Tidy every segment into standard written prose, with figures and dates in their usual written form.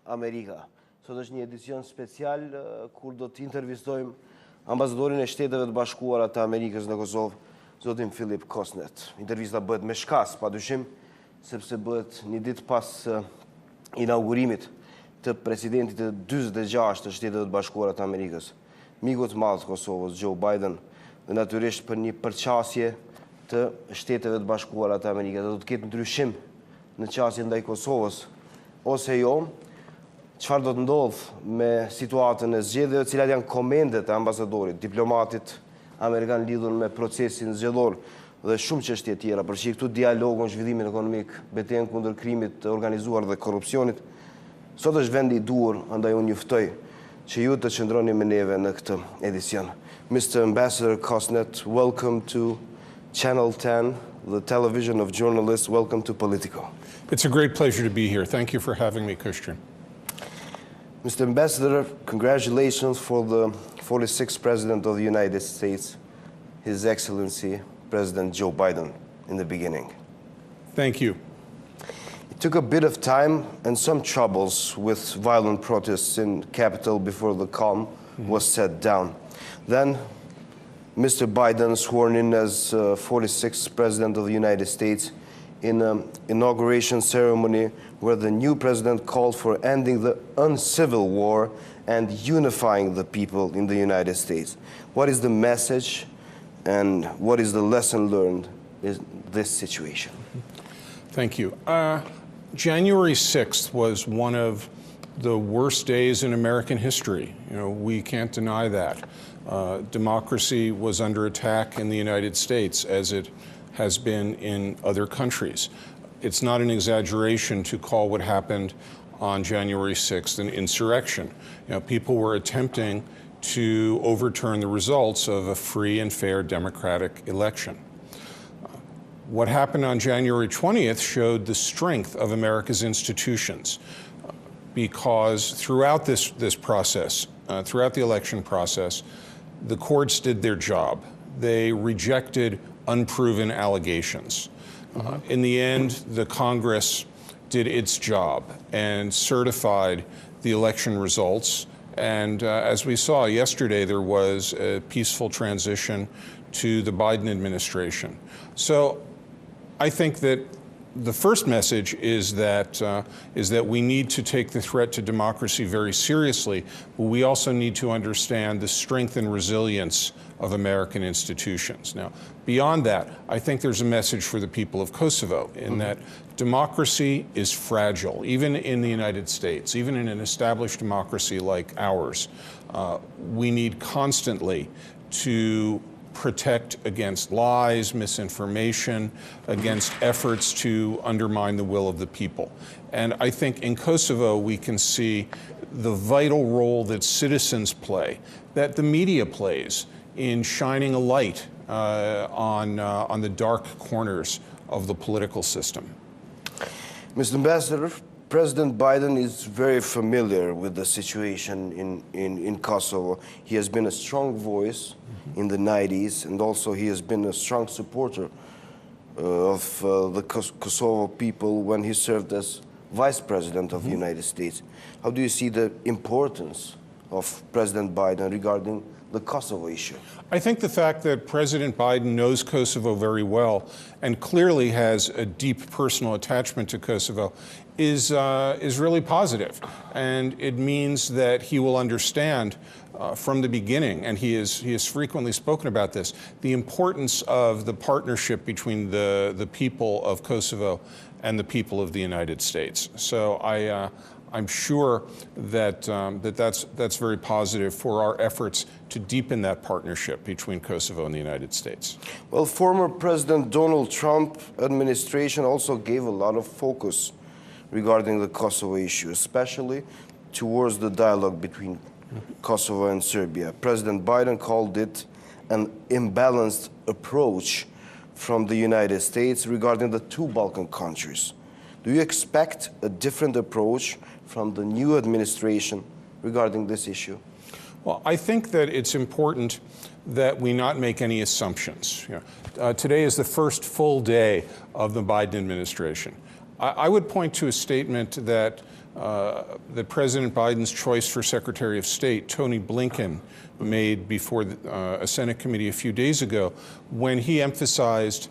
Amerika. Sot është një edicion special kur do të intervistojmë ambasadorin e Shteteve të Bashkuara të Amerikës në Kosovë, zotin Filip Kosnet. Intervista bëhet me shkas, padyshim, sepse bëhet një ditë pas inaugurimit të presidentit të 46 të Shteteve të Bashkuara të Amerikës, miku të madh të Kosovës, Joe Biden, dhe natyrisht për një përqasje të Shteteve të Bashkuara të Amerikës. Do të ketë ndryshim në qasje ndaj Kosovës ose jo. Çfarë do të ndodhë me situatën e zgjedhjeve, cilat janë komendet e ambasadorit, diplomatit amerikan lidhur me procesin zgjedhor dhe shumë çështje tjera, përfshi këtu dialogun, zhvillimin ekonomik, betejën kundër krimit të organizuar dhe korrupsionit. Sot është vendi i duhur, andaj unë ju ftoj që ju të qëndroni me neve në këtë edicion. Mr. Ambassador Kosnet, welcome to Channel 10, the television of journalists. Welcome to Politiko. It's a great pleasure to be here. Thank you for having me, Christian. Mr. Ambassador, congratulations for the 46th President of the United States, His Excellency, President Joe Biden, in the beginning. Thank you. It took a bit of time and some troubles with violent protests in the Capitol before the calm was set down. Then, Mr. Biden sworn in as 46th President of the United States in an inauguration ceremony where the new president called for ending the uncivil war and unifying the people in the United States. What is the message and what is the lesson learned in this situation? Thank you. January 6th was one of the worst days in American history. You know, we can't deny that. Democracy was under attack in the United States, as it has been in other countries. It's not an exaggeration to call what happened on January 6th an insurrection. You know, people were attempting to overturn the results of a free and fair democratic election. What happened on January 20th showed the strength of America's institutions, because throughout this process, throughout the election process, the courts did their job. They rejected unproven allegations. In the end, the Congress did its job and certified the election results. And as we saw yesterday, there was a peaceful transition to the Biden administration. So I think that the first message is that we need to take the threat to democracy very seriously, but we also need to understand the strength and resilience of American institutions. Now, beyond that, I think there's a message for the people of Kosovo in that democracy is fragile, even in the United States, even in an established democracy like ours. We need constantly to protect against lies, misinformation, against efforts to undermine the will of the people. And I think in Kosovo we can see the vital role that citizens play, that the media plays in shining a light on the dark corners of the political system. Mr. Ambassador, President Biden is very familiar with the situation in Kosovo. He has been a strong voice in the 90s, and also he has been a strong supporter of the Kosovo people when he served as Vice President of the United States. How do you see the importance of President Biden regarding the Kosovo issue? I think the fact that President Biden knows Kosovo very well and clearly has a deep personal attachment to Kosovo is really positive. And it means that he will understand from the beginning, and he has frequently spoken about this, the importance of the partnership between the people of Kosovo and the people of the United States. So I'm sure that that's very positive for our efforts to deepen that partnership between Kosovo and the United States. Well, former President Donald Trump administration also gave a lot of focus regarding the Kosovo issue, especially towards the dialogue between Kosovo and Serbia. President Biden called it an imbalanced approach from the United States regarding the two Balkan countries. Do you expect a different approach from the new administration regarding this issue? Well, I think that it's important that we not make any assumptions. Today is the first full day of the Biden administration. I would point to a statement that that President Biden's choice for Secretary of State, Tony Blinken, made before a Senate committee a few days ago, when he emphasized,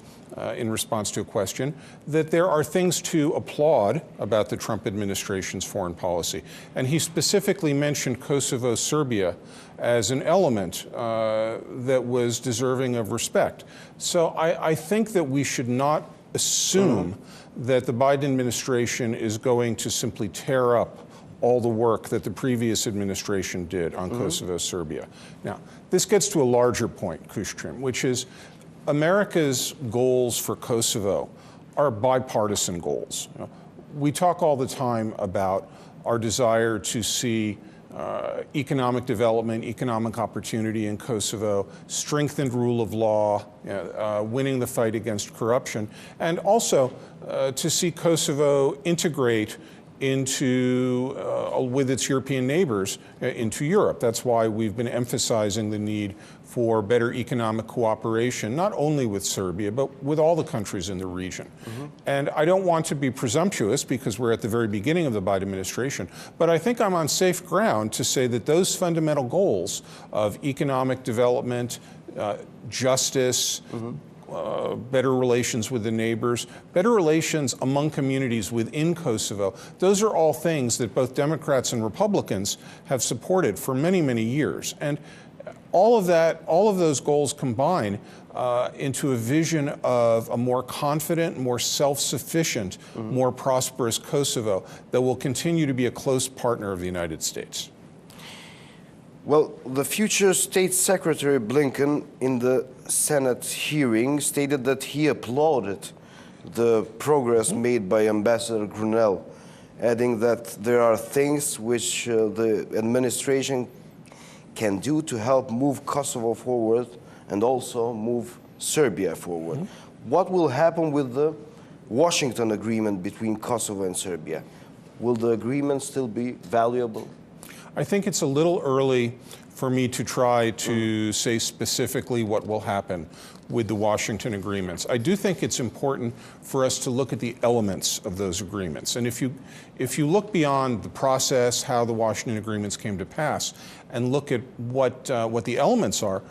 in response to a question, that there are things to applaud about the Trump administration's foreign policy. And he specifically mentioned Kosovo, Serbia as an element that was deserving of respect. So I think that we should not assume that the Biden administration is going to simply tear up all the work that the previous administration did on Kosovo, Serbia. Now, this gets to a larger point, Kushtrim, which is America's goals for Kosovo are bipartisan goals. You know, we talk all the time about our desire to see economic development, economic opportunity in Kosovo, strengthened rule of law, winning the fight against corruption, and also to see Kosovo integrate into, with its European neighbors, into Europe. That's why we've been emphasizing the need for better economic cooperation, not only with Serbia, but with all the countries in the region. And I don't want to be presumptuous because we're at the very beginning of the Biden administration, but I think I'm on safe ground to say that those fundamental goals of economic development, justice, better relations with the neighbors, better relations among communities within Kosovo. Those are all things that both Democrats and Republicans have supported for many, many years. And all of that, all of those goals combine into a vision of a more confident, more self-sufficient, more prosperous Kosovo that will continue to be a close partner of the United States. Well, the future State Secretary Blinken in the Senate hearing stated that he applauded the progress made by Ambassador Grunell, adding that there are things which the administration can do to help move Kosovo forward and also move Serbia forward. What will happen with the Washington agreement between Kosovo and Serbia? Will the agreement still be valuable? I think it's a little early for me to try to say specifically what will happen with the Washington agreements. I do think it's important for us to look at the elements of those agreements. And if you look beyond the process, how the Washington agreements came to pass, and look at what the elements are,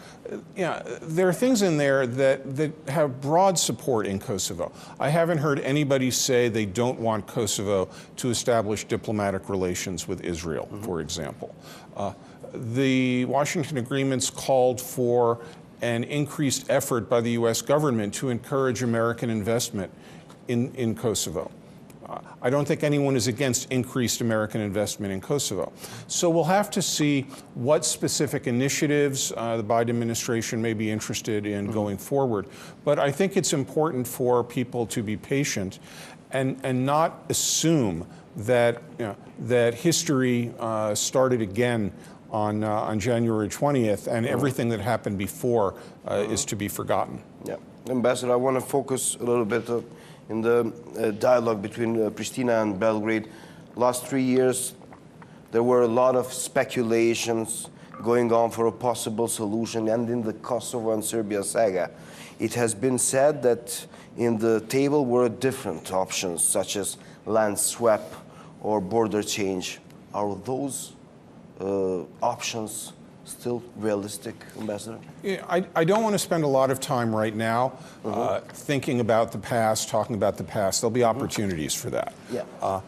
there are things in there that have broad support in Kosovo. I haven't heard anybody say they don't want Kosovo to establish diplomatic relations with Israel, for example. The Washington agreements called for an increased effort by the U.S. government to encourage American investment in Kosovo. I don't think anyone is against increased American investment in Kosovo. So we'll have to see what specific initiatives the Biden administration may be interested in going forward. But I think it's important for people to be patient and not assume that, that history started again on January 20th, and everything that happened before is to be forgotten. Yeah. Ambassador, I want to focus a little bit in the dialogue between Pristina and Belgrade. Last 3 years, there were a lot of speculations going on for a possible solution, and in the Kosovo and Serbia saga, it has been said that in the table were different options, such as land swap or border change. Are those options still realistic, Ambassador? Yeah, I don't want to spend a lot of time right now thinking about the past, talking about the past. There'll be opportunities for that. Yeah.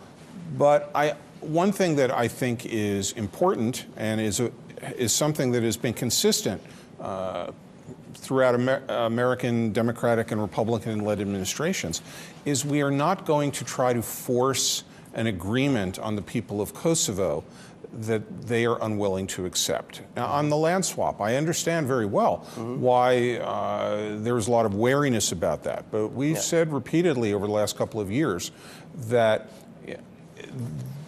But one thing that I think is important and is something that has been consistent throughout American Democratic and Republican-led administrations is we are not going to try to force an agreement on the people of Kosovo that they are unwilling to accept. Now, on the land swap, I understand very well why there's a lot of wariness about that. But we've said repeatedly over the last couple of years that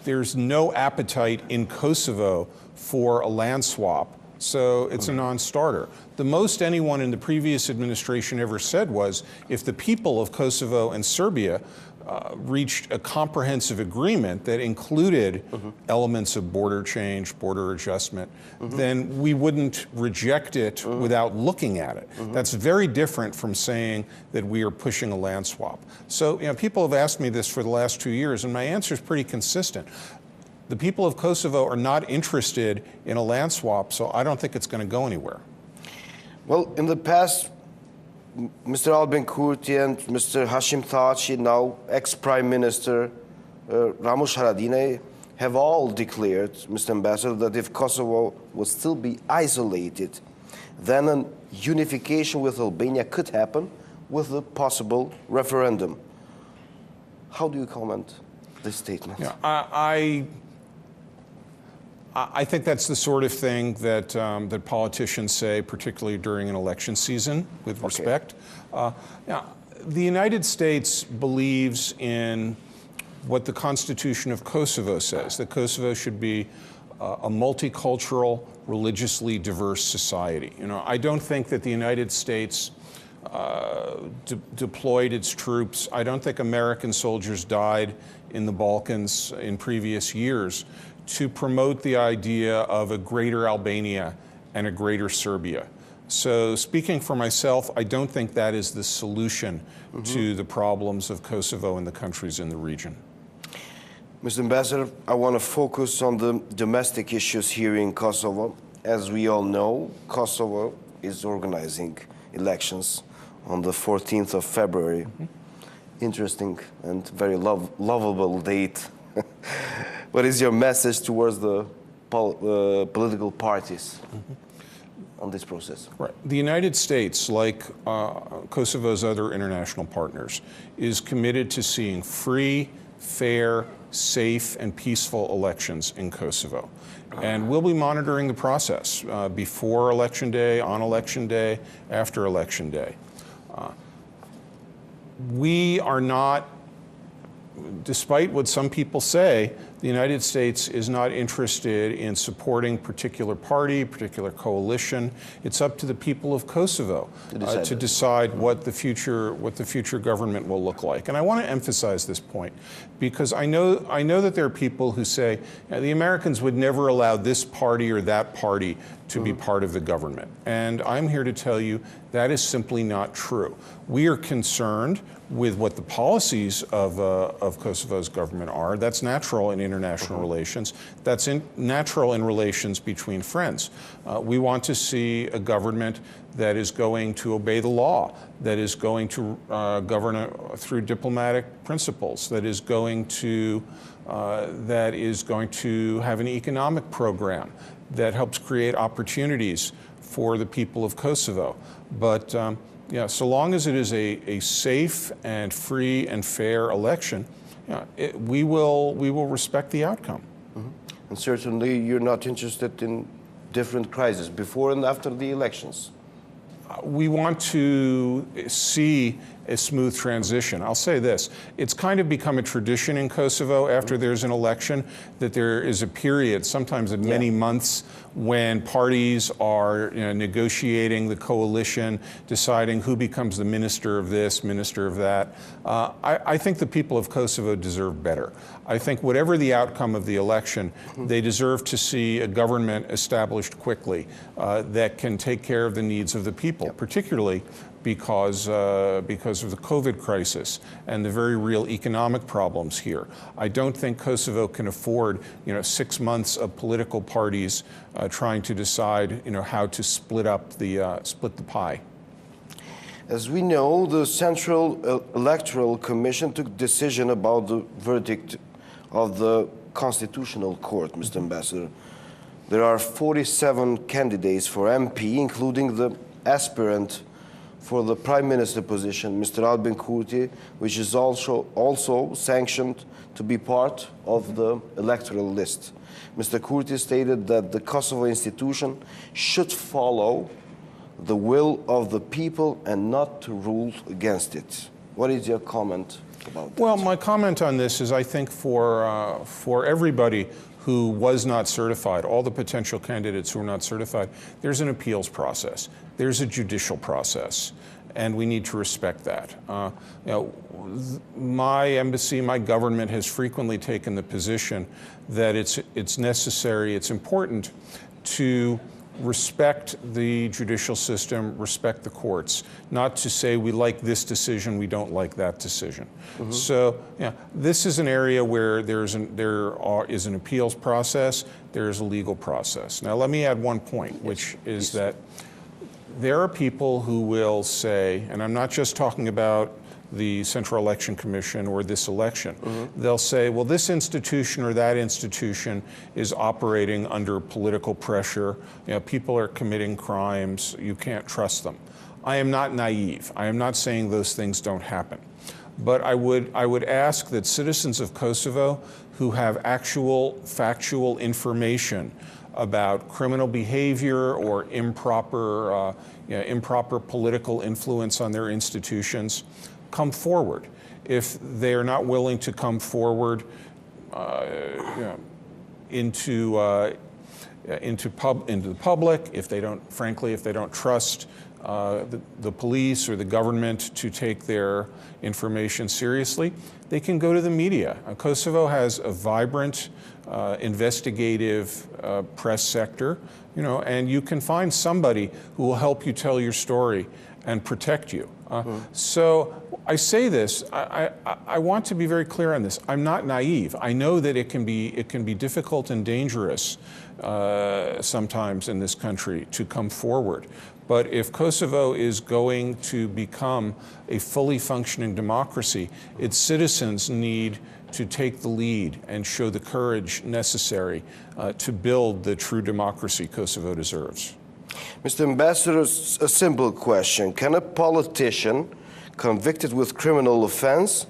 there's no appetite in Kosovo for a land swap, so it's a non-starter. The most anyone in the previous administration ever said was, if the people of Kosovo and Serbia reached a comprehensive agreement that included elements of border change, border adjustment, then we wouldn't reject it without looking at it. That's very different from saying that we are pushing a land swap. So, people have asked me this for the last 2 years, and my answer is pretty consistent. The people of Kosovo are not interested in a land swap, so I don't think it's going to go anywhere. Well, in the past, Mr. Albin Kurti and Mr. Hashim Thaçi, now ex-Prime Minister Ramush Haradinaj, have all declared, Mr. Ambassador, that if Kosovo would still be isolated, then a unification with Albania could happen with a possible referendum. How do you comment this statement? Yeah, I think that's the sort of thing that that politicians say, particularly during an election season, with respect. Now, the United States believes in what the Constitution of Kosovo says, that Kosovo should be a multicultural, religiously diverse society. You know, I don't think that the United States deployed its troops. I don't think American soldiers died in the Balkans in previous years to promote the idea of a greater Albania and a greater Serbia. So speaking for myself, I don't think that is the solution to the problems of Kosovo and the countries in the region. Mr. Ambassador, I want to focus on the domestic issues here in Kosovo. As we all know, Kosovo is organizing elections on the 14th of February. Interesting and very lovable date. What is your message towards the political parties on this process? Right. The United States, like Kosovo's other international partners, is committed to seeing free, fair, safe, and peaceful elections in Kosovo. And we'll be monitoring the process before Election Day, on Election Day, after Election Day. We are not, despite what some people say, the United States is not interested in supporting particular party, particular coalition. It's up to the people of Kosovo to decide what the future government will look like. And I want to emphasize this point because I know that there are people who say the Americans would never allow this party or that party to be part of the government. And I'm here to tell you that is simply not true. We are concerned with what the policies of Kosovo's government are. That's natural in international relations. That's natural in relations between friends. We want to see a government that is going to obey the law, that is going to govern through diplomatic principles, that is going to have an economic program that helps create opportunities for the people of Kosovo. But yeah, so long as it is a safe and free and fair election, we will respect the outcome. And certainly you're not interested in different crises before and after the elections. We want to see a smooth transition. I'll say this, it's kind of become a tradition in Kosovo after there's an election that there is a period, sometimes of many months, when parties are negotiating the coalition, deciding who becomes the minister of this, minister of that. I think the people of Kosovo deserve better. I think whatever the outcome of the election, they deserve to see a government established quickly that can take care of the needs of the people, particularly because of the COVID crisis and the very real economic problems here. I don't think Kosovo can afford 6 months of political parties trying to decide how to split the pie. As we know, the Central Electoral Commission took decision about the verdict of the Constitutional Court, Mr. Ambassador. There are 47 candidates for MP, including the aspirant for the Prime Minister position, Mr. Albin Kurti, which is also sanctioned to be part of the electoral list. Mr. Kurti stated that the Kosovo institution should follow the will of the people and not to rule against it. What is your comment about that? Well, my comment on this is I think for everybody who was not certified, all the potential candidates who are not certified, there's an appeals process. There's a judicial process, and we need to respect that. My embassy, my government has frequently taken the position that it's necessary, it's important to respect the judicial system, respect the courts, not to say we like this decision, we don't like that decision. So this is an area where there is an appeals process, there is a legal process. Now let me add one point, which is that there are people who will say, and I'm not just talking about the Central Election Commission or this election, they'll say, well, this institution or that institution is operating under political pressure. People are committing crimes. You can't trust them. I am not naive. I am not saying those things don't happen. But I would ask that citizens of Kosovo who have actual factual information about criminal behavior or improper political influence on their institutions come forward. If they are not willing to come forward into the public, if they don't trust the police or the government to take their information seriously, they can go to the media. Kosovo has a vibrant investigative press sector, and you can find somebody who will help you tell your story and protect you. So I say this, I want to be very clear on this. I'm not naive. I know that it can be difficult and dangerous sometimes in this country to come forward. But if Kosovo is going to become a fully functioning democracy, its citizens need to take the lead and show the courage necessary to build the true democracy Kosovo deserves. Mr. Ambassador, a simple question. Can a politician convicted with criminal offense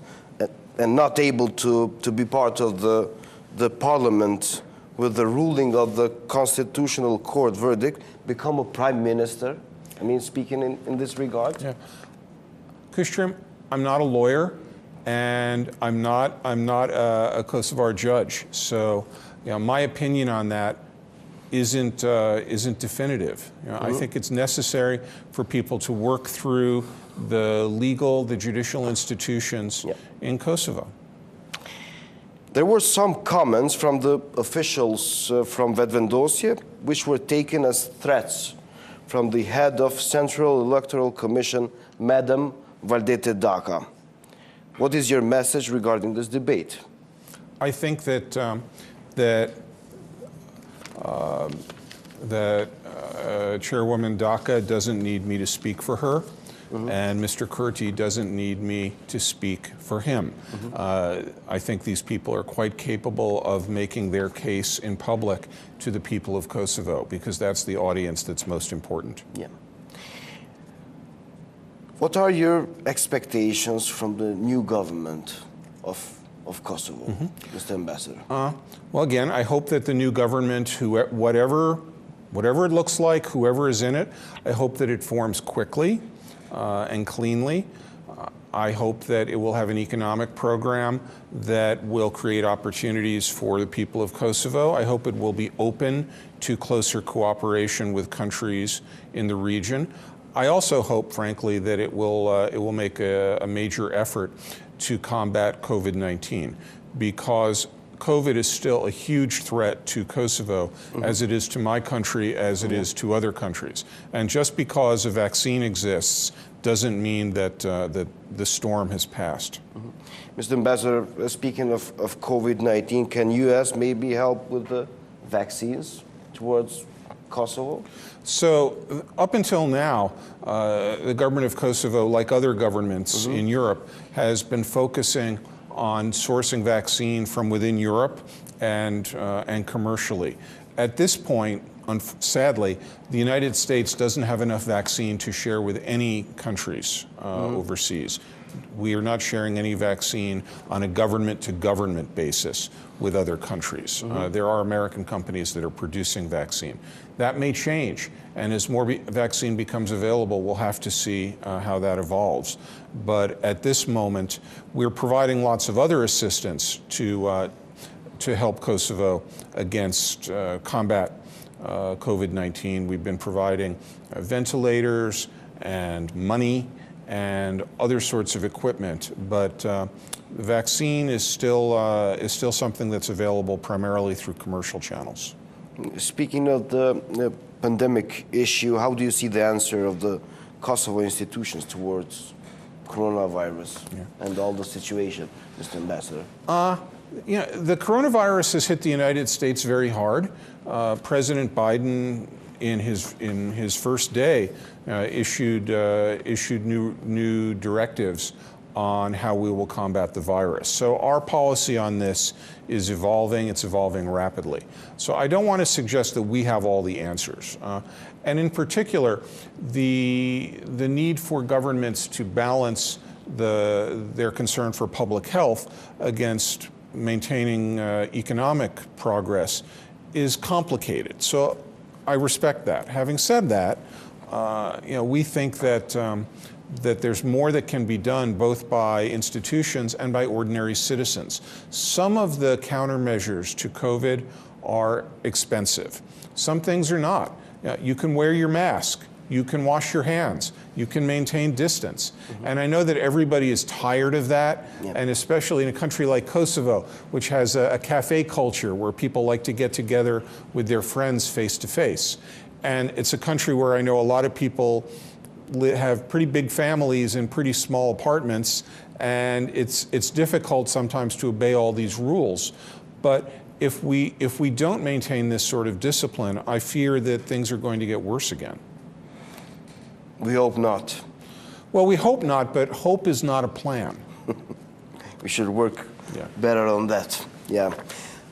and not able to be part of the parliament with the ruling of the Constitutional Court verdict become a prime minister? I mean, speaking in this regard? Yeah. Kustrim, I'm not a lawyer, and I'm not a Kosovar judge. So, my opinion on that isn't definitive. I think it's necessary for people to work through the judicial institutions in Kosovo. There were some comments from the officials from Vetëvendosje which were taken as threats from the head of Central Electoral Commission, Madam Valdete Daka. What is your message regarding this debate? I think that Chairwoman Daka doesn't need me to speak for her, and Mr. Kurti doesn't need me to speak for him. I think these people are quite capable of making their case in public to the people of Kosovo, because that's the audience that's most important. Yeah. What are your expectations from the new government of Kosovo, Mr. Ambassador? Well, again, I hope that the new government, whatever it looks like, whoever is in it, I hope that it forms quickly and cleanly. I hope that it will have an economic program that will create opportunities for the people of Kosovo. I hope it will be open to closer cooperation with countries in the region. I also hope, frankly, that it will make a major effort to combat COVID-19, because COVID is still a huge threat to Kosovo, as it is to my country, as it is to other countries. And just because a vaccine exists doesn't mean that the storm has passed. Mr. Ambassador, speaking of COVID-19, can U.S. maybe help with the vaccines towards Kosovo? So up until now, the government of Kosovo, like other governments in Europe, has been focusing on sourcing vaccine from within Europe and commercially. At this point, sadly, the United States doesn't have enough vaccine to share with any countries overseas. We are not sharing any vaccine on a government-to-government basis with other countries. There are American companies that are producing vaccine. That may change, and as more vaccine becomes available, we'll have to see how that evolves. But at this moment, we're providing lots of other assistance to help Kosovo against combat COVID-19. We've been providing ventilators and money and other sorts of equipment, but the vaccine is still something that's available primarily through commercial channels. Speaking of the pandemic issue, how do you see the answer of the Kosovo institutions towards coronavirus and all the situation, Mr. Ambassador? The coronavirus has hit the United States very hard. President Biden, in his first day, issued new directives on how we will combat the virus. So our policy on this is evolving. It's evolving rapidly. So I don't want to suggest that we have all the answers. And in particular, the need for governments to balance their concern for public health against maintaining economic progress is complicated. So I respect that. Having said that, we think that that there's more that can be done both by institutions and by ordinary citizens. Some of the countermeasures to COVID are expensive. Some things are not. You can wear your mask. You can wash your hands. You can maintain distance. And I know that everybody is tired of that, and especially in a country like Kosovo, which has a cafe culture where people like to get together with their friends face to face. And it's a country where I know a lot of people have pretty big families in pretty small apartments, and it's difficult sometimes to obey all these rules. But if we don't maintain this sort of discipline, I fear that things are going to get worse again. We hope not. Well, we hope not, but hope is not a plan. We should work better on that. Yeah.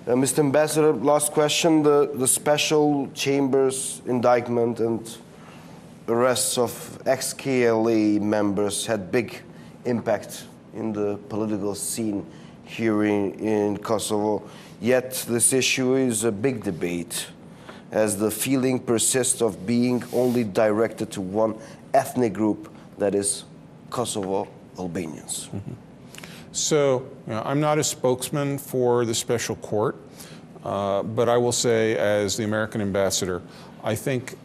Mr. Ambassador, last question. The special chamber's indictment and arrests of ex-KLA members had big impact in the political scene here in Kosovo. Yet this issue is a big debate, as the feeling persists of being only directed to one ethnic group, that is Kosovo Albanians. So, I'm not a spokesman for the special court, but I will say, as the American ambassador, I think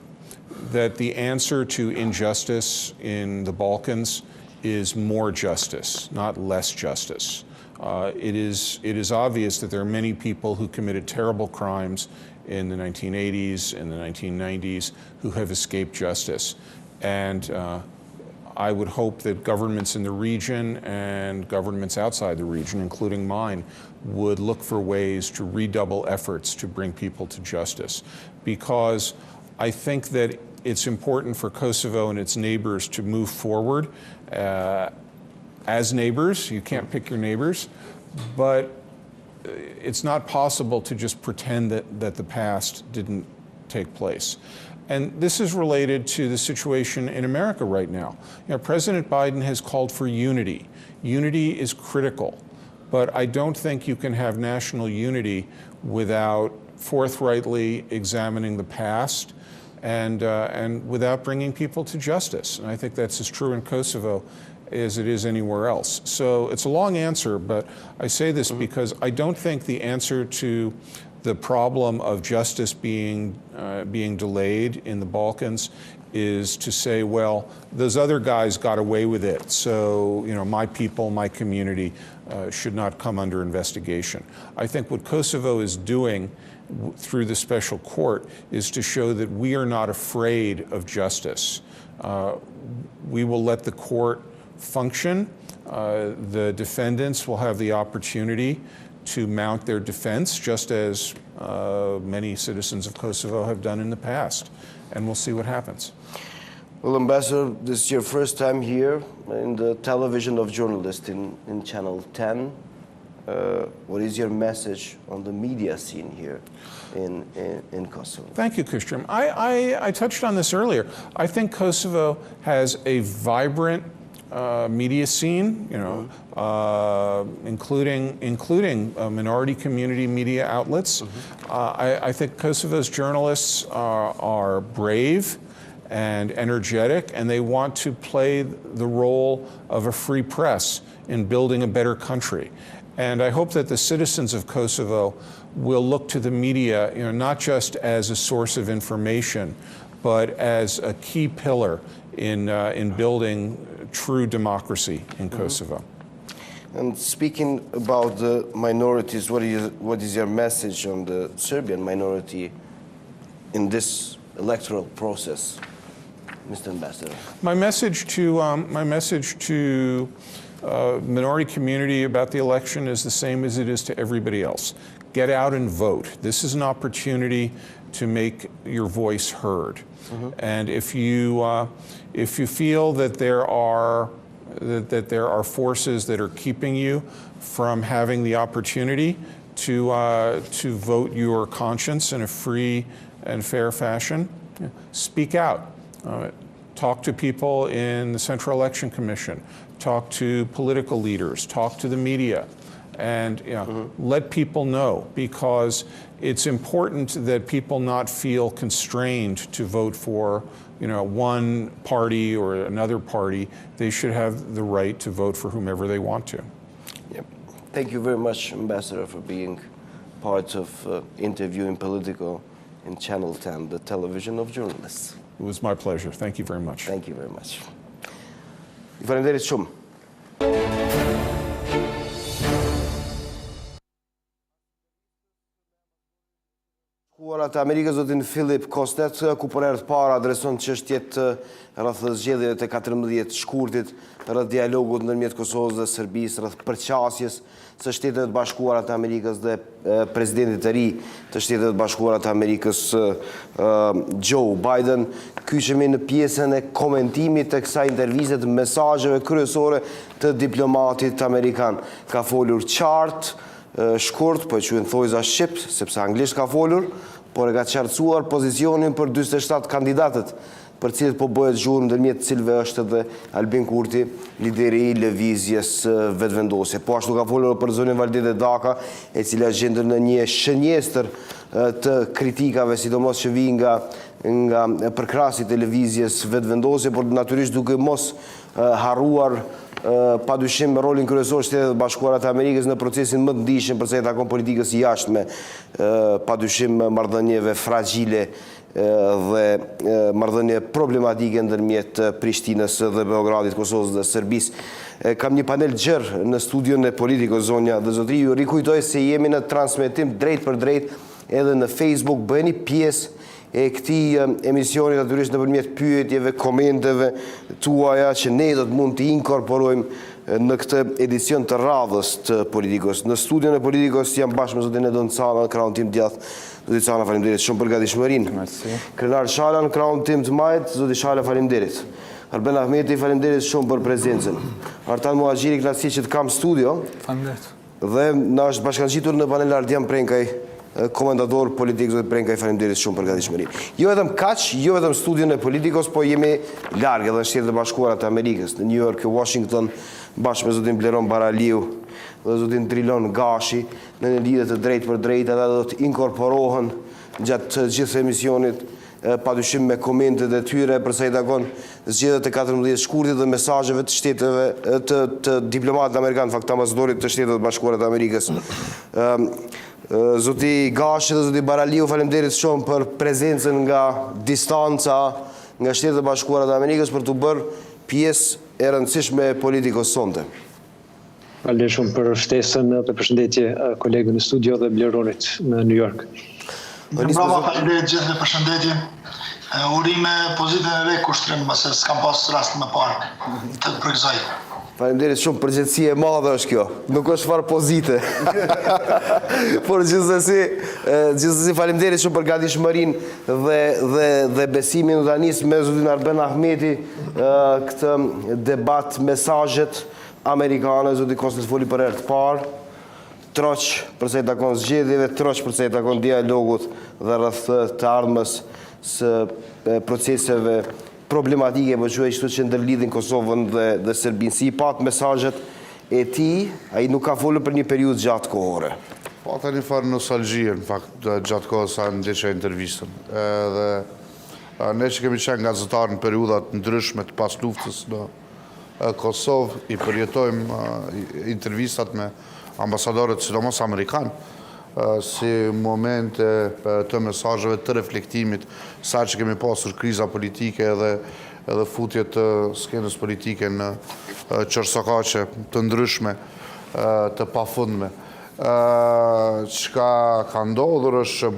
that the answer to injustice in the Balkans is more justice, not less justice. It is obvious that there are many people who committed terrible crimes in the 1980s and the 1990s who have escaped justice. And I would hope that governments in the region and governments outside the region, including mine, would look for ways to redouble efforts to bring people to justice. Because I think that it's important for Kosovo and its neighbors to move forward as neighbors. You can't pick your neighbors, but it's not possible to just pretend that the past didn't take place. And this is related to the situation in America right now. President Biden has called for unity. Unity is critical, but I don't think you can have national unity without forthrightly examining the past and without bringing people to justice. And I think that's as true in Kosovo as it is anywhere else. So it's a long answer, but I say this because I don't think the answer to the problem of justice being delayed in the Balkans is to say, well, those other guys got away with it, so my people, my community should not come under investigation. I think what Kosovo is doing through the special court is to show that we are not afraid of justice. We will let the court function. The defendants will have the opportunity to mount their defense, just as many citizens of Kosovo have done in the past. And we'll see what happens. Well, Ambassador, this is your first time here in the television of journalists in Channel 10. What is your message on the media scene here in Kosovo? Thank you, Christian. I touched on this earlier. I think Kosovo has a vibrant media scene, including minority community media outlets. I think Kosovo's journalists are brave and energetic, and they want to play the role of a free press in building a better country. And I hope that the citizens of Kosovo will look to the media, not just as a source of information, but as a key pillar in building true democracy in Kosovo. And speaking about the minorities, what is your message on the Serbian minority in this electoral process, Mr. Ambassador? My message to minority community about the election is the same as it is to everybody else. Get out and vote. This is an opportunity to make your voice heard. And if you feel that there are forces that are keeping you from having the opportunity to vote your conscience in a free and fair fashion, speak out. Talk to people in the Central Election Commission. Talk to political leaders. Talk to the media. And let people know, because it's important that people not feel constrained to vote for one party or another party. They should have the right to vote for whomever they want to. Yep. Thank you very much, Ambassador, for being part of interview in Politiko in Channel 10, the television of journalists. It was my pleasure. Thank you very much. Thank you very much. I falenderit shumë. Të Amerikës zotin Philip Kosnet, ku për herë të parë adreson çështjet rreth zgjedhjeve të 14 shkurtit, rreth dialogut ndërmjet Kosovës dhe Serbisë, rreth përqasjes së Shteteve të Bashkuara të Amerikës dhe presidentit të ri të Shteteve të Bashkuara të Amerikës, Joe Biden. Kyçemi në pjesën e komentimit të kësaj interviste të mesazheve kryesore të diplomatit amerikan. Ka folur qartë, shkurt, po e quajnë thojza shqip, sepse anglisht ka folur, por e ka qartësuar pozicionin për 47 kandidatët, për cilët po bëhet zhurmë, ndërmjet të cilëve është edhe Albin Kurti, lideri i lëvizjes vetëvendosje. Po ashtu ka folur për zonën Valdete Daka, e cila gjendet në një shënjestër të kritikave, sidomos që vijnë nga përkrasit e lëvizjes vetëvendosje, por natyrisht duke mos harruar pa dyshim rolin kryesor Shtetet Bashkuara të Amerikës në procesin më të ndihshëm për sa i takon politikës jashtme, pa dyshim marrëdhënieve fragjile dhe marrëdhënie problematike ndërmjet Prishtinës dhe Beogradit, Kosovës dhe Serbisë. Kam një panel gjerë në studion e Politiko, zonja dhe zotri. Ju rikujtoj se jemi në transmetim drejt për drejt edhe në Facebook. Bëheni pjesë e këtij emisionit natyrisht nëpërmjet pyetjeve, komenteve tuaja që ne do të mund të inkorporojmë në këtë edicion të radhës të Politikos. Në studion e Politikos jam bashkë me zotin Edon Cana, krahun tim djathtë. Zoti Cana, faleminderit shumë për gatishmërinë. Krenar Shala, në krahun tim të majt, zoti Shala, faleminderit. A.Ahmeti, faleminderit shumë për prezencën. A.Muhaxhiri, kënaqësi që të kam studio. Faleminderit. Dhe na është bashkangjitur në panel A.Prenkaj, komentator politik, zoti Prenkaj, faleminderit shumë për gatishmërinë. Jo vetëm kaq, jo vetëm studion e Politikos, po jemi larg edhe në Shtetet e Bashkuara të Amerikës, në New York, Washington, bashkë me zotin Bleron Baraliu dhe zotin Trilon Gashi, në një lidhje të drejtë për drejtë, ata do të inkorporohen gjatë gjithë emisionit, padyshim me komentet e tyre për sa i takon zgjedhjet e 14 shkurtit dhe mesazheve të shteteve të diplomatëve amerikanë, fakt ambasadorit të Shtetit të Bashkuara të Amerikës. Zoti Gashi dhe zoti Baraliu, faleminderit shumë për prezencën nga distanca nga Shtetet e Bashkuara të Amerikës për të bërë pjesë e rëndësishme e Politikos sonte. Faleminderit shumë për ftesën dhe përshëndetje kolegëve në studio dhe Bleronit në New York. Bravo, faleminderit gjithë dhe përshëndetje. Urime pozitën e re kushtrim, se s'kam pas rast më parë të përgëzoj. Faleminderit shumë, përgjithësi e madhe është kjo, nuk është farë pozite. Por gjithsesi faleminderit shumë për gatishmërinë dhe besimin u tanis me zotin A.Ahmeti këtë debat mesazhet amerikane. Zoti Kosnet foli për herë të parë, troq përsa i takon zgjedhjeve, troq përsa i takon dialogut dhe rreth të ardhmës së proceseve problematike, po quaj kështu që ndërlidhin Kosovën dhe Serbinë. Si i pat mesazhet e tij, ai nuk ka folur për një periudhë gjatë kohore. Pata një farë nostalgjie, në fakt, gjatë kohës sa ndjeqe intervistën. Dhe ne që kemi qenë gazetarë në periudat ndryshme të pas luftës në Kosovë, i përjetojmë intervistat me ambasadorët, sidomos amerikanë, si momente të mesazheve të reflektimit, sa që kemi pasur kriza politike edhe futje të skenës politike në qërësakache të ndryshme, të pafundme. Çka ka ndodhur është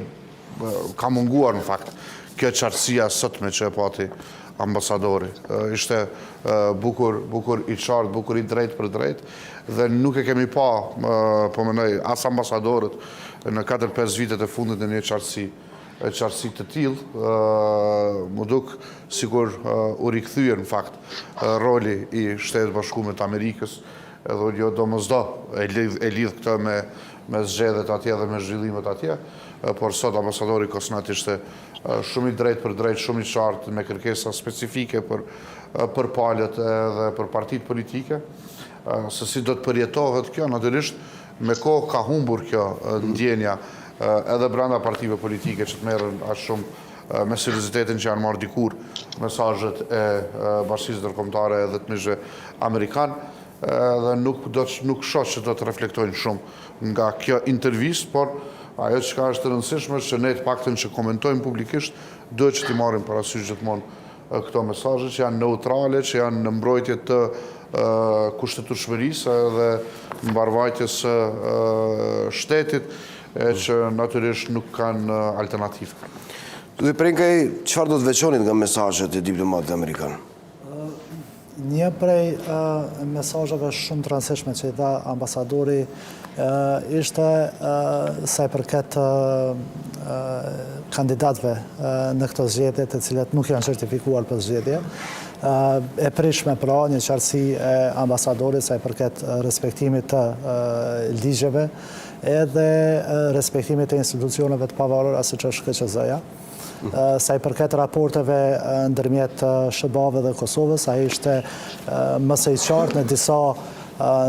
ka munguar në fakt kjo qartësia sotme që e pati ambasadori. Ishte bukur i qartë, bukur i drejt për drejt, dhe nuk e kemi pa, po mendoj, as ambasadorët në 4-5 vitet e fundit në një qartësi të tillë, më duk sikur u rikthyer në fakt roli i Shtetit Bashkuar të Amerikës, edhe jo domosdo e lidh këtë me zgjedhjet atje dhe me zhvillimet atje, por sot ambasadori Kosnat ishte shumë i drejt për drejt, shumë i qartë, me kërkesa specifike për palët dhe për partitë politike, se si do të përjetohet kjo, natyrisht me kohë ka humbur kjo ndjenja edhe brenda partive politike që të merren aq shumë me seriozitetin që janë marrë dikur mesazhet e Bashkisë Ndërkombëtare edhe të mishëve amerikan, dhe nuk shoh që do të reflektojnë shumë nga kjo intervistë, por ajo që është e rëndësishme që ne të paktën që komentojmë publikisht, duhet që t'i marrim parasysh gjithmonë këto mesazhe që janë neutrale, që janë në mbrojtje të kushtetueshmërisë dhe mbarvajtjes së shtetit, që natyrisht nuk kanë alternativë. A.Prenkaj, çfarë do të veçonit nga mesazhet e diplomatit amerikan? Një prej mesazheve shumë të rëndësishme që i dha ambasadori ishte sa i përket kandidatëve në këto zgjedhje, të cilët nuk janë certifikuar për zgjedhje. E prishme pra një qartësi e ambasadorit sa i përket respektimit të ligjeve edhe respektimit të institucioneve të pavarura siç është KQZ-ja. Sa i përket raporteve ndërmjet SHBA-ve dhe Kosovës, ai ishte më së i qartë në disa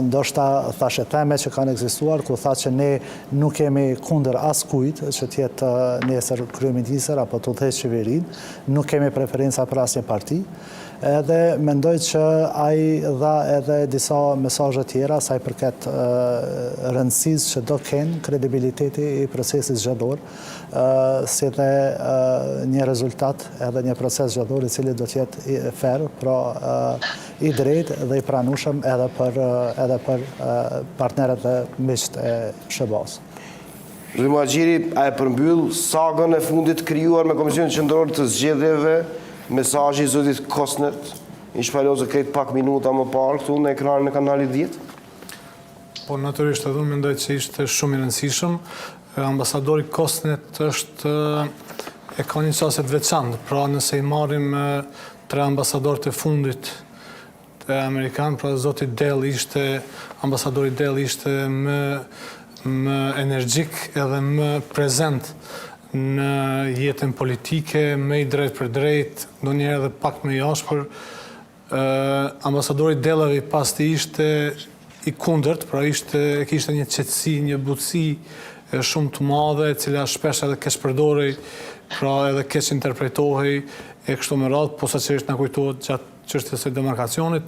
ndoshta thashe teme që kanë ekzistuar, ku tha që ne nuk kemi kundër askujt që të jetë nesër kryeministër apo të udhëheqë qeverinë, nuk kemi preferenca për asnjë parti. Edhe mendoj që ai dha edhe disa mesazhe tjera sa i përket rëndësisë që do kenë kredibiliteti i procesit zgjedhor, si dhe një rezultat edhe një proces zgjedhor i cili do të jetë fair, pra i drejtë dhe i pranueshëm edhe për partnerët e miqt e SHBA-s. A.Muhaxhiri, a e përmbyll sagën e fundit krijuar me Komisionin Qendror të Zgjedhjeve, mesazhi i zotit Kosnet, i shpalozë këtë pak minuta më parë këtu në ekranin e kanalit 10? Po, natyrisht edhe unë mendoj që ishte shumë i rëndësishëm. Ambasadori Kosnet e ka një çështje të veçantë, pra nëse i marrim 3 ambasadorët e fundit të amerikan, pra zoti Dell ishte, ambasadori Dell ishte më energjik edhe më prezent në jetën politike, me i drejt për drejt, ndonjëherë edhe pak me i ashpër. Ambasadori Dellëvi pas të ishte i kundërt, pra kishte një qetësi, një butësi shumë të madhe, e cila shpesh edhe keq përdorej, pra edhe keq interpretohej e kështu me radhë, posaçërisht na kujtohet gjatë çështjes së demarkacionit.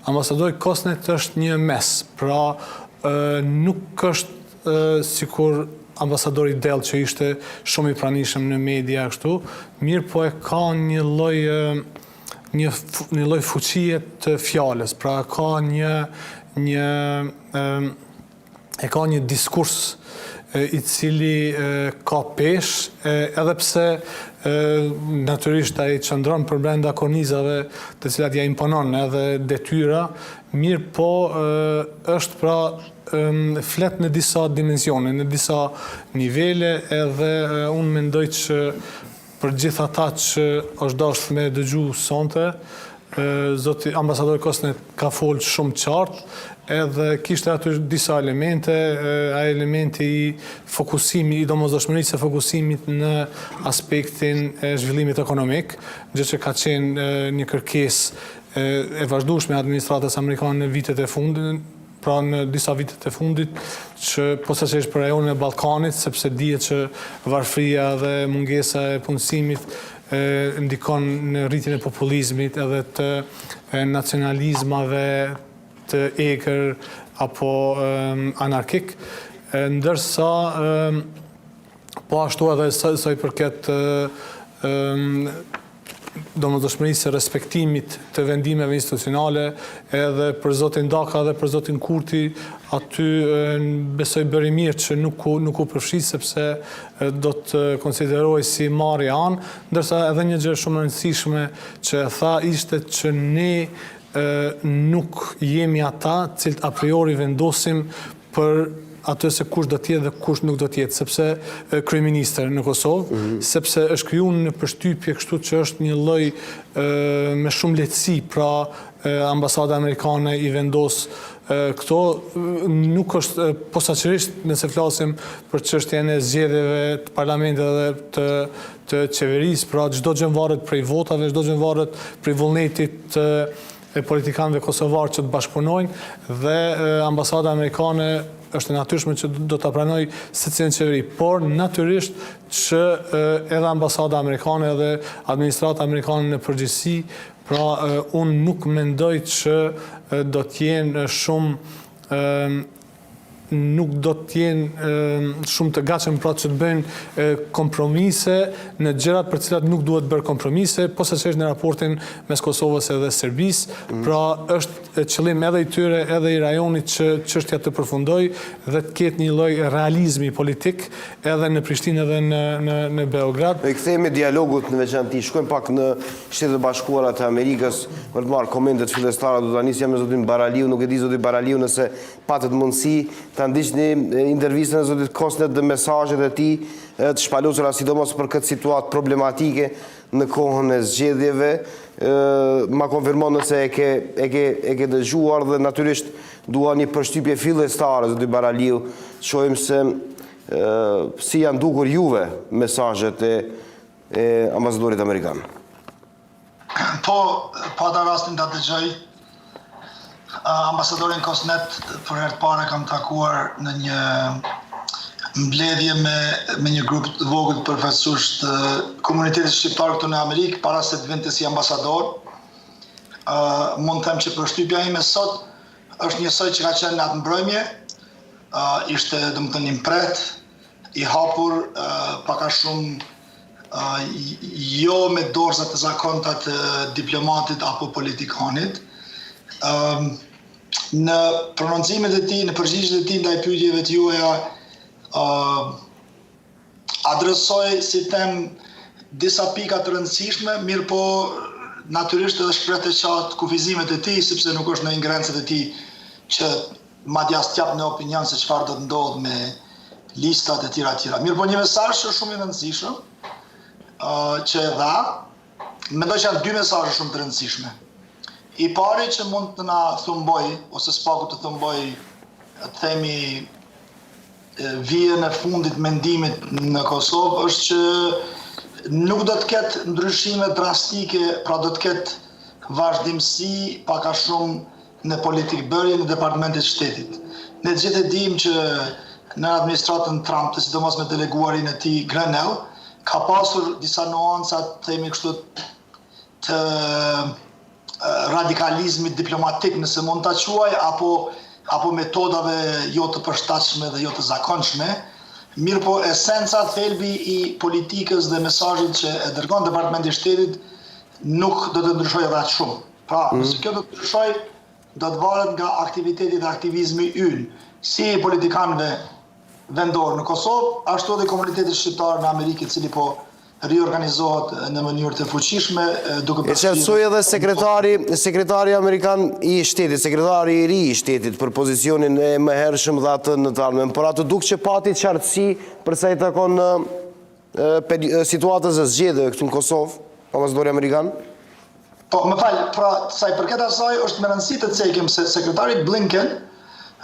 Ambasadori Kosnet është një mes, pra nuk është sikur ambasadori Dell që ishte shumë i pranishëm në media kështu, mirë po e ka një lloj fuqie të fjalës, pra ka një diskurs i cili ka pesh, edhe pse natyrisht ai qëndron përbrenda kornizave të cilat ja imponon edhe detyra, mirë po është pra flet në disa dimensione, në disa nivele, edhe unë mendoj që për gjithë ata që është dashur me dëgju sonte, zoti ambasadori Kosnet ka folë shumë qartë, edhe kishte aty disa elemente, ai elementi i fokusimit, i domosdoshmërisë së fokusimit në aspektin e zhvillimit ekonomik, gjë që ka qenë një kërkesë e vazhdueshme e administratës amerikane në vitet e fundit, pra në disa vitet e fundit, që posaçërisht për rajonin e Ballkanit, sepse dihet që varfëria dhe mungesa e punësimit ndikon në rritjen e populizmit edhe të nacionalizmave të egër apo anarkik, ndërsa po ashtu edhe sa i përket domosdoshmërisë së respektimit të vendimeve institucionale, edhe për zotin Daka dhe për zotin Kurti, aty besoj bëri mirë që nuk u përfshis, sepse do të konsideroj si marrje anë, ndërsa edhe një gjë shumë e rëndësishme që e tha ishte që ne nuk jemi ata cilët a priori vendosim për atë se kush do t'jetë dhe kush nuk do t'jetë, sepse kryeministër në Kosovë, sepse është krijuar në përshtypje kështu që është një lloj me shumë lehtësi, pra ambasada amerikane i vendos këto, nuk është posaçërisht nëse flasim për çështjen e zgjedhjeve të parlamentit dhe të qeverisë, pra çdo gjë varet prej votave, çdo gjë varet prej vullnetit e politikanëve kosovar që të bashkëpunojnë, dhe ambasada amerikane është e natyrshme që do ta pranoj secilën qeveri, por natyrisht që edhe ambasada amerikane edhe administrata amerikane në përgjithësi, pra unë nuk mendoj që do t'jenë nuk do t'jenë shumë të gatshëm pra që të bëjnë kompromise në gjërat për cilat nuk duhet bërë kompromise, posaçërisht në raportin mes Kosovës edhe Serbisë, pra është qëllim edhe i tyre edhe i rajonit që çështja të përfundoj dhe të ketë një lloj realizmi politik edhe në Prishtinë edhe në Beograd. Ne kthehemi dialogut në veçantë, shkojmë pak në Shtetet e Bashkuara të Amerikës për të marrë komentet fillestare. Do ta nisja me zotin Baraliu, nuk e di zoti Baraliu nëse patët mundësi ta ndiqni intervistën e zotit Kosnet dhe mesazhet e tij të shpalosura sidomos për këtë situatë problematike në kohën e zgjedhjeve. Ma konfirmon nëse e ke dëgjuar, dhe natyrisht dua një përshtypje fillestare zoti Baraliu, shohim se si janë dukur juve mesazhet e ambasadorit amerikan. Po ata rastin ta dëgjoj ambasadorin Kosnet, për herë të parë kam takuar në një mbledhje me një grup të vogël përfaqësues të komunitetit shqiptar këtu në Amerikë, para se të vinte si ambasador. Mund të them që përshtypja ime sot është njësoj që ka qenë në atë mbrëmje, ishte domethënë impret, i hapur, pak a shumë jo me dorëzat e zakonta të diplomatit apo politikanit. Në prononcimet e tij, në përgjigjet e tij ndaj pyetjeve të juaja, adresoj, si them, disa pika të rëndësishme, mirë po natyrisht edhe shpreh të qartë kufizimet e tij, sepse nuk është në ingrencet e tij që madje as t'jap në opinion se çfarë do të ndodhë me listat e tjera. Mirë po një mesazh që është shumë i rëndësishëm, që e dha, mendoj që janë dy mesazhe shumë të rëndësishme. I pari që mund të na thumboj, ose s'paku të thumboj, të themi, vijën e fundit mendimit në Kosovë, është që nuk do të ketë ndryshime drastike, pra do të ketë vazhdimsi pak a shumë në politikë bërje në departamentet shtetit. Ne gjithë e dim që në administratën Trump, sidomos me deleguarin e tij Grenell, ka pasur disa nuanca, themi kështu, të radikalizmit diplomatik, nëse mund ta quaj, apo metodave jo të përshtatshme dhe jo të zakonshme. Mirë po esenca, thelbi i politikës dhe mesazhit që e dërgon Departamenti i Shtetit nuk do të ndryshojë edhe aq shumë. Pra, nëse kjo do të ndryshojë, do të varet nga aktiviteti dhe aktivizmi ynë, si i politikanëve vendor në Kosovë, ashtu edhe komunitetit shqiptar në Amerikë, i cili po riorganizohet në mënyrë të fuqishme, duke përfshirë. E qartësoi edhe sekretari amerikan i shtetit, sekretari i ri i shtetit për pozicionin e mëhershëm dhe atë në të ardhmen, por atë duk që pati qartësi për sa i takon situatës e zgjedhjeve këtu në Kosovë, ambasadori amerikan? Po, më fal, pra sa i përket asaj është me rëndësi të cekim se sekretari Blinken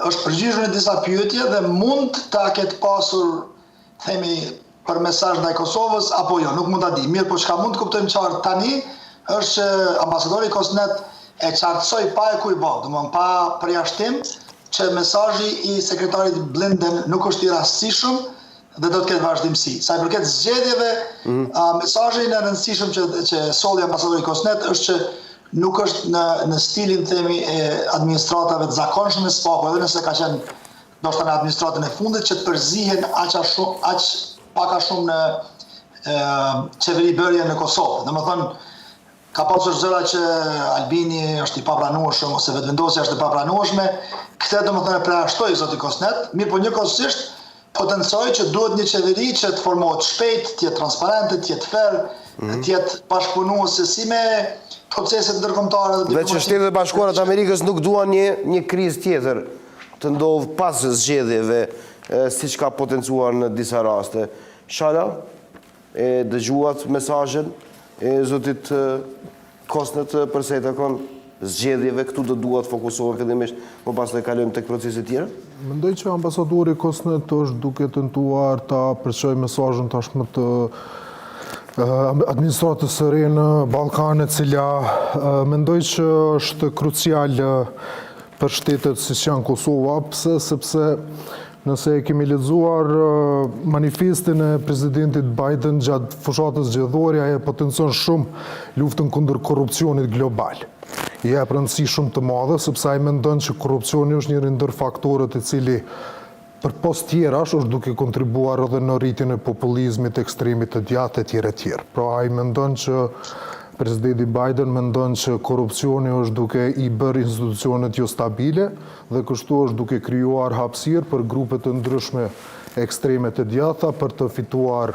është përgjigjur në disa pyetje dhe mund ta ketë pasur, themi, për mesazh ndaj Kosovës apo jo, nuk mund ta di. Mirë, po çka mund të kuptojmë qartë tani është që ambasadori Kosnet e qartësoi pa e kujball, domethënë pa përjashtim, që mesazhi i sekretarit Blinken nuk është i rastësishëm dhe do të ketë vazhdimsi. Sa i përket zgjedhjeve, mesazhi i rëndësishëm që solli ambasadori Kosnet është që nuk është në stilin, themi, e administratave të zakonshme, s'paku, edhe nëse ka qenë ndoshta në administratën e fundit, që të përzihen aq pak a shumë në qeveribërje në Kosovë. Domethënë, ka pasur zëra që Albini është i papranueshëm ose vetëvendosja është e papranueshme. Këtë domethënë preashtoi zoti Kosnet, mirë po njëkohësisht potencoj që duhet një qeveri që të formohet shpejt, të jetë transparente, të jetë fair, të jetë bashkëpunuese si me proceset ndërkombëtare dhe Dhe që Shtetet e Bashkuara të Amerikës nuk duan një krizë tjetër të ndodhë pas zgjedhjeve, siç ka potencuar në disa raste. K.Shala, e dëgjuat mesazhin e zotit Kosnet përse i takon zgjedhjeve, këtu do duhet fokusohen fillimisht, më pas të kalojmë tek procese tjera? Mendoj që ambasadori Kosnet është duke tentuar ta përçojë mesazhin tashmë të administratës së re në Ballkane, cila mendoj që është krucial për shtetet siç janë Kosova, sepse nëse e kemi lexuar manifestin e presidentit Biden gjatë fushatës zgjedhore, ai potencon shumë luftën kundër korrupsionit global. I jep rëndësi shumë të madhe, sepse ai mendon që korrupsioni është njëri ndër faktorët i cili përpos tjerash është duke kontribuar edhe në rritjen e populizmit, ekstremit të djathtë etj. Pra ai mendon që presidenti Biden mendon që korrupsioni është duke i bërë institucionet jo stabile dhe kështu është duke krijuar hapësirë për grupe të ndryshme ekstreme të djatha për të fituar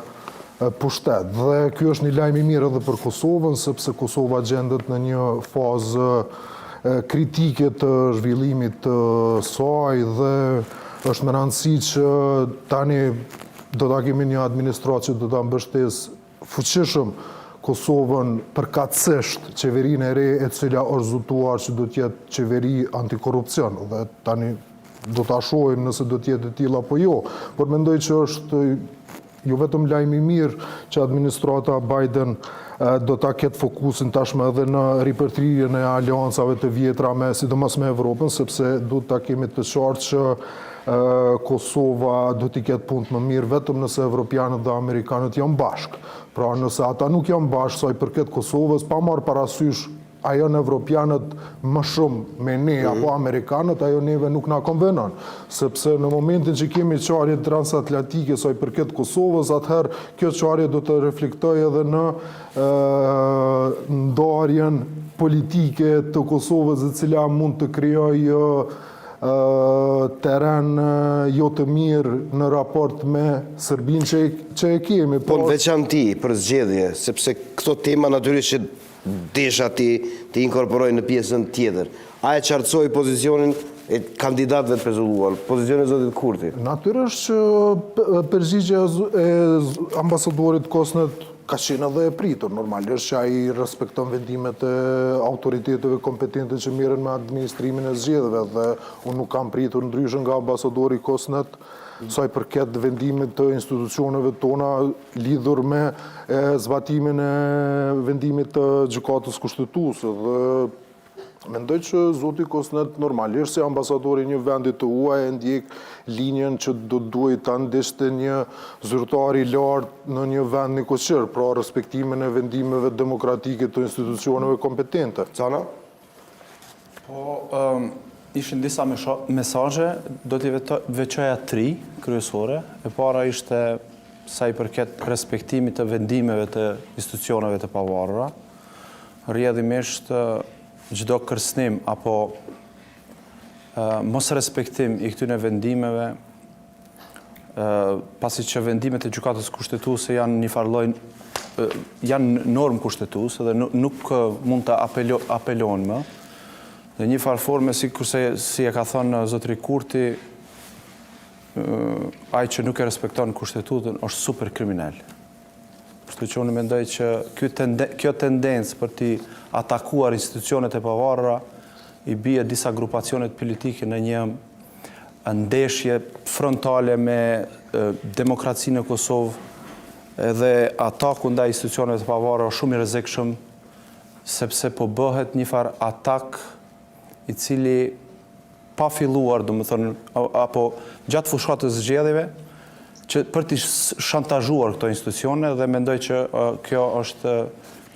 pushtet. Dhe ky është një lajm i mirë edhe për Kosovën, sepse Kosova gjendet në një fazë kritike të zhvillimit të saj dhe është me rëndësi që tani do ta kemi një administratë që do ta mbështesë fuqishëm Kosovën përkatësisht qeverinë e re e cila është zbutuar që do të jetë qeveri antikorrupsion dhe tani do ta shohim nëse do të jetë e tillë apo jo, por mendoj që është jo vetëm lajm i mirë që administrata Biden do ta ketë fokusin tashmë edhe në ripërthirjen e aleancave të vjetra sidomos me Evropën, sepse duhet ta kemi të qartë që Kosova do t'i ketë punë më mirë vetëm nëse evropianët dhe amerikanët janë bashkë. Pra nëse ata nuk janë bashkë sa i përket Kosovës, pa marrë parasysh a janë evropianët më shumë me ne apo amerikanët, ajo neve nuk na konvenon. Sepse në momentin që kemi qarje transatlantike sa i përket Kosovës, atëherë kjo qarje do të reflektojë edhe në ndarjen politike të Kosovës, e cila mund të krijojë teren jo të mirë në raport me Serbinë që e kemi. Po në veçanti për zgjedhje, sepse këto tema natyrisht që desha ti inkorporoj në pjesën tjetër. A e qartësoj pozicionin e kandidatëve të prezulluar, pozicionin e zotit Kurti? Natyrisht që përgjigja e ambasadorit Kosnet ka qenë edhe e pritur. Normalisht që ai respekton vendimet e autoriteteve kompetente që merren me administrimin e zgjedhjeve dhe unë nuk kam pritur ndryshe nga ambasadori Kosnet sa i përket vendimit të institucioneve tona lidhur me zbatimin e vendimit të gjykatës kushtetuese dhe mendoj që zoti Kosnet normalisht si ambasadori një vendi të huaj e ndjek linjën që do duhet ta ndeshte një zyrtar i lartë në një vend njëkohësor, pra respektimin e vendimeve demokratike të institucioneve kompetente. Cana? Po, ishin disa mesazhe, do t'i veçoja 3 kryesore. E para ishte sa i përket respektimit të vendimeve të institucioneve të pavarura. Rrjedhimisht çdo kërcënim apo mos respektim i këtyre vendimeve, pasi që vendimet e gjykatës kushtetuese janë një farë lloj janë normë kushtetuese dhe nuk mund të apelohen më. Dhe një farë forme si e ka thënë zotri Kurti, ai që nuk e respekton kushtetutën është super kriminal. Kështu që unë mendoj që kjo tendencë për t'i atakuar institucionet e pavarura i bie disa grupacionet politike në një ndeshje frontale me demokracinë e Kosovë edhe ataku ndaj institucioneve të pavarura shumë i rrezikshëm sepse po bëhet një farë atak i cili pa filluar, domethënë, apo gjatë fushatës zgjedhjeve që për t'i shantazhuar këto institucione dhe mendoj që kjo është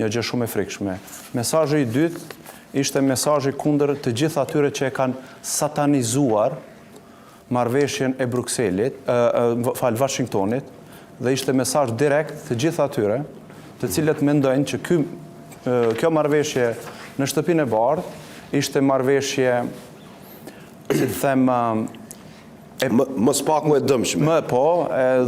një gjë shumë e frikshme. Mesazhi i dytë ishte mesazhi kundër të gjithë atyre që e kanë satanizuar marrëveshjen e Brukselit, Washingtonit, dhe ishte mesazh direkt të gjithë atyre, të cilët mendojnë që ky kjo marrëveshje në shtëpinë e bardhë ishte marrëveshje, si të them, më spaku e dëmshme.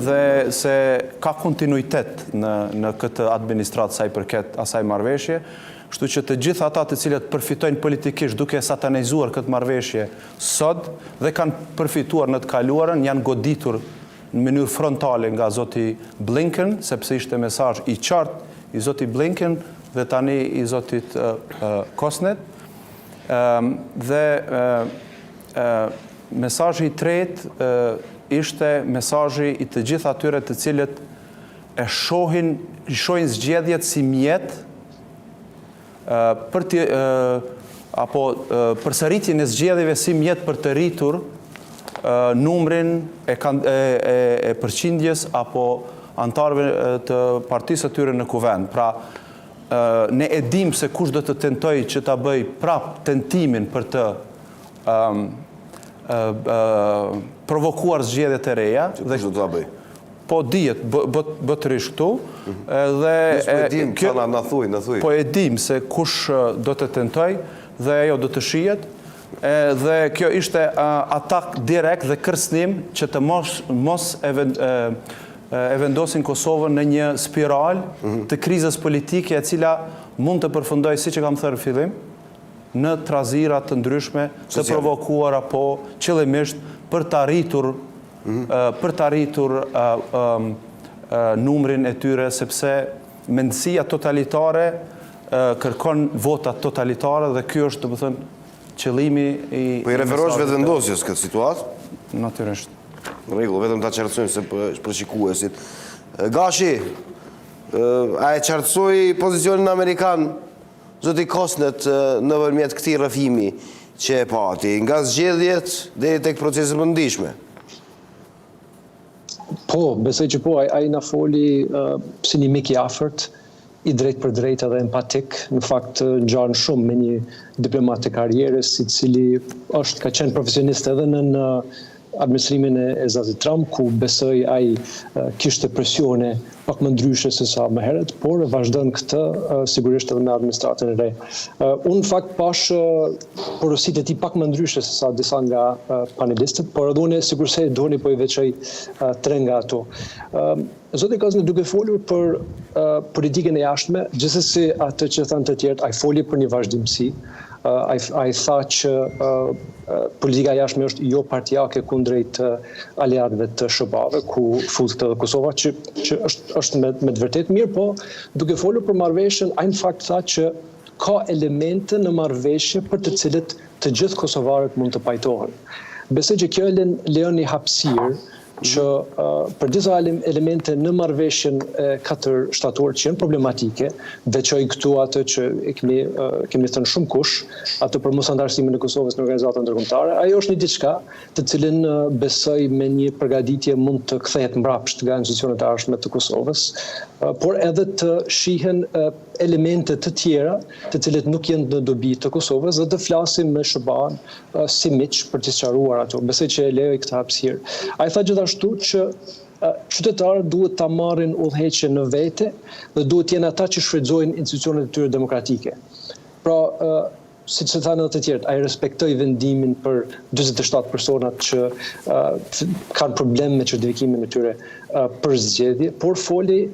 Dhe se ka kontinuitet në këtë administratë sa i përket asaj marrëveshje, kështu që të gjithë ata të cilët përfitojnë politikisht duke satanizuar këtë marrëveshje sot dhe kanë përfituar në të kaluarën, janë goditur në mënyrë frontale nga zoti Blinken, sepse ishte mesazh i qartë i zoti Blinken dhe tani i zotit Kosnet. Dhe mesazhi i tretë ishte mesazhi i të gjithë atyre të cilët e shohin zgjedhjet si mjet apo përsëritjen e zgjedhjeve si mjet për të rritur numrin e përqindjes apo antarëve të partisë së tyre në kuvend. Pra, ne e dim se kush do të tentoj që ta bëj prap tentimin për të provokuar zgjedhjet e reja. Dhe kush do ta bëj? Po dihet botërisht këtu, po e dim se kush do të tentoj dhe ajo do të shihet, dhe kjo ishte atak direkt dhe kërcënim që të mos e vendosin Kosovën në një spiral të krizës politike e cila mund të përfundoj, siç e kam thënë në fillim, në trazira të ndryshme të provokuara po qëllimisht për të arritur numrin e tyre, sepse mendësia totalitare kërkon vota totalitare dhe ky është, domethënë, qëllimi i... Po i referosh vetëvendosjes këtë situatë? Natyrisht. Në rregull, vetëm ta qartësojmë se për shikuesit. Gashi, a e qartësoi pozicionin amerikan zoti Kosnet nëpërmjet këtij rrëfimi që e pati, nga zgjedhjet deri tek proceset më ndihshme? Po, besoj që po, ai na foli si një mik i afërt, i drejt për drejt edhe empatik, në fakt ngjan shumë me një diplomat të karrierës, i cili ka qenë profesionist edhe në administrimin e Zotit Trump, ku besoj ai kishte presione pak më ndryshe se sa më herët, por vazhdon këtë sigurisht edhe me administratën e re. Unë fakt pash porositë e tij pak më ndryshe se sa disa nga panelistët, por edhe unë sigurisht doni po i veçoj tre nga ato. Zoti Kosnet duke folur për politikën e jashtme, gjithsesi atë që thanë të tjerët, ai foli për një vazhdimsi. Ai tha që politika jashtme është jo partijake kundrejt aleatëve të SHBA-ve, ku futet edhe Kosova, që është me të vërtet mirë, po duke folur për marrëveshjen, ai në fakt tha që ka elemente në marrëveshje për të cilët të gjithë kosovarët mund të pajtohen. Besoj që kjo lejon një hapësirë që për disa elemente në marrëveshjen e 4 shtator që janë problematike, veçoj këtu atë që kemi thënë shumë kush, atë për mos antarësimin e Kosovës në organizata ndërkombëtare, ajo është një diçka të cilën besoj me një përgatitje mund të kthehet mbrapsht nga institucionet e arshme të Kosovës, por edhe të shihen elemente të tjera të cilët nuk janë në dobi të Kosovës dhe të flasim me SHBA-n si miq për të sqaruar ato. Besoj që e lejoj këtë hapësirë. Ai tha gjithashtu që qytetarët duhet ta marrin udhëheqje në vete dhe duhet jenë ata që shfrytëzojnë institucionet e tyre demokratike. Pra, siç e thanë edhe të tjerët, ai respektoi vendimin për 47 personat që kanë probleme me certifikimin e tyre për zgjedhje, por foli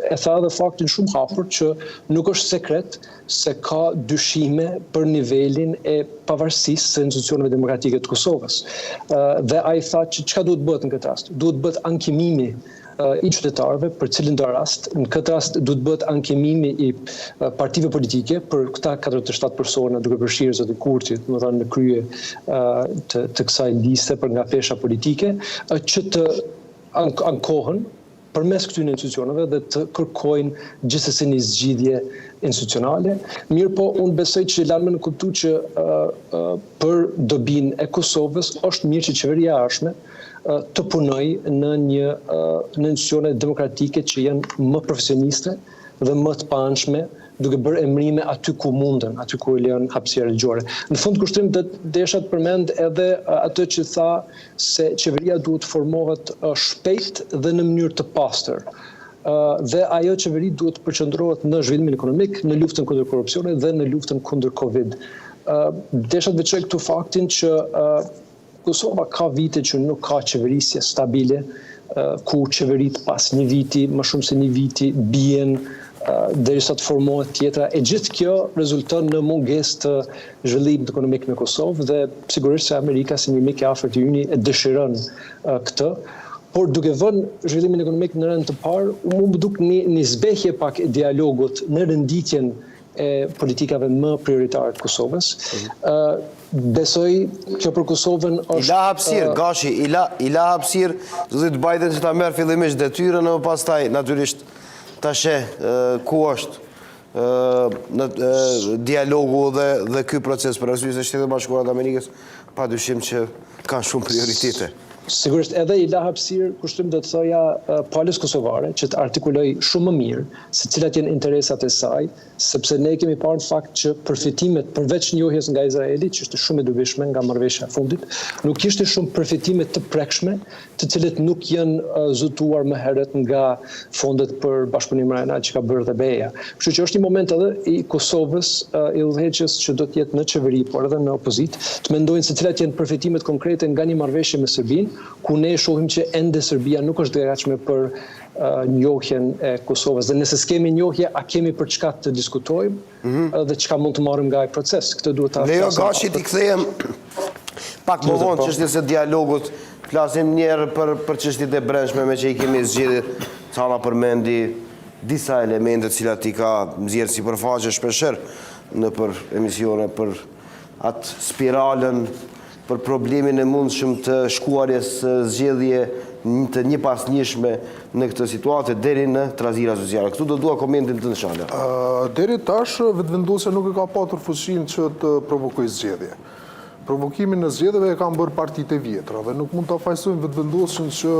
e tha dhe faktin shumë hapur që nuk është sekret se ka dyshime për nivelin e pavarësisë së institucioneve demokratike të Kosovës. Dhe ai tha që çka duhet bëhet në këtë rast? Duhet bëhet ankimimi i qytetarëve për cilin do rast. Në këtë rast duhet bëhet ankimimi i partive politike për këta 47 persona duke përfshirë zotin Kurti, domethënë në krye të kësaj liste për nga pesha politike, që të ankohen përmes këtyre institucioneve dhe të kërkojnë gjithsesi një zgjidhje institucionale. Mirë po, unë besoj që larmë në kuptu që për dobin e Kosovës është mirë që qeveria e ardhshme të punoj në institucione demokratike që janë më profesioniste dhe më të panshme, duke bërë emrime aty ku munden, aty ku e lejon hapësira ligjore. Në fund kushtrim desha të përmend edhe atë që tha se qeveria duhet formohet shpejt dhe në mënyrë të pastër. dhe ajo qeveri duhet të përqendrohet në zhvillimin ekonomik, në luftën kundër korrupsionit dhe në luftën kundër Covid. Desha të veçoj këtu faktin që Kosova ka vite që nuk ka qeverisje stabile, ku qeverit pas një viti, më shumë se një viti, bien derisa të formohet tjetra. E gjithë kjo rezulton në mungesë të zhvillimit ekonomik në Kosovë dhe sigurisht se Amerika si një mik i afërt i yni e dëshiron këtë. Por duke vënë zhvillimin ekonomik në rend të parë, më duk një zbehje pak e dialogut në renditjen e politikave më prioritare të Kosovës. Besoj kjo për Kosovën është... I la hapësirë, gashi, i la hapësirë, zëdit Biden që ta merë fillimisht detyrën e më pastaj, natyrisht, ta sheh ku është në dialogu dhe ky proces për arsye se Shtetet Bashkuara të Amerikës padyshim që kanë shumë prioritete. Sigurisht edhe i la hapësirë kushtrim do të thoja palës kosovare që të artikuloj shumë më mirë se cilat janë interesat e saj, sepse ne kemi parë në fakt që përfitimet përveç njohjes nga Izraeli, që është shumë e dobishme nga marrëveshja e fundit, nuk kishte shumë përfitime të prekshme, të cilët nuk janë zëtuar më herët nga fondet për bashkëpunim rajnor që ka bërë dhe BE-ja. Kështu që është një moment edhe i Kosovës, i udhëheqës që do të jetë në qeveri, por edhe në opozit, të mendojnë se cilat janë përfitimet konkrete nga një marrëveshje me Serbinë, ku ne shohim që ende Serbia nuk është gatshme për njohjen e Kosovës. Dhe nëse s'kemi njohje, a kemi për çka të diskutojmë dhe çka mund të marrim nga ai proces. Këtë duhet ta flasim. Ne gashi ti kthehem pak më vonë çështjes së dialogut. Flasim njerë për çështjet e brendshme me që i kemi zgjedhur. Calla përmendi disa elemente të cilat i ka nxjerrë sipërfaqe shpeshherë në për emisione për atë spiralën për problemin e mundshëm të shkuarjes zgjedhje të një pas njëshme në këtë situatë deri në trazira sociale. Këtu do dua komentin të K.Shala. Deri tash vetëvendosja nuk e ka patur fuqinë që të provokojë zgjedhje. Provokimin në zgjedhjeve e kanë bërë partitë e vjetra dhe nuk mund ta fajsojmë vetëvendosjen që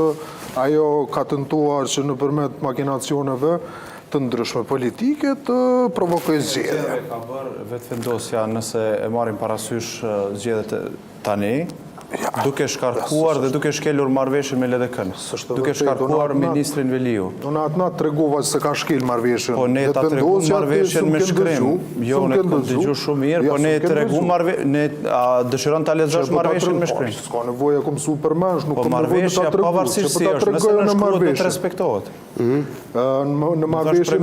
ajo ka tentuar që nëpërmjet makinacioneve të ndryshme politike të provokojë zgjedhje. Ka bërë vetëvendosja nëse e marrim parasysh zgjedhjet tani, duke shkarkuar dhe duke shkelur marrëveshjen me LDK-n. Duke shkarkuar ministrin Veliu. Unë atë natë tregova se ka shkel marrëveshjen. Po ne ta tregum marrëveshjen me shkrim. Jo, ne të dëgju shumë mirë, po ne tregum marrëveshjen, ne dëshiron ta lexosh marrëveshjen me shkrim. S'ka nevojë kom supermensh, nuk kam nevojë ta tregoj. Po pavarësisht si është, nëse në shkruar do të respektohet. Në marrëveshje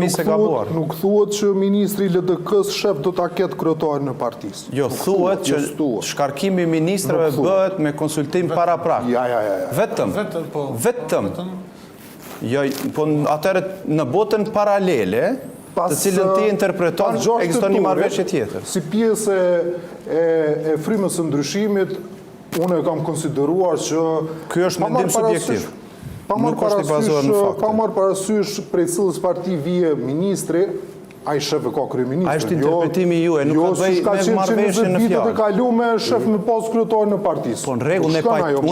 nuk thuhet që ministri i LDK-s shef do ta ketë kryetarin e partisë. Jo, thuhet që shkarkimi i ministrave bëhet me konsultim para prak. Vetëm. Jo, po atëherë në botën paralele, të cilën ti interpreton, ekziston një marrëveshje tjetër. Si pjesë e frymës së ndryshimit, unë e kam konsideruar që ky është mendim subjektiv. Pa marrë parasysh prej cilës parti vije ministri, a i shef e ka kryeministri. A është interpretimi juaj, nuk ka bëj me marrëveshjen në fjalë. Jo, s'ka qenë që 20 vitet e kalume shef me pas kryetarin në partisë. Po në rregull,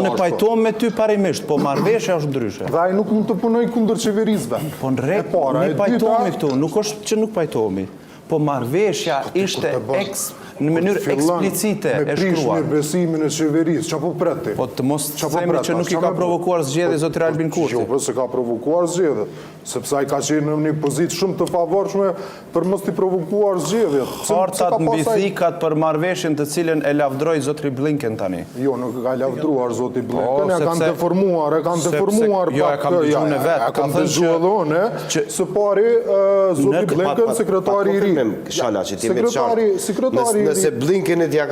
unë pajtohem me ty parimisht, po marrëveshja është ndryshe. Dhe ai nuk mund të punoj kundër qeverisëve. Po në rregull, ne pajtohemi këtu, nuk është që nuk pajtohemi. Po marrëveshja ishte në mënyrë eksplicite e shkruar. Me prish besimin e qeverisë, çapo preti? Po të mos themi që nuk i ka provokuar zgjedhje zotëri Albin Kurti. Jo, po se ka provokuar zgjedhje, sepse ai ka qenë në një pozitë shumë të favorshme për mos t'i provokuar zgjedhjet. Hartat mbi thikat për marrëveshjen të cilën e lavdroi zotëri Blinken tani. Jo, nuk ka lavdruar zoti Blinken, e kanë deformuar, Jo, e kam dëgjuar në vet, kam dëgjuar edhe unë, së pari zoti Blinken, sekretari i ri. K.Shala që ti me qartë. Nëse Blinkenit ja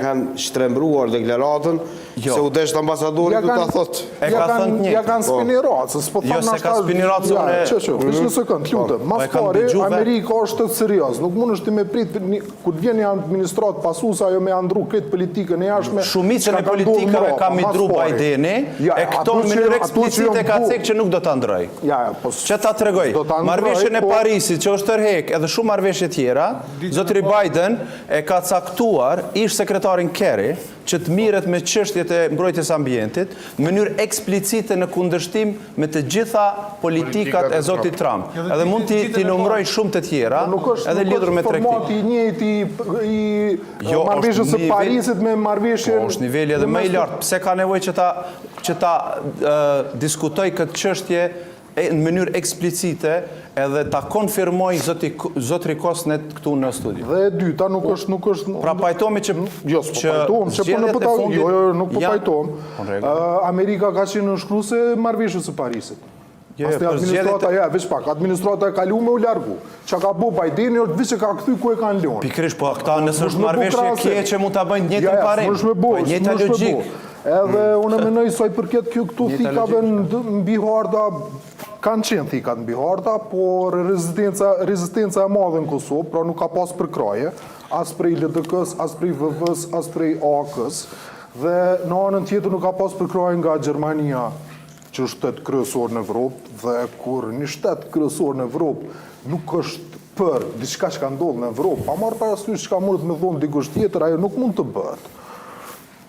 kanë shtrembruar deklaratën, se u desht ambasadori du ta thot. E ka thënë një. Ja kanë spini racës. Jo, se ka spini racën e... Ishtë në sekund, lutem. Mas pari, Amerika është të serios. Nuk mund është ti me prit, kur vjen një administrat pasusa, ajo me andru këtë politikën e jashme... Shumicën e politikave ka midru Bideni, e këto në mënyrë eksplicite ka cek që nuk do të ndroj. Që ta tregoj, marrëveshjen e Parisit, që është tërhek, edhe shumë marrëveshje tjera, zotëri Biden e ka caktuar ish sekretarin Kerry që të mirret me çështjet e mbrojtjes ambientit në mënyrë eksplicite në kundërshtim me të gjitha politikat e zotit Trump. Edhe mund t'i numëroj shumë të tjera, edhe lidhur me tregtin. Formati i njëjti i marrëveshjes së Parisit me marrëveshjen... Është niveli edhe më i lartë. Pse ka nevojë që ta diskutoj këtë çështje në mënyrë eksplicite edhe ta konfirmoj zotri Kosnet këtu në studio. Dhe e dyta nuk është... Pra pajtomi që... Jo, s'po pajtohem, që po në pëta... Jo, nuk po pajtohem. Amerika ka qenë në shkruese marrëveshjes së Parisit. Administrata e kalu me u largu. Që ka bo Bideni është vishë ka këthy ku e kanë lënë. Pikrish, po këta nësë është marrëveshje kje që mund të bëjnë njëtën parim. Njëta logjik. Edhe unë menoj soj përket kjo këtu thikave në biharda, kanë qenë thikat në biharda, por rezistenca e madhe në Kosovë, pra nuk ka pas përkraje, as prej LDK-s, as prej VV-s, as prej AK-s, dhe në anën tjetër nuk ka pas përkraje nga Gjermania, që është shtet kryesor në Evropë, dhe kur një shtet kryesor në Evropë nuk është për diçka që ka ndodhur në Evropë, pa marrë parasysh që ka mundet me thonë dikush tjetër, ajo nuk mund të bëhet.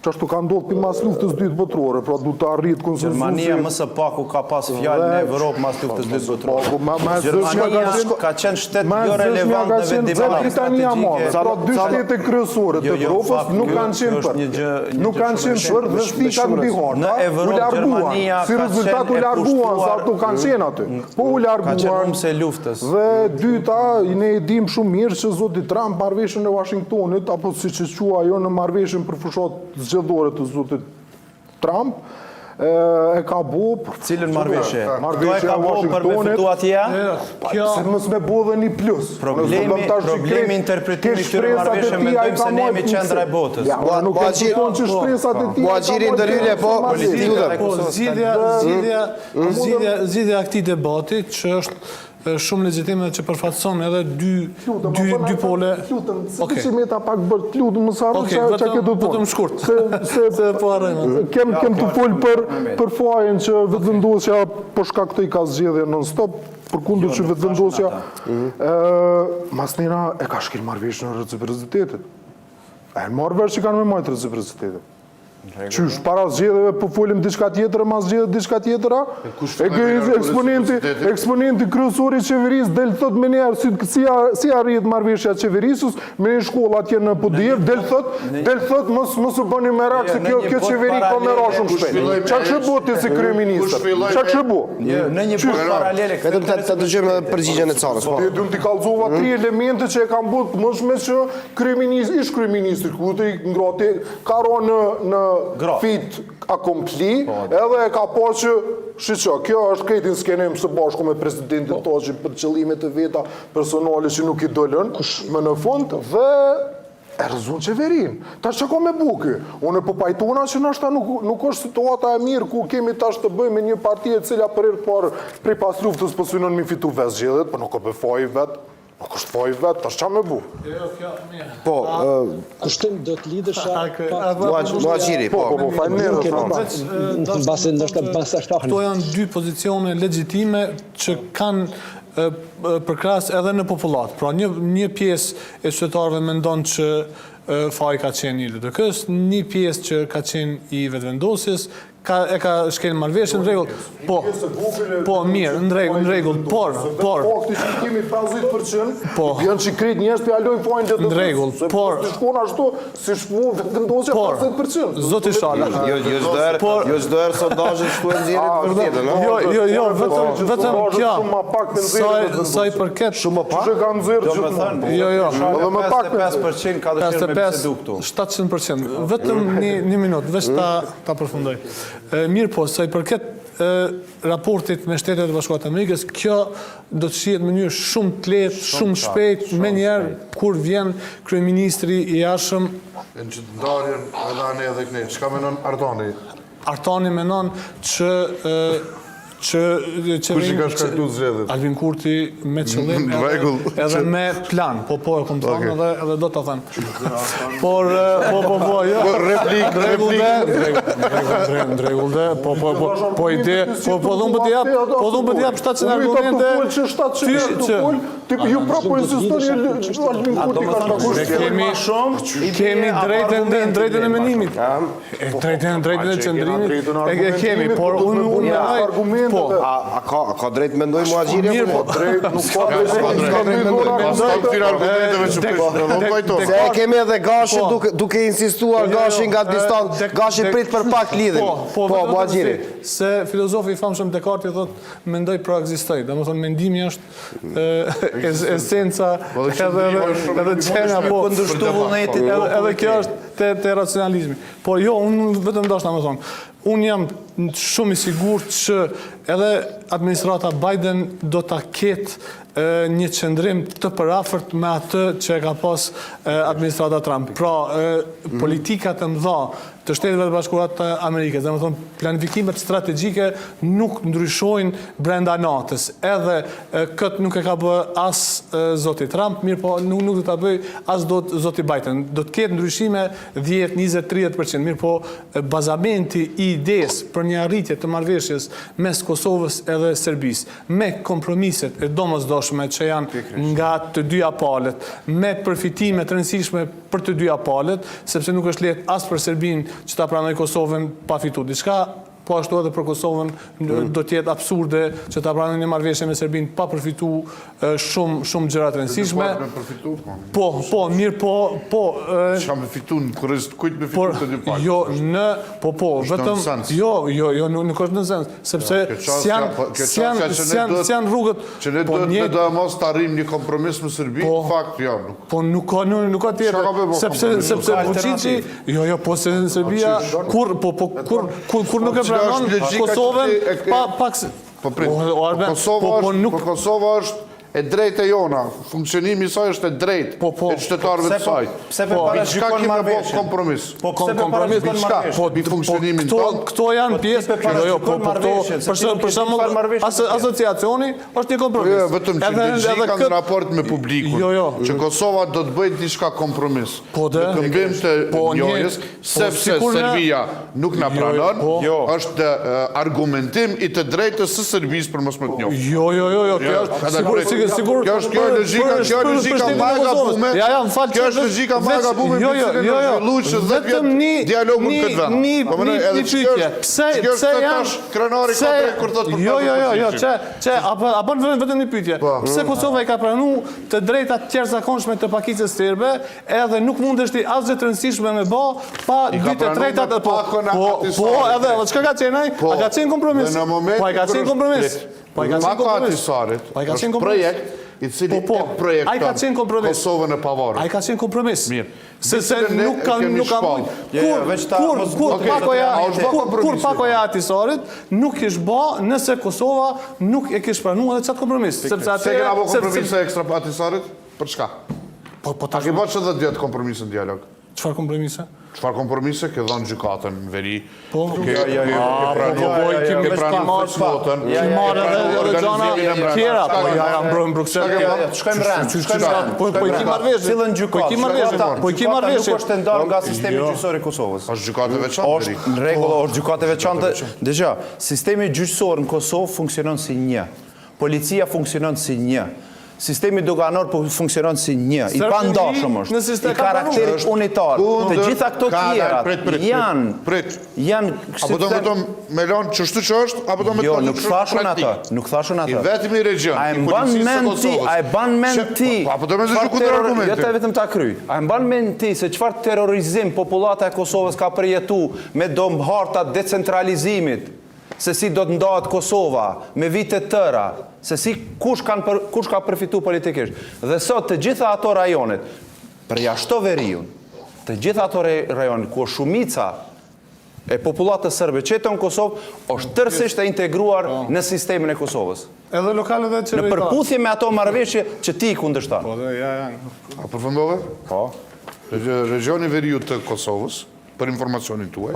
Qashtu ka ndodhë për mas luftës dytë botërore, pra du të arritë konsensusi... Gjermania mësë paku ka pas fjallë në Evropë mas luftës dytë botërore. Gjermania ka qenë shtetë jo relevant në vendimat strategike. Pra dy shtete kryesore të Evropës nuk kanë qenë për. Nuk kanë qenë për dhe shtika në biharta u larguan. Si rezultat u larguan, sa tu kanë qenë aty. Po u larguan. Dhe dyta, i ne e dim shumë mirë që zoti Trump marrëveshjen e Washingtonit, apo si që qua jo në marrëveshjen për fushat zgjedhore të zotit Trump, e ka bo... Cilën marrëveshje? Marrëveshje e ka bo për me fitu atje? Se mës me bo dhe një plus. Problemi interpretimi këtyre marrëveshje me ndojmë se ne jemi qendra e botës. Nuk e qëton që shpresat e ti... Muhaxhiri ndërhyrje, po... Zgjidhja këtij debati që është shumë legjitime që përfaqëson edhe dy pole. Se kështë me ta pak bërë të lutëm, më sarë që ke do të vetëm shkurt. Se po arrejnë. Kem të folë për fajen që vetëvendosja po shkaktoj ka zgjedhje non-stop, për kundur që vetëvendosja mas njëra e ka shkil marrëveshjen në reciprocitetit. E në marrëvesh që kanë me majtë reciprocitetit. Qysh, para zgjedhjeve po folim diçka tjetër, mas zgjedhje diçka tjetëra? Eksponenti kryesori i qeverisë del thot me njerë si arrit marrëveshja e qeverisës, me një shkollë atje në Podjev, del thot mos u bëni merak se kjo qeveri ka me ra shumë shpejt. Qa kështë bo ti si kryeministër? Qa kështë bo? Në një punë paralele. Vetëm të dëgjojmë përgjigjen e Carës. Ti du t'i kallzova 3 elemente që e kam bot mëshme që ish kryeministri, ku t'i ngrati, ka ro në fit akompli, edhe e ka po që shiqa, kjo është kretin skenim së bashku me presidentin Taçi për qëllimet e veta personale që nuk i dollën, me në fund, dhe e rëzun qeverin. Ta që ka me buki? Unë e pëpajtona që nështë nuk është situata e mirë ku kemi tash të bëjmë një partije cila për irë parë prej pas luftës për synon mi fitu ves gjithet, për nuk o be faj vetë. Nuk është faj vetë, tash qa me bu? Po, kushtim do të lidhesha... Muhaxhiri, po. Këto janë dy pozicione legjitime që kanë përkras edhe në popullat. Pra një pjesë e qytetarëve mendon që faji ka qenë i LDK-s, një pjesë që ka qenë i vetëvendosjes, e ka shkelë marrëveshjen në rregull. Po, mirë, në rregull, por... Fakti që kemi 50%, janë që krejt njerëz për alojnë fajnë dhe në rregull, por... Se shkon ashtu, si shku vetëvendosja 50%. Zoti K.Shala. Jo çdo herë sondazhet shkruajnë nxjerrjet për tjetër, Jo, vetëm kjo. Sa i përket... Shumë pak? Që kanë nxjerrë gjithmonë. Jo. Edhe më pak 55% ka dëshirë me bisedu këtu. 700%. Vetëm një minutë, veç ta përfundoj. Mirë po, sa i përket raportit me Shtetet e Bashkuara të Amerikës, kjo do të shihet në mënyrë shumë të lehtë, shumë shpejt, me njerë kur vjen kryeministri i jashtëm. Në që të ndarjen edhe ane edhe këne, që ka menon Ardani? Ardani menon që Kush i ka shkaktu zgjedhjet? Albin Kurti me qëllim edhe me plan, po e kom të thonë edhe do të thënë. Por, jo. Rregull dhe, po ide, po dhëmë për t'jap 700 argumente. Ju prapo insistoni Albin Kurti ka shtakuar. Kemi drejtën e menimit. Drejtën e qëndrimit. E kemi, por unë ka drejt mendoj Muhaxhiri? Po drejt, nuk ka drejt. Se e kemi edhe Gashin duke insistuar Gashin nga distancë, Gashi prit për pak lidhin. Po, Muhaxhiri. Se filozofi i famshëm Descartes thotë mendoj pra ekzistoj. Domethënë mendimi është esenca edhe çena po kundërshtu vullnetit. Edhe kjo është te racionalizmi. Po jo, unë vetëm ndoshta më thonë, unë jam shumë i sigurt që edhe administrata Biden do ta ketë një qëndrim të përafërt me atë që ka pas administrata Trump. Pra, politikat të mëdha të Shteteve të Bashkuara të Amerikës, domethënë planifikimet strategjike nuk ndryshojnë brenda natës. Edhe këtë nuk e ka bë as zoti Trump, mirë po nuk do ta bëj as dot zoti Biden. Do të ketë ndryshime 10, 20, 30%, mirë po bazamenti i idesë për një arritje të marrëveshjes mes Kosovës edhe Serbisë, me kompromiset e domosdoshme që janë nga të dyja palët, me përfitime të rëndësishme për të dyja palët, sepse nuk është lehtë as për Serbinë që ta pranoj Kosovën pa fitu diçka, po ashtu edhe për Kosovën do të jetë absurde që ta pranoj një marrëveshje me Serbinë pa përfitu shumë gjëra të rëndësishme. Po, mirë po. Çka me fitun, kujt me fitun të dy palë? Jo, vetëm jo, nuk është në sens, sepse s'janë rrugët. Që ne duhet të mos të arrim një kompromis me Serbinë, fakt jo. Po nuk ka tjetër, sepse Vučići, jo, po se Serbia kur nuk e pranon Kosovën pak... Kosova është e drejtë e jona, funksionimi i saj është e drejtë e qytetarëve të saj. Pse për Çka kemi bërë kompromis? Kompromis mbi funksionimin tonë. Këto janë pjesë, për shembull asociacioni është një kompromis. Vetëm që logjika në raport me publikun, që Kosova do të bëjë diçka kompromis. Në këmbim të njojës, sepse Serbia nuk na pranon, është argumentim i të drejtës së Serbisë për mos më të njohur. Kjo është logjika më e gabuar. Kjo është logjika më e gabuar me cilën ne dialogun këtë vend. Një pyetje. Pse janë krenari ka drejt kur thotë për a bën vetëm një pyetje. Pse Kosova i ka pranuar të drejtat të jashtëzakonshme të pakicës serbe, edhe nuk mundeshti asgjë të rëndësishme me bë pa 2/3 po edhe çka ka qenë ai? A ka qenë kompromis? Po ai ka qenë kompromis. është projekt i cili projekton Kosovën e pavarur. Ai ka qenë kompromis. Se nuk ka kur pakoja atisarit nuk ish bë nëse Kosova nuk e kish pranuar edhe çat kompromis. Sepse atë kena bë kompromise ekstra pa atisarit? Për çka? Po ta ke bërë çdo ditë kompromise në dialog. Çfarë kompromise? Çfarë kompromise ke dhënë gjykatën në veri? Po, ke pranuar flotën. Ki marrë edhe gjana tjera, po ja janë mbrojnë Bruxelles. Shkojmë rend. Po i ki marrëveshje. Cilën gjykatë? Po i ki marrëveshje. Nuk është ndarë nga sistemi gjyqësor i Kosovës. Është gjykatë e veçantë. Është në rregull, është gjykatë e veçantë. Dëgjoj, sistemi gjyqësor në Kosovë funksionon si një. Policia funksionon si një. Sistemi doganor funksionon si një, i pandashëm është, i karakterit unitar. Të gjitha këto tjerat janë... Apo do vetëm me lanë qështu që është, apo do me të nuk thashun atë, nuk thashun atë. I vetëmi region, i policisë Kosovës. A e ban mend ti... Apo do me zëshu kundër argumente. Jo të vetëm ta kryj. A e ban mend ti se qëfar terrorizim populata e Kosovës ka përjetu me harta decentralizimit, se si do të ndahet Kosova me vite tëra, se si kush ka përfitu politikisht. Dhe sot të gjitha ato rajonet, përjashto veriun, të gjitha ato rajonet, ku shumica e populatës sërbe që jeton në Kosovë, është tërësisht e integruar në sistemin e Kosovës. Edhe lokalet dhe qeveritare. Në përputhje me ato marrëveshje që ti kundërshton. Po dhe ja janë. A përfundove? Po. Regioni veriut të Kosovës, për informacionin tuaj,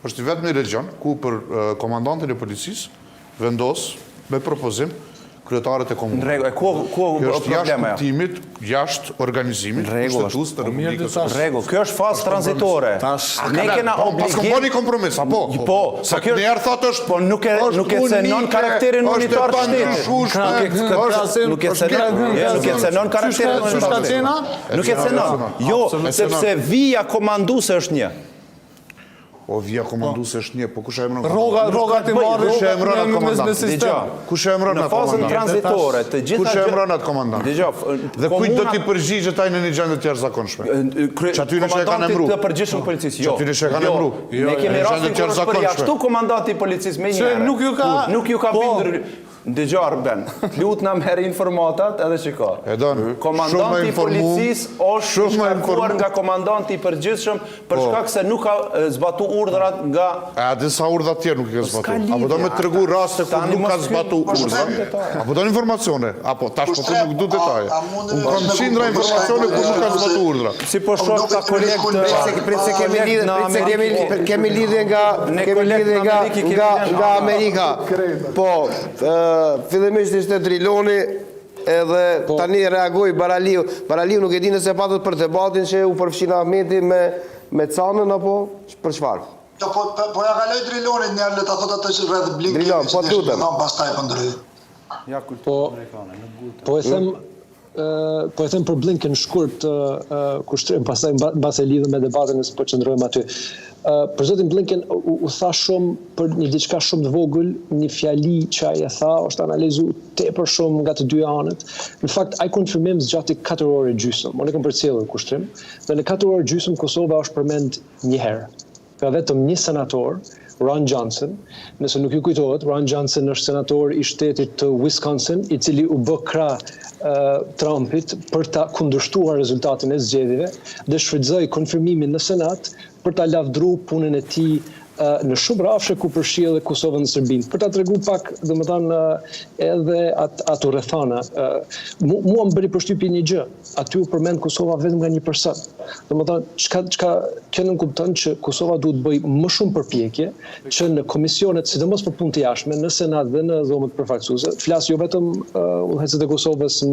është i vetëmi region ku për komandantin e policisë vendos me propozim kryetarët e komunave. Ku Kjo është jashtë problema? kuptimit, jashtë organizimit kushtetues të Republikës së Rregull, kjo është fazë tranzitore. Ne kena obligim. Pas kompani kompromis, po. Sa kjo ne thot është po nuk e cenon karakterin unitar të shtetit. Nuk e cenon karakterin unitar të shtetit. Nuk e cenon. Jo, sepse vija komanduese është një. O vija komanduese është një, po kush e emëron? Rroga ti marrë. Kush e emëron atë komandant? Kush e emëron atë komandant? Në fazën tranzitore të gjitha kush e emëron atë komandant? Dhe kujt do t'i përgjigjet ai në një gjendje të jashtëzakonshme? Komandanti të përgjithshëm policisë, jo. Çatyre që e kanë emëruar. Ne kemi rastin kur është përjashtu komandanti i policisë me një. Nuk ju ka bindur. Dëgjoj Arben, lut na merr informatat edhe çka. Komandanti i policisë është shkarkuar nga komandanti i përgjithshëm për shkak se nuk ka zbatu urdhrat nga disa urdhra të tjerë nuk i ka zbatu. Apo do më tregu raste ku nuk ka zbatu urdhrat. Apo do informacione, apo tash po nuk du detaje. Unë kam qindra informacione ku nuk ka zbatu urdhra. Si po shoh ka kemi lidhje nga Amerika. Po, fillimisht ishte Driloni edhe tani reagoi Baraliu. Baraliu nuk e di nëse patët për debatin që u përfshin A.Ahmeti me Canën apo për çfarë? Jo, po ja kaloj Drilonit njerë le ta thot atë që rreth Blinken. Drilon, po lutem. Pastaj po ndryj. Ja kulturë amerikane, nuk gut. Po e them për Blinken shkurt kushtrim, pastaj mbas e lidhëm me debatin nëse po qëndrojmë aty. Për zotin Blinken u tha shumë për një diçka shumë të vogël, një fjali që ai e tha, është analizu tepër shumë nga të dy anët. Në fakt ai konfirmim zgjati 4 orë gjysmë. Unë kam përcjellur kushtrim, dhe në 4 orë gjysmë Kosova është përmend një herë. Ka vetëm një senator, Ron Johnson. Nëse nuk ju kujtohet, Ron Johnson është senator i shtetit të Wisconsin, i cili u bë krah Trumpit për ta kundërshtuar rezultatin e zgjedhjeve dhe shfrytëzoi konfirmimin në Senat për ta lavdruar punën e tij në shumë rafshe ku përfshi edhe Kosovën dhe Serbinë. Për ta treguar pak, domethënë, edhe ato rrethana. Mua më bëri përshtypje një gjë. Aty u përmend Kosova vetëm nga 1%. Domethënë, çka kjo nuk kupton që Kosova duhet të bëjë më shumë përpjekje që në komisionet, sidomos për punë të jashtme, në Senat dhe në dhomët përfaqësuese, flas jo vetëm udhëheqësit e Kosovës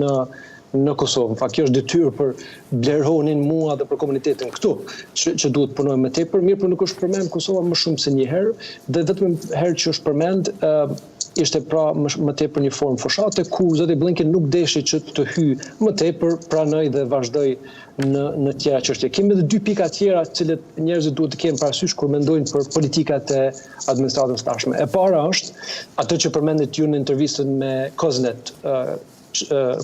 në Kosovë. Në fakt, kjo është detyrë për Blerhonin, mua dhe për komunitetin këtu, që duhet punojmë më tepër. Mirë, por nuk është përmend Kosova më shumë se një herë, dhe vetëm herë që është përmend ishte pra më tepër një formë foshate, ku zoti Blinken nuk deshi që të hyjë më tepër, pranoi dhe vazhdoi në tjera çështje. Kemi edhe 2 pika tjera të cilët njerëzit duhet të kenë parasysh kur mendojnë për politikat e administratës tashme. E para është atë që përmendet ju në intervistën me Koznet,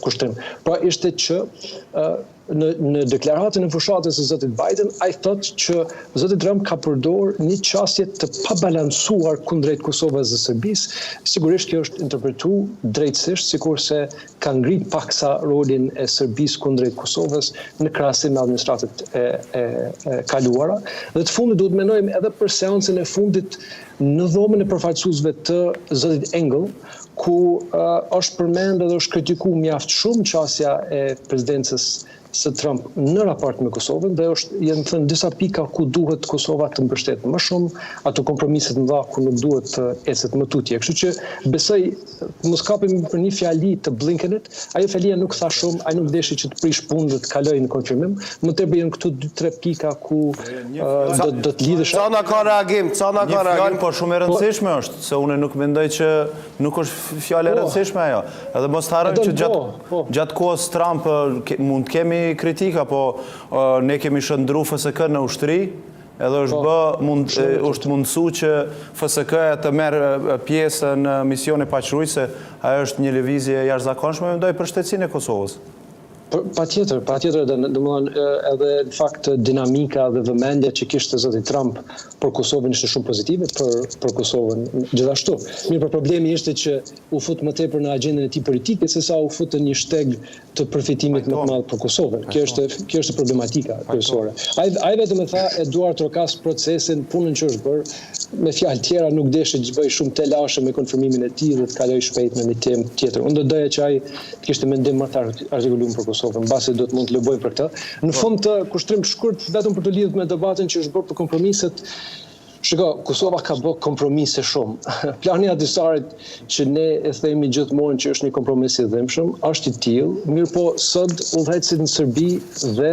kushtrim. Pra ishte që në deklaratën e fushatës së zotit Biden, ai thotë që zoti Trump ka përdorur një çështje të pabalancuar kundrejt Kosovës dhe Serbisë. Sigurisht kjo është interpretuar drejtësisht, sikurse ka ngrit paksa rolin e Serbisë kundrejt Kosovës në krahasim me administratët e kaluara. Dhe të fundit duhet mendojmë edhe për seancën e fundit në dhomën e përfaqësuesve të zotit Engel, ku është përmend edhe është kritikuar mjaft shumë çësia e presidencës së Trump në raport me Kosovën, dhe janë thënë disa pika ku duhet Kosova të mbështetë më shumë, ato kompromiset mëdha ku nuk duhet të ecet më tutje. Kështu që besoj mos kapim për një fjali të Blinkenit, ajo fjalia nuk tha shumë, ai nuk deshi që të prish punë dhe të kalojë në konfirmim. Më tepër janë këtu 2-3 pika ku do të lidhesh. Cana ka reagim. Fjalë po shumë e rëndësishme është, se unë nuk mendoj që nuk është fjalë e rëndësishme ajo. Edhe mos harrojmë që gjatë kohës Trump mund të kemi kritika, po ne kemi shëndru FSK në ushtri, edhe është mundësu që FSK-ja të merë pjesë në misione paqërujse, ajo është një lëvizje jashtëzakonshme, mendoj për shtetësinë e Kosovës. Patjetër, domethënë edhe në fakt dinamika dhe vëmendja që kishte zoti Trump për Kosovën ishte shumë pozitive për Kosovën gjithashtu. Mirë, por problemi ishte që u fut më tepër në agjendën e tij politike sesa u fut në një shteg të përfitimit më të madh për Kosovën. Kjo është problematika kryesore. Ai vetëm e tha e duar të trokas procesin, punën që është bërë, me fjalë tjera nuk deshi të bëj shumë telashe me konfirmimin e tij dhe të kaloj shpejt në një temë tjetër. Unë do doja që ai të kishte mendim më të artikuluar për Kosovën, mbasi do të mund të lëbojmë për këtë. Në fund të kushtrim shkurt vetëm për të lidhur me debatin që është bërë për kompromiset, Shiko, Kosova ka bë kompromise shumë. Plani adisarit që ne e themi gjithmonë që është një kompromis i dhimbshëm, është i tillë, mirë po sot udhëheqësit në Serbi dhe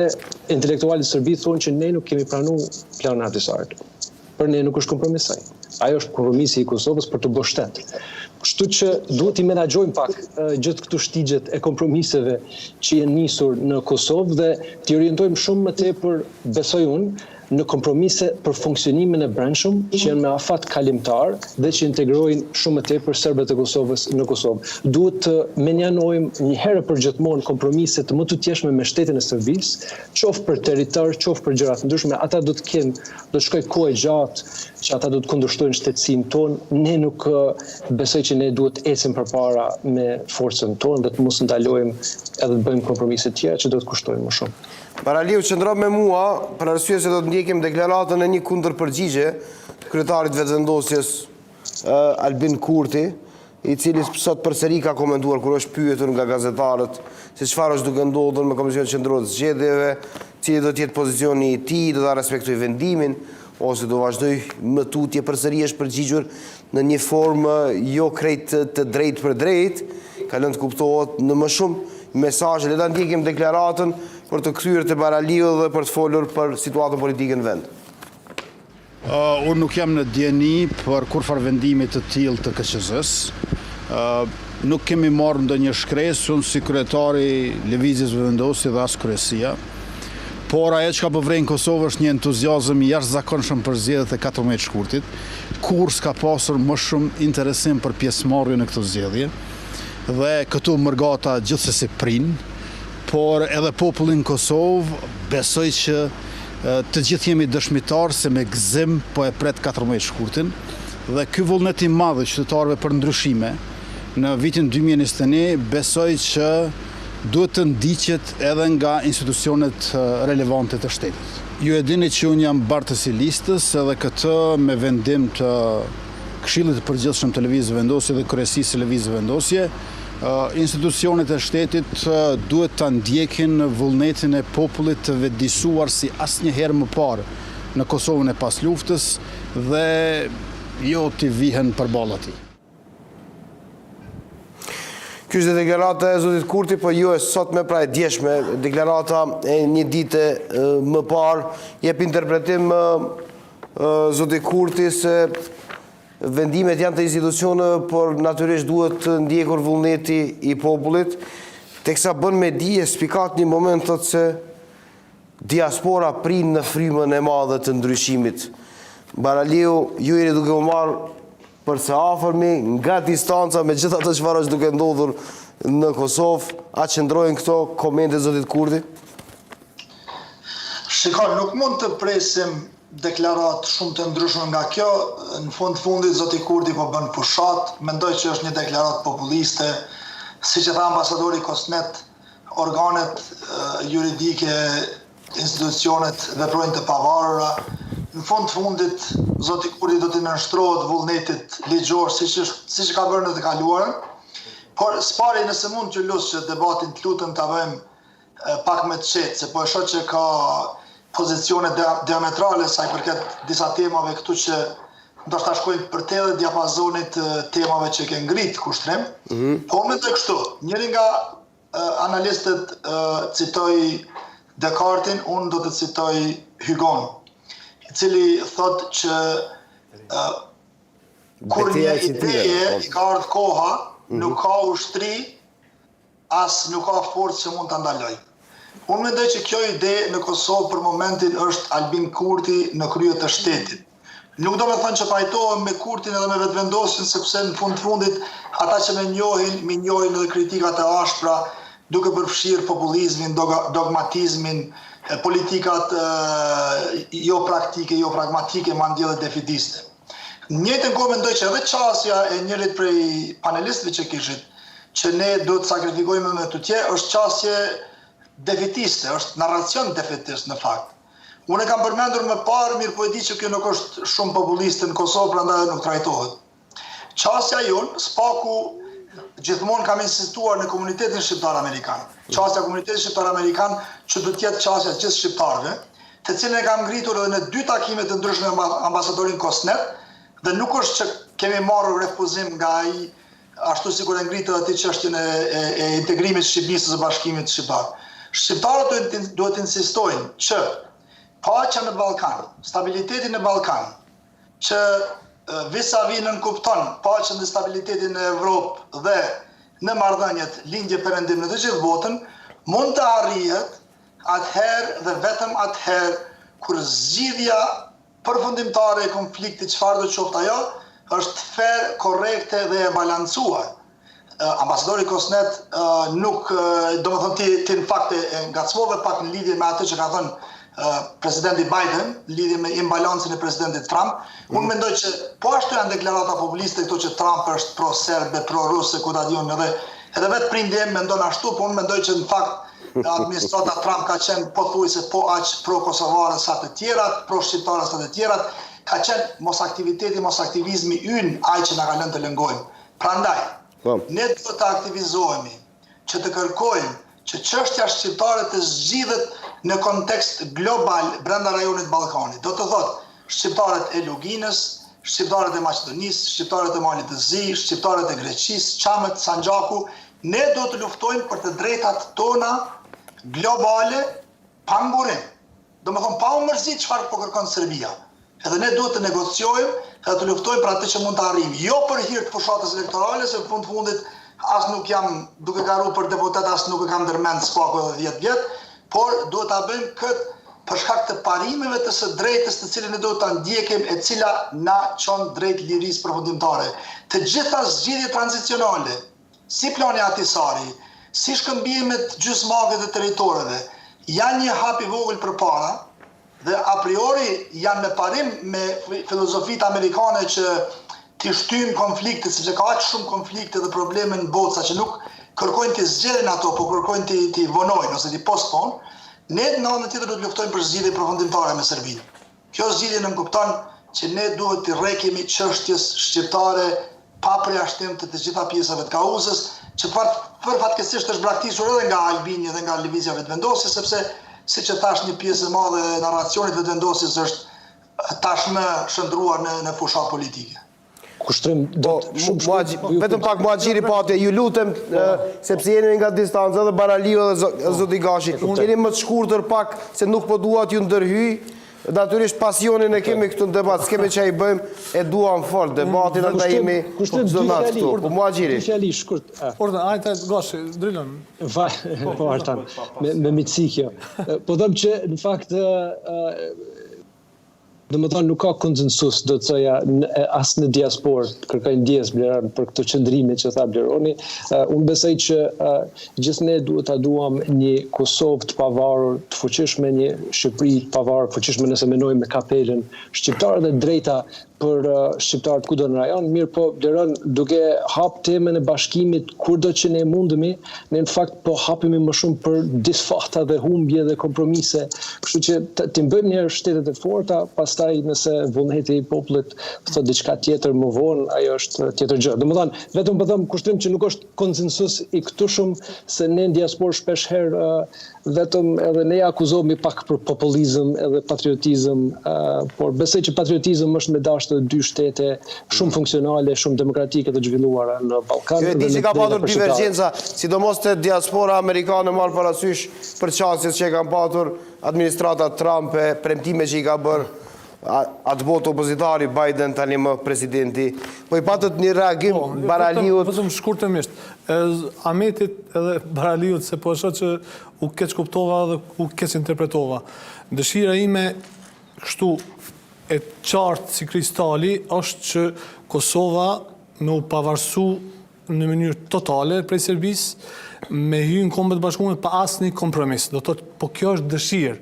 intelektualit Serbi thonë që ne nuk kemi pranuar planin adisarit. Për ne nuk është kompromisaj. Ajo është kompromisi i Kosovës për të bërë shtet. Kështu që duhet i menaxhojmë pak gjithë këtu shtigjet e kompromiseve që janë nisur në Kosovë dhe t'i orientojmë shumë më tepër, besoj unë, në kompromise për funksionimin e brendshëm që janë me afat kalimtar dhe që integrojnë shumë më tepër serbët e Kosovës në Kosovë. Duhet të menjanojmë një herë për gjithmonë kompromise të më të tjeshme me shtetin e Serbisë, qoftë për territor, qoftë për gjëra të ndryshme. Ata do të shkojë kohë gjatë që ata do të kundërshtojnë shtetësinë tonë. Ne nuk besoj që ne duhet të ecim përpara me forcën tonë dhe të mos ndalojmë edhe të bëjmë kompromise të tjera që do të kushtojnë më shumë. Paraliu qëndro me mua për arsye se do të ndjekim deklaratën e një kundërpërgjigje kryetarit vetëvendosjes Albin Kurti, i cili sot përsëri ka komentuar kur është pyetur nga gazetarët se çfarë është duke ndodhur me Komisionin Qendror të Zgjedhjeve, cili do të jetë pozicioni i tij, do ta respektojë vendimin ose do vazhdoj më tutje. Përsëri është përgjigjur në një formë jo krejt të drejtë për drejtë, ka lënë të kuptohet në më shumë mesazhe. Le ta ndjekim deklaratën për të kryer të Paraliu dhe për të folur për situatën politike në vend. Unë nuk jam në dieni për kurfar vendimit të tillë të KQZ-s. Nuk kemi marrë ndonjë shkresë, unë si kryetari lëvizjes vendosje dhe as kryesia. Por ajo që ka përvren Kosovë është një entuziazëm i jashtëzakonshëm për zgjedhjet e 14 shkurtit, kur s'ka pasur më shumë interesim për pjesëmarrje në këtë zgjedhje. Dhe këtu mërgata gjithsesi prinë, por edhe popullin Kosovë besoj që të gjithë jemi dëshmitar se me gëzim po e pret 14 shkurtin dhe ky vullnet i madh i qytetarëve për ndryshime në vitin 2021 besoj që duhet të ndiqet edhe nga institucionet relevante të shtetit. Ju e dini që unë jam bartës i listës edhe këtë me vendim të Këshillit të Përgjithshëm të Lëvizjes Vendosje dhe Kryesisë së Lëvizjes Vendosje, institucionet e shtetit duhet të ndjekin vullnetin e popullit të vetëdijsuar si asnjëherë më parë në Kosovën e pas luftës dhe jo t'i vihen përballë atij. Ky është deklarata e zotit Kurti, po jo e sotme, pra e djeshme, deklarata e një dite më parë, jep interpretim zoti Kurti se vendimet janë të institucione, por natyrisht duhet të ndjekur vullneti i popullit, teksa bën me dije spikat një moment thotë se diaspora prin në frymën e madhe të ndryshimit. Paraliu, ju jeni duke u marrë për së afërmi, nga distanca me gjitha të çfarë është duke ndodhur në Kosovë, a qëndrojnë këto komente zotit Kurti? Shikoj, nuk mund të presim deklarat shumë të ndryshme nga kjo. Në fundit zoti Kurti po bën pushat, mendoj që është një deklarat populiste, siç e tha ambasadori Kosnet, organet juridike, institucionet veprojnë të pavarura. Në fundit zoti Kurti do të nënshtrohet vullnetit ligjor siç ka bërë në të kaluarën. Por s'pari nëse mund që që debatin të lutem ta bëjmë pak me të qetë, se po e shoh që ka pozicione diametrale sa i përket disa temave këtu që ndoshta shkojnë përtedhe diapazonit temave që ke ngrit kushtrim. Po unë mendoj kështu, njëri nga analistët citoi Descartesin, unë do të citoj Hugon, i cili thotë që kur një ideje i ka ardhur koha, nuk ka ushtri, as nuk ka forcë që mund ta ndalojë. Unë mendoj që kjo ide në Kosovë për momentin është Albin Kurti në krye të shtetit. Nuk do me thënë që pajtohem me Kurtin edhe me vetëvendosjen, sepse në fundit ata që me njohin edhe kritikat e ashpra, duke përfshirë populizmin, dogmatizmin, politikat jo praktike, jo pragmatike, mandje dhe defitiste. Në njëjtën kohë mendoj që edhe qasja e njërit prej panelistëve që kishit, që ne do të sakrifikojmë me tutje, është qasje defitiste, është narracion defitist në fakt. Unë e kam përmendur më parë, mirë po e di që kjo nuk është shumë populiste në Kosovë, prandaj nuk trajtohet. Qasja jonë, spaku gjithmonë kam insistuar në komunitetin shqiptar amerikan. Qasja komunitetit shqiptar amerikan që do të jetë qasja gjithë shqiptarëve, të cilën e kam ngritur edhe në 2 takime të ndryshme me ambasadorin Kosnet, dhe nuk është që kemi marrë refuzim nga ai, ashtu sikur e ngritë aty çështjen e integrimit të Shqipërisë së Bashkimit Shqiptar. Shqiptarët duhet insistojnë që paqja në Ballkan, stabiliteti në Ballkan, që vis-a-vis nënkupton paqen dhe stabilitetin në Evropë dhe në marrëdhëniet lindje perëndim në të gjithë botën, mund të arrihet atëherë dhe vetëm atëherë kur zgjidhja përfundimtare e konfliktit, çfarë do të qoftë ajo, është fair, korrekte dhe e balancuar. Ambasadori Kosnet nuk, domethënë ti në fakt e ngacmove pak në lidhje me atë që ka thënë presidenti Biden, lidhje me imbalancin e presidentit Trump. Unë mendoj që po ashtu janë deklarata populiste këto që Trump është pro-serbe, pro-ruse, ku ta diun edhe vetë prindi im mendon ashtu, po unë mendoj që në fakt administrata Trump ka qenë pothuajse po aq pro-kosovare sa të tjerat, pro-shqiptare sa të tjerat, ka qenë mos aktiviteti, mos aktivizmi ynë ai që na ka lënë të lëngojmë. Prandaj, ne duhet të aktivizohemi, që të kërkojmë që çështja shqiptare të zgjidhet në kontekst global brenda rajonit Ballkanit. Do të thotë shqiptarët e Luginës, shqiptarët e Maqedonisë, shqiptarët e Malit të Zi, shqiptarët e Greqisë, Çamet, Sanxhaku, ne do të luftojmë për të drejtat tona globale pa ngurim. Domethënë pa u mërzit çfarë po kërkon Serbia. Edhe ne duhet të negociojmë edhe të luftojmë për atë që mund të arrijmë, jo për hir të fushatës elektorale, se në fundit as nuk jam duke garuar për deputet, as nuk e kam ndërmend spaku edhe 10 vjet, por duhet ta bëjmë këtë për shkak të parimeve të së drejtës të cilën ne duhet ta ndjekim, e cila na çon drejt lirisë përfundimtare. Të gjitha zgjidhjet tranzicionale, si plani Ahtisari, si shkëmbimet gjysmake të territoreve, janë një hap i vogël përpara dhe a priori janë me parim me filozofitë amerikane që t'i shtyjnë konflikte, sepse ka aq shumë konflikte dhe probleme në botë, sa që nuk kërkojnë t'i zgjedhin ato, po kërkojnë t'i vonojnë ose t'i postpon. Ne në anën tjetër do të luftojmë për zgjidhje përfundimtare me Serbinë. Kjo zgjidhje nënkupton që ne duhet t'i rrekemi çështjes shqiptare pa përjashtim të gjitha pjesave të kauzës, që për fatkeqësisht është braktisur edhe nga Albini dhe nga lëvizja vetëvendosje, sepse siç e thash një pjesë e madhe e narracionit vetëvendosjes është tashmë shndruar në fushat politike. Vetëm pak Muhaxhiri pati, ju lutem, sepse jeni nga distanca edhe Baraliu edhe zoti Gashi, jeni më të shkurtër pak, se nuk po dua t'ju ndërhyj, natyrisht pasionin e kemi këtu në debat, s'kemi që i bëjmë, e duam fort debatin, ata jemi zonat këtu. Po Muhaxhiri. Urdhën, ajta Gashi, drillon. Po Artan, me mitësi kjo. Po them që në fakt domethënë nuk ka konsensus, do të thoja, as në diasporë, kërkojnë ndjes Bleran për këtë qëndrime që tha Bleroni. Unë besoj që gjithë ne duhet ta duam një Kosovë të pavarur, të fuqishme, një Shqipëri të pavarur, fuqishme nëse menojmë me kapelën shqiptare dhe drejta për shqiptarët kudo në rajon, mirë po Bleron duke hap temën e bashkimit kurdo që ne mundemi, ne në fakt po hapemi më shumë për disfata dhe humbje dhe kompromise, kështu që të bëjmë një shtetet e forta, pastaj nëse vullneti i popullit thotë diçka tjetër më vonë, ajo është tjetër gjë. Domethënë, vetëm po them kushtrim që nuk është konsensus i këtushëm, se ne në diasporë shpesh herë vetëm edhe ne akuzohemi pak për populizëm edhe patriotizëm, por besoj që patriotizëm është me dashur të 2 shtete shumë funksionale, shumë demokratike të zhvilluara në Ballkan. Kjo e di që ka patur divergjenca, sidomos te diaspora amerikane marrë parasysh për çësjes që kanë patur administrata Trump e premtime që i ka bërë atë botë opozitari Biden tani më presidenti. Po i patët një reagim Baraliut. Vetëm shkurtëmisht, Ahmetit edhe Baraliut, se po shoh që u keq kuptova dhe u keq interpretova. Dëshira ime kështu e qartë si kristali është që Kosova me u pavarësu në mënyrë totale prej Serbisë, me hyrë në Kombet e Bashkuara pa asnjë kompromis. Do thotë, po kjo është dëshirë.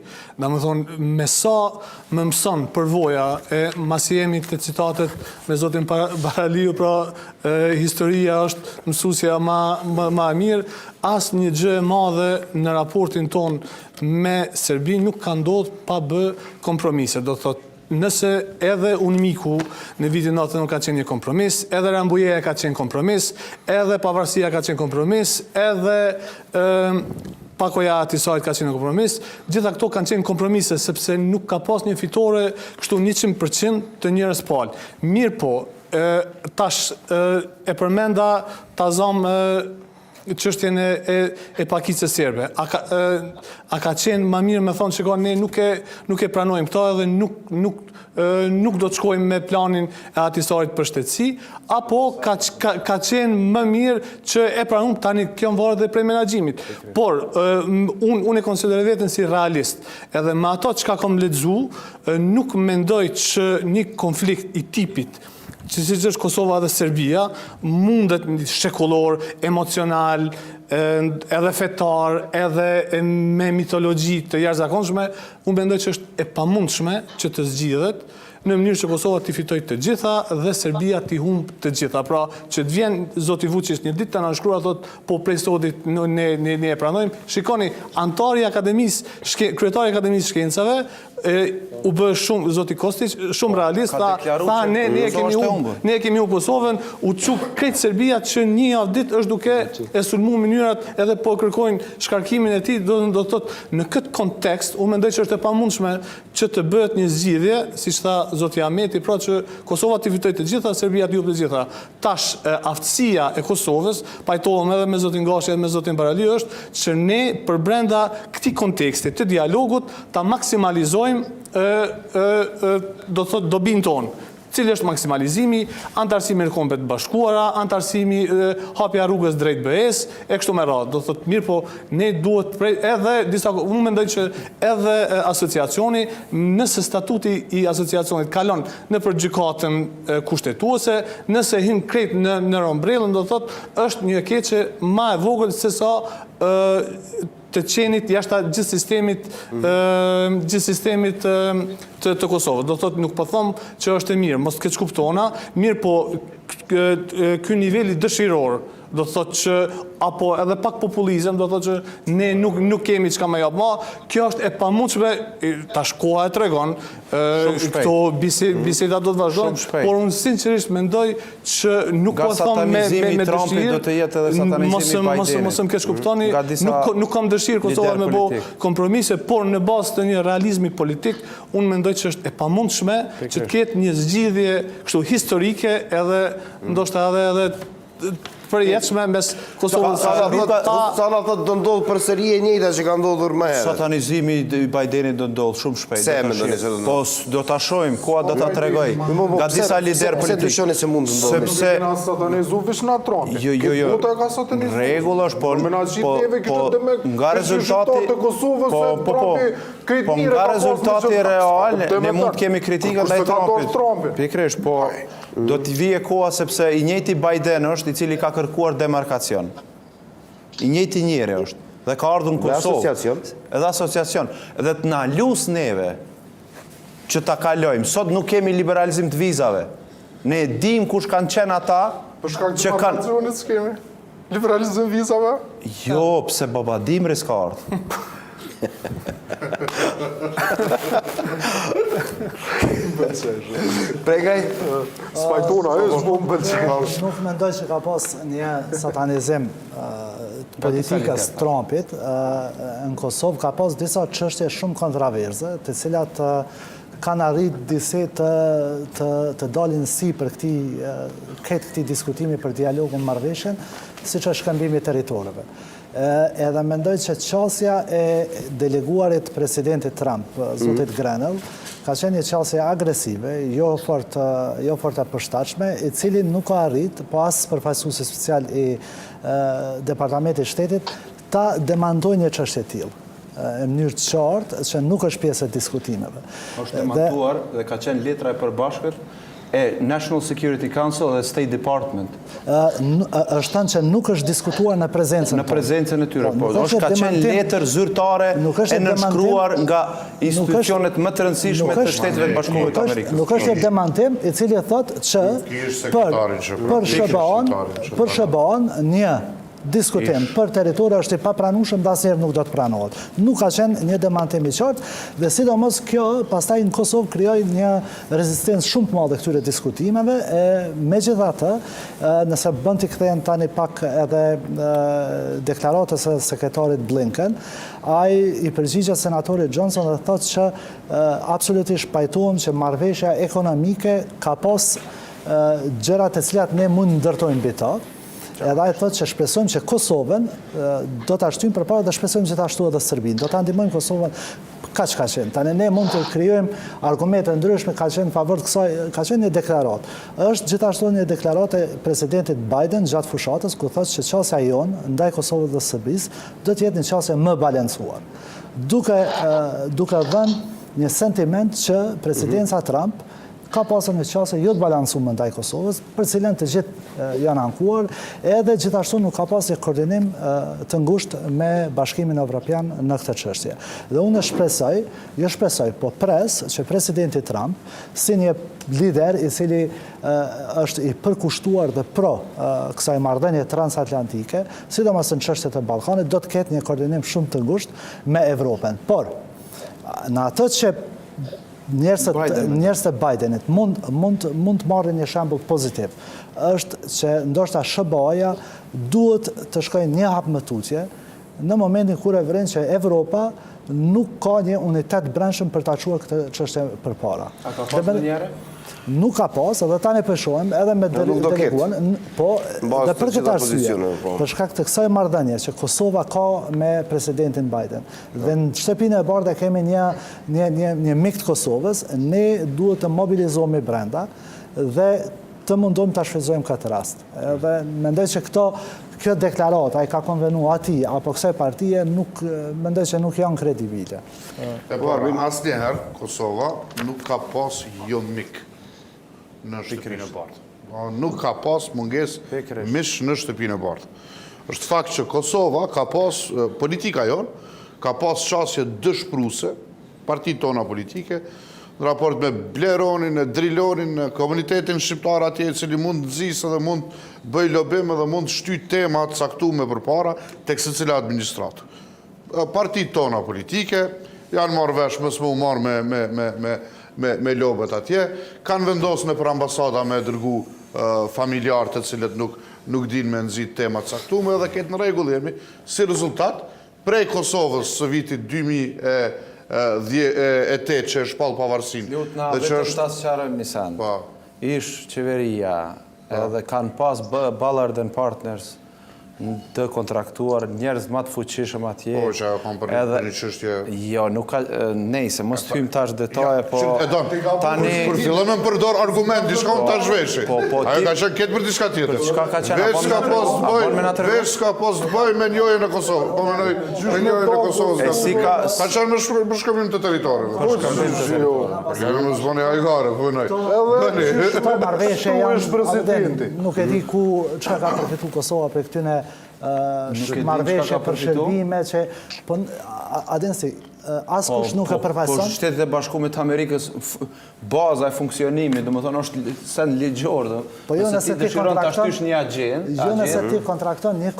Domethënë, me sa më mëson përvoja e masi jemi të citatet me zotin Baraliu, pra historia është mësuesja më e mirë, asnjë gjë e madhe në raportin ton me Serbinë nuk ka ndodhur pa bë kompromise. Do thotë, nëse edhe Unimiku në vitin 90 ka qenë një kompromis, edhe Rambujeja ka qenë kompromis, edhe pavarësia ka qenë kompromis, edhe pakoja ati sajt ka qenë kompromis, gjitha këto kanë qenë kompromise, sepse nuk ka pas një fitore kështu 100% të njërës palë. Mirë po, tash e përmenda ta zamë çështjen e pakicës serbe. A ka qenë më mirë me thonë që ne nuk e pranojmë këto edhe nuk do të shkojmë me planin e atisarit për shtetësi, apo ka qenë më mirë që e pranojmë tani kjo më varet dhe prej menaxhimit. Por, unë e konsideroj veten si realist, edhe me ato që ka kom lexu, nuk mendoj që një konflikt i tipit që si që është Kosova dhe Serbia, mundet shekullor, emocional, edhe fetar, edhe me mitologji të jashtëzakonshme, unë mendoj që është e pamundshme që të zgjidhet në mënyrë që Kosova t'i fitoj të gjitha dhe Serbia t'i humb të gjitha. Pra, që të vjen zoti Vučić një ditë të nënshkruar, thot, po prej sodit ne e pranojmë. Shikoni, antari kryetari Akademisë Shkencave, u bë shumë, zoti Kostić, shumë realist, tha ne e kemi u Kosovën, u çuk krejt Serbia që një javë ditë është duke e sulmu mënyrat edhe po kërkojnë shkarkimin e tij, do të thotë në këtë kontekst, unë mendoj që është e pamundshme që të bëhet një zgjidhje, siç tha zoti A.Ahmeti, pra që Kosova t'i fitoj të gjitha, Serbia t'i humb të gjitha. Tash aftësia e Kosovës, pajtohem edhe me zotin Gashi edhe me zotin Barali, është që ne për brenda këtij konteksti të dialogut ta maksimalizojmë do thot dobin tonë. Cili është maksimalizimi, antarësimi në Kombet Bashkuara, antarësimi hapja rrugës drejt BE-s, e kështu me radhë. Do thot mirë, po ne duhet edhe disa, unë mendoj që edhe asociacioni, nëse statuti i asociacionit kalon në për gjykatën kushtetuese, nëse hyn krejt në rombrellën, do thot është një keqe ma e vogël se sa të qenit jashta gjithë sistemit të Kosovës. Do thotë nuk po them që është e mirë, mos keq kuptona, mirë po ky niveli dëshiror, do thotë që apo edhe pak populizëm, do thotë që ne nuk kemi çka më jap. Kjo është e pamundshme, tash koha e tregon, këto biseda do të vazhdojnë, por unë sinqerisht mendoj që nuk po them me dëshirë, mos më keq kuptoni, nuk kam dëshirë Kosova me bë kompromise, por në bazë të një realizmi politik, unë mendoj që është e pamundshme që të ketë një zgjidhje kështu historike edhe ndoshta edhe përjetshme mes Kosovës së Serbisë. Sa na thotë do ndodh përsëri e njëjta që ka ndodhur më herët. Satanizimi i Bidenit do ndodh shumë shpejt. Se mendoni se do ndodh? Po do ta shohim, koha do ta tregoj. Nga disa lider politik. Se dyshoni se mund të ndodhë? Sepse na satanizu veç na Trumpi. Jo. Rregull është, po nga rezultati të Kosovës po nga rezultati real ne mund të kemi kritika ndaj Trumpit. Pikërisht, po do t'i vije koha sepse i njëjti Biden është i cili ka kërkuar demarkacion. I njëjti njeri është. Dhe ka ardhur në Kosovë. Edhe asociacion. Edhe të na lus neve që ta kalojmë. Sot nuk kemi liberalizim të vizave. Ne dim kush kanë qenë ata që kanë... s'kemi liberalizim vizave? Jo, pse baba Dimris ka ardhur. Prenkaj? Spajtona, është më pëlqen. Nuk mendoj që ka pas një satanizim politikës Trumpit. Në Kosovë ka pas disa çështje shumë kontroverse, të cilat kanë arrit disi të dalin si për këti diskutimi për dialogun marrëveshjen, siç është shkëmbimi i territoreve. Edhe mendoj që qasja e deleguarit presidentit Trump, zotit Grenell, ka qenë një qasje agresive, jo fort e përshtatshme, i cili nuk ka arrit, po as përfaqësuesi special i Departamentit Shtetit, ta demandoj një çështje tillë në mënyrë të qartë që nuk është pjesë e diskutimeve. Është demantuar dhe ka qenë letra e përbashkët e National Security Council dhe State Department. Është thënë që nuk është diskutuar në prezencën e tyre. Është ka qenë letër zyrtare e nënshkruar nga institucionet më të rëndësishme të Shteteve të Bashkuara të Amerikës. Nuk është një demantim i cili thotë që për SBA-n një diskutim për territor është i papranueshëm dhe asnjëherë nuk do të pranohet. Nuk ka qenë një demantim i qartë dhe sidomos kjo pastaj në Kosovë krijoi një rezistencë shumë të madhe këtyre diskutimeve e megjithatë, nëse bën t'i kthehen tani pak edhe deklaratës së sekretarit Blinken, ai i përgjigjet senatorit Johnson dhe thotë që absolutisht pajtohem që marrëveshja ekonomike ka pas gjërat e cilat ne mund ndërtojmë mbi ta. Edhe ai thotë që shpresojmë që Kosovën do ta shtyjmë përpara dhe shpresojmë gjithashtu edhe Serbinë. Do ta ndihmojmë Kosovën kaq ka qenë. Tani ne mund të krijojmë argumente ndryshme, ka qenë në favor të kësaj, ka qenë një deklaratë. Është gjithashtu një deklaratë e presidentit Biden gjatë fushatës ku thotë që qasja jonë ndaj Kosovës dhe Serbisë do të jetë një qasje më balancuar. Duke dhënë një sentiment që presidenca Trump ka pasur një qasje jo të balancuar ndaj Kosovës, për cilën të gjithë janë ankuar, edhe gjithashtu nuk ka pasur koordinim të ngushtë me Bashkimin Evropian në këtë çështje. Dhe unë shpresoj, po pres që presidenti Trump, si një lider i cili është i përkushtuar dhe pro kësaj marrëdhënie transatlantike, sidomos në çështjet e Ballkanit, do të ketë një koordinim shumë të ngushtë me Evropën. Por në atë që njerëzit e Bidenit mund të marrin një shembull pozitiv, është që ndoshta SBA-ja duhet të shkojnë një hap më tutje në momentin kur e vren që Evropa nuk ka një unitet brendshëm për ta çuar këtë çështje përpara. A ka pasur ndonjëherë? Nuk ka pas, edhe tani po shohim edhe me deleguan, po dhe për këtë arsye, për shkak të kësaj marrëdhënie që Kosova ka me presidentin Biden. Dhe në shtëpinë e bardhë kemi një mik të Kosovës, ne duhet të mobilizohemi brenda dhe të mundojmë ta shfrytëzojmë këtë rast. Edhe mendoj që kjo deklaratë ai ka konvenuar atij apo kësaj partie mendoj që nuk janë kredibile. Asnjëherë Kosova nuk ka pas jo mik në shtëpinë e bardhë. Nuk ka pas mungesë mish në shtëpinë e bardhë. Është fakt që Kosova ka pas, politika jonë, ka pas qasje dëshpruese, partitë tona politike, në raport me Bleronin, e Drilonin, komunitetin shqiptar atje, cili mund të nxisë dhe mund të bëj lobim dhe mund të shtyjë tema të caktuara përpara tek secila administratë. Partitë tona politike janë marrë vesh mos më u marrë me lobët atje, kanë vendosur në për ambasada me dërgu familjarë të cilët nuk din me nxit tema të caktuara dhe këtë në rregull jemi. Si rezultat, prej Kosovës së vitit 2008 që është shpall pavarësinë. Lut na vetëm ta sqarojmë nisan. Ish qeveria edhe kanë pas Ballard and Partners të kontraktuar njerëz më të fuqishëm atje. Po, që kam për një çështje. Jo, nuk ka nejse, mos hyjmë tash detaje, po tani kur fillon të përdor argument diçka ta zhveshi. Ajo ka qenë këtë për diçka tjetër. Çka ka qenë veç ka pas të bëj me njojën e Kosovës. Po me njojën e Kosovës. Ka qenë më shkëmbim të territorit. Ja më zvoni ajgare, po noi. Këto marrëveshje janë nuk e di ku çka ka përfituar Kosova për këtyne marrëveshje për shërbime që adensi askush nuk e përfaqëson. Po Shtetet e Bashkuara të Amerikës baza e funksionimit, domethënë është sen ligjor, po jo nëse ti kontrakton një agent, jo nëse ti kontrakton një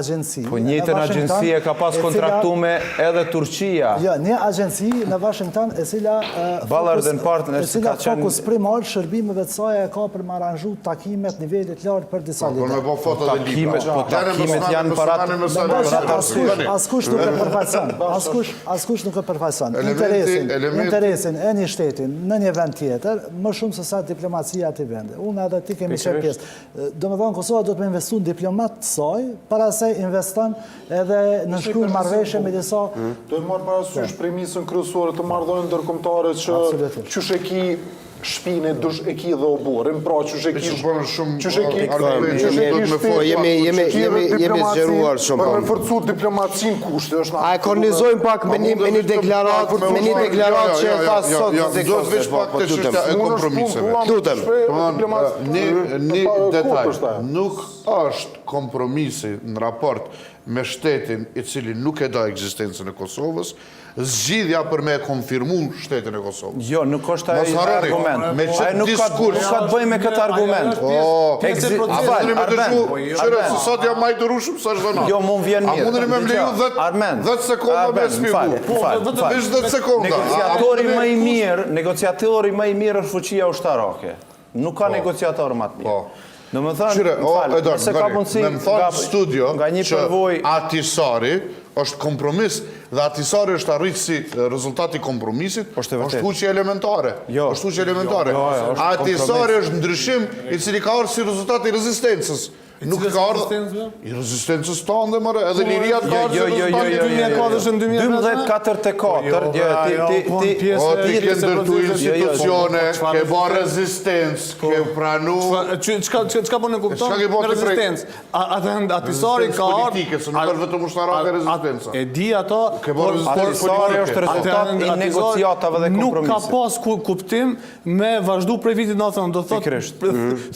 agjenci. Po njëjtën agjenci e ka pas kontraktuar edhe Turqia. Jo, një agjenci në Washington e cila Ballard and Partners ka fokus primar shërbimeve të saj e ka për të aranxhuar takime të nivelit lart për disa lidhje. Po foto dhe libra. Takimet janë para askush nuk e përfaqëson. Askush nuk e përfaqëson interesin e një shteti në një vend tjetër, më shumë se sa diplomacia e atij vendi. Unë edhe ti kemi qenë pjesë. Domethënë Kosova do të më investojë në diplomat të saj, para se investon edhe në shkruajtur marrëveshje me disa. Do të marr parasysh premisën kryesore të marrëdhënieve ndërkombëtare që qysh e ki shpinë dush e ki dhe oborin, pra qysh e ki jemi zgjeruar shumë. Për me forcu diplomacinë kushte është. A e kornizojmë pak me një deklaratë, që e tha sot. Do të vesh pak të çështja e kompromiseve. Lutem. Një detaj. Nuk është kompromisi në raport me shtetin i cili nuk e do ekzistencën e Kosovës, zgjidhja për me konfirmu shtetin e Kosovës. Jo, nuk është ai argument. Ai nuk ka të bëjë me këtë argument. Qëre, se sot jam ma i dërushëm, sa është dëna. Jo, mund vjen mirë. A mundën me mleju 10 sekonda me spjegu. Vish 10 sekonda. Negociatori më i mirë është fuqia ushtarake. Nuk ka negociator më të mirë. Në më thënë, nëse ka mundësi nga një përvoj... Atisari është kompromis dhe Atisari është arrit si rezultati kompromisit, është fuqi elementare. është fuqi elementare. Atisari është ndryshim i cili ka orë si rezultati rezistencës. Nuk ka ardhë i rezistencës të ndë mërë, edhe liria të ardhë se rezultati 1244, ti ke ndërtu institucione, ke ba rezistencë, ke pranu... Qka po në kupton në rezistencë? Atisari ka ardhë... Politike, se nuk është vetëm ushtarake rezistencë. E di ato... Atisari është rezultat i negociatave dhe kompromisit. Nuk ka pas kuptim me vazhdu prej vitit 90, do thotë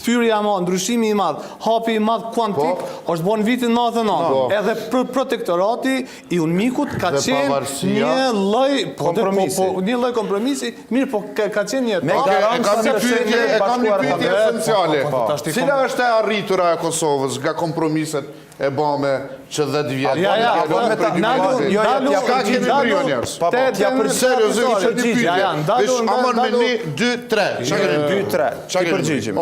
thyrja ma, ndryshimi i madh, hapi i madh kuantik, është bon vitin 99. Edhe protektorati i UNMIK-ut ka qenë një lloj kompromisi, mirë, po ka qenë një... E kam një pyetje esenciale. Cila është e arritura e Kosovës nga kompromiset e bame që 10 vjetë? Ka kemi bërjo njërës? Seriosisht, që një pyetje. Vish, amon me një, 2-3. 2-3. I përgjigjim.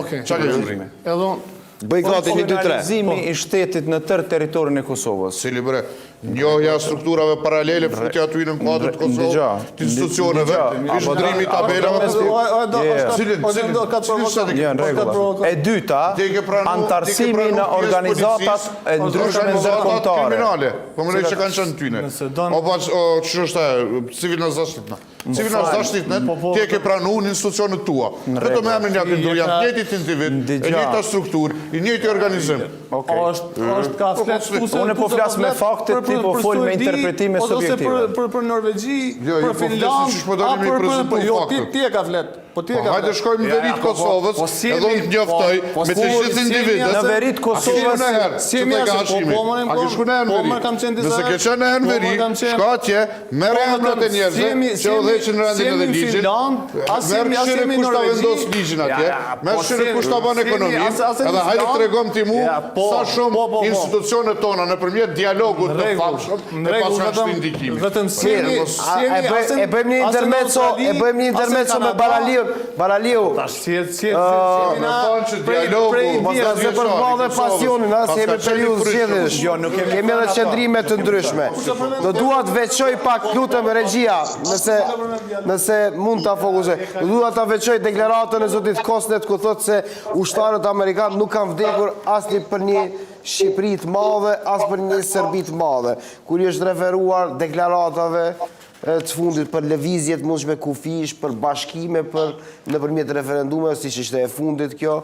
Bëjkati një 2-3. Organizimi i shtetit në tërë teritorin e Kosovës. Cili bre, njohja strukturave paralele, futja të në kuadrët Kosovë, të institucioneve, ishdrimi tabelave. E dyta, antarësimi në organizatat e ndryshme ndërkombëtare. Po më nejë që kanë qenë tyne. O pa që është e, civil në zashtitna. Civil në zashtitne, ti e ke pranu në institucionet tua. Këtë me emrin janë të janë njëti individ, e njëta struktur, i njëti organizim. është ka flet unë po flas me fakte, ti po fol me interpretime subjektive. Ose për Norvegji, për Finland, ti e ka flet. Hajde shkojmë në verit Kosovës, edhe unë të njoftoj me të gjithë individet. Në verit Kosovës, që të ka hashimi. A ke shku në herë nëse ke qenë në herë në veri, shka atje, mere emrat e njerëzve, që o dheqin rëndin edhe ligjin, merë këshire kush ta vendos ligjin atje, merë këshire kush ta ban ekonomin, edhe hajde të regom ti mu, sa shumë institucionet tona në përmjet dialogut të fakshëm, e pas kanë shtë indikimi. E bëjmë një intermezzo me Baraliu. Me thonë që dialogu, se për bëve pasionin, se jemi periudhë zgjedhësh, kemi edhe qëndrime të ndryshme. Do duat veçoj pak, lutem regjia, nëse mund të fokusoj, do duat të veçoj deklaratën e zotit Kosnet, ku thot se ushtarët Amerikanë nuk kanë vdekur asnjë për një Shqipëri të madhe, as për një Serbi të madhe, kur i është referuar deklaratave të fundit për lëvizjet mundshme kufish, për bashkime, për nëpërmjet referendume, si që ishte e fundit kjo,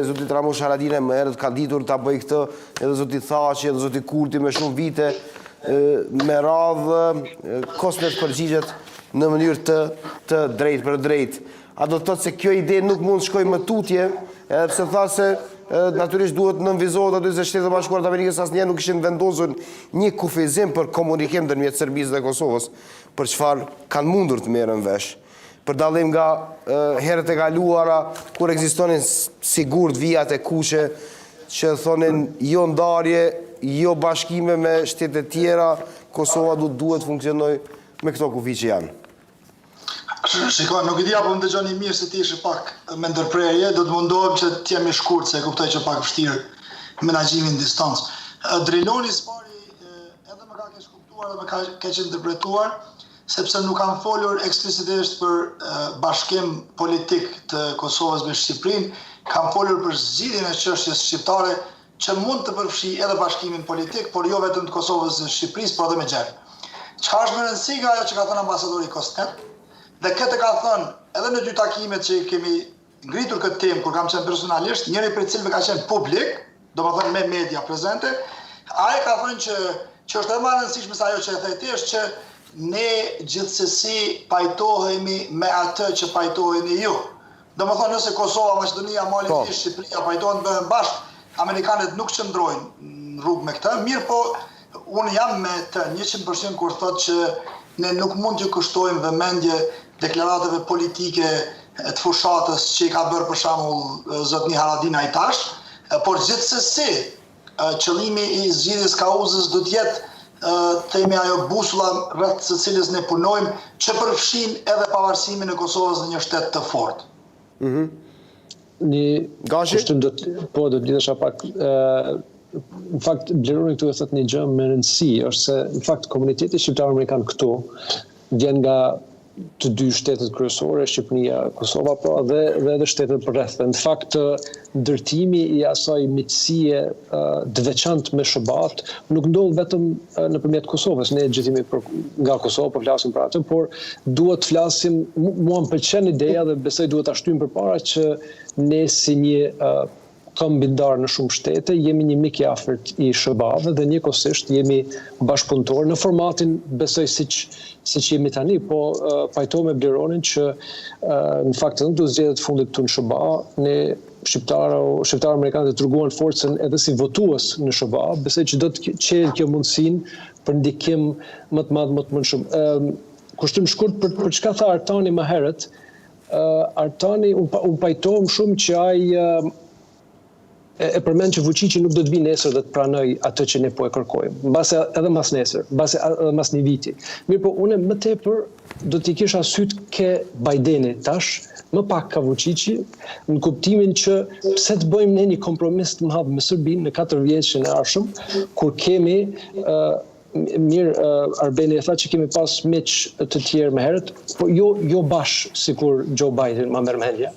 zotit Ramush Haradine më herët ka ditur të bëj këtë, edhe zotit Thaçi, edhe zotit Kurti me shumë vite, me radhë, Kosnet përgjigjet në mënyrë të drejt për drejt. A do të thotë se kjo ide nuk mund shkoj më tutje, edhe pse tha se natyrisht duhet nënvizohet aty se Shtetet e Bashkuara të Amerikës asnjëherë nuk kishin vendosur një kufizim për komunikim ndërmjet Serbisë dhe Kosovës, për çfarë kanë mundur të merren vesh. Për dallim nga herët e kaluara kur ekzistonin sigurt vijat e kuqe që thonin jo ndarje, jo bashkime me shtete tjera, Kosova duhet funksionoj me këto kufi që janë. Shiko, nuk i dhja po më dëgjoni mirë se ti ishe pak me ndërprerje, do të mundohem që të jemi shkurt, se kuptoj që pak vështirë menaxhimin në distancë. Driloni s'pari edhe më ka keq kuptuar dhe më ka keq interpretuar, sepse nuk kam folur eksplicitisht për bashkim politik të Kosovës me Shqipërinë, kam folur për zgjidhjen e çështjes shqiptare që mund të përfshi edhe bashkimin politik, por jo vetëm të Kosovës dhe Shqipërisë, por edhe me gjerë. Çka është më rëndësishme nga ajo që ka thënë ambasadori Kostet, dhe këtë ka thënë edhe në 2 takimet që kemi ngritur këtë temë, kur kam qenë personalisht, njëri për cilëve ka qenë publik, do më thënë me media prezente, aje ka thënë që është edhe më rëndësishme se ajo që e thejti është që ne gjithsesi pajtohemi me atë që pajtoheni ju. Do më thënë nëse Kosova, Maqedonia, Mali, Shqipëria pajtohen bëhen bashkë, amerikanët nuk qëndrojnë në rrugë me këtë, mirë po unë jam me të 100% kur thot që ne nuk mund të kushtojmë vëmendje deklaratave politike të fushatës që i ka bërë për shembull zotni Haradina i tash, por gjithsesi qëllimi i zgjidhjes kauzës do të jetë themi ajo busulla rreth së cilës ne punojmë që përfshin edhe pavarësimin e Kosovës në një shtet të fortë. Një kushtim do të lidhesha pak. Në fakt, Bleroni këtu e thot një gjë me rëndësi, është se në fakt komuniteti shqiptar-amerikan këtu vjen nga të dy shtetet kryesore, Shqipëria, Kosova, dhe edhe shtetet përreth. Në fakt, ndërtimi i asaj miqësie të veçantë me SHBA-t nuk ndodh vetëm nëpërmjet Kosovës. Ne gjithimi nga Kosova po flasim për atë, por duhet të flasim, mua më pëlqen ideja dhe besoj duhet ta shtyjmë përpara që ne si një këmbindar në shumë shtete, jemi një mik i afërt i SHBA-ve dhe njëkohësisht jemi bashkëpunëtor në formatin besoj siç jemi tani, po pajto me Bleronin që në fakt edhe do zgjedhjet fundit këtu në SHBA, ne shqiptarë amerikanë të treguan forcën edhe si votues në SHBA, besoj që do të çelë kjo mundësinë për ndikim më të madh më të mundshëm. Kushtim shkurt për çka tha Artani më herët, Artani unë pajtohem shumë që ai e përmend që Vučići nuk do të vinë nesër dhe të pranoj atë që ne po e kërkojmë, mbase edhe mas nesër, mbase edhe mas një viti. Mirë, po unë më tepër do t'i kisha syt ke Bajdeni tash, më pak ka Vučići, në kuptimin që pse të bëjmë ne një kompromis të madh me Serbinë në 4 vjeçin e ardhshëm, kur kemi mirë, Arbeni e tha që kemi pas miq të tjerë më herët, po jo bashkë sikur Joe Biden ma merr mendja.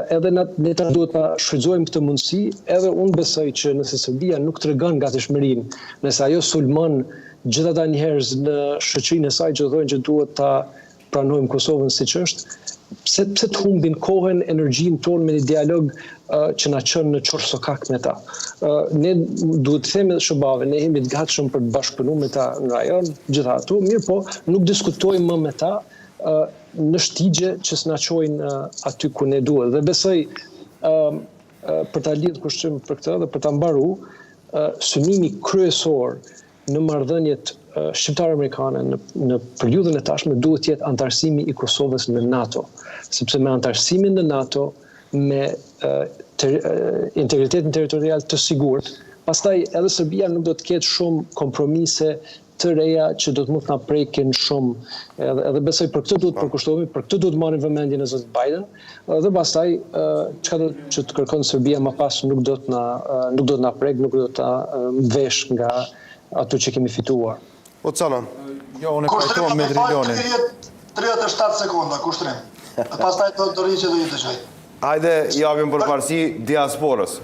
Edhe ne ta duhet ta shfrytëzojmë këtë mundësi, edhe unë besoj që nëse Serbia nuk tregon gatishmërinë, nëse ajo sulmon gjithë ata njerëz në shoqërinë e saj që thonë që duhet ta pranojmë Kosovën siç është, pse të humbin kohën, energjinë tonë me një dialog që na çon në çorsokak me ta. Ne duhet të themi SHBA-ve, ne jemi të gatshëm për të bashkëpunuar me ta në rajon, gjithashtu, mirë po nuk diskutojmë më me ta në shtigje që s'na çojnë aty ku ne duhet. Dhe besoj për ta lidhur kushtim për këtë dhe për ta mbaruar, synimi kryesor në marrëdhëniet shqiptar-amerikane në periudhën e tashme duhet të jetë antarësimi i Kosovës në NATO, sepse me antarësimin në NATO, me integritetin territorial të sigurt, pastaj edhe Serbia nuk do të ketë shumë kompromise të reja që do të mund të na prekin shumë. Edhe besoj për këtë duhet përkushtohemi, për këtë duhet marrim vëmendjen e zotit Biden, dhe pastaj çka do që të kërkon Serbia më pas nuk do të na prek, nuk do të vesh nga ato që kemi fituar. E.Cana. Jo, unë pajtohem me Drilionin. 37 sekonda, kushtrim. Pastaj do rriqe do jetë dëgjoj. Hajde, japim përparësi diasporës.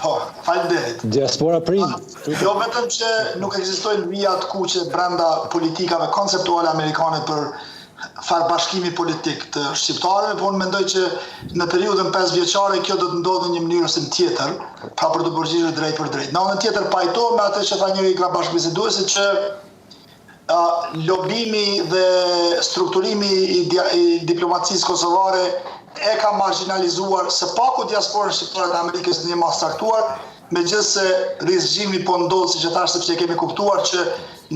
Po, faleminderit. Diaspora prim. Jo vetëm që nuk ekzistojnë vija të kuqe brenda politikave konceptuale amerikane për farbashkimi politik të shqiptarëve, por unë mendoj që në periudhën 5 vjeçare kjo do të ndodhë në një mënyrë ose tjetër, pra për të përgjigjur drejt për drejt. Në anën tjetër pajtohem me atë që tha njëri nga bashkëbiseduesit që lobimi dhe strukturimi i diplomacisë kosovare e ka marginalizuar së paku diasporën shqiptare të Amerikës në një mas caktuar, megjithëse rizgjimi po ndodh siç e thash sepse kemi kuptuar që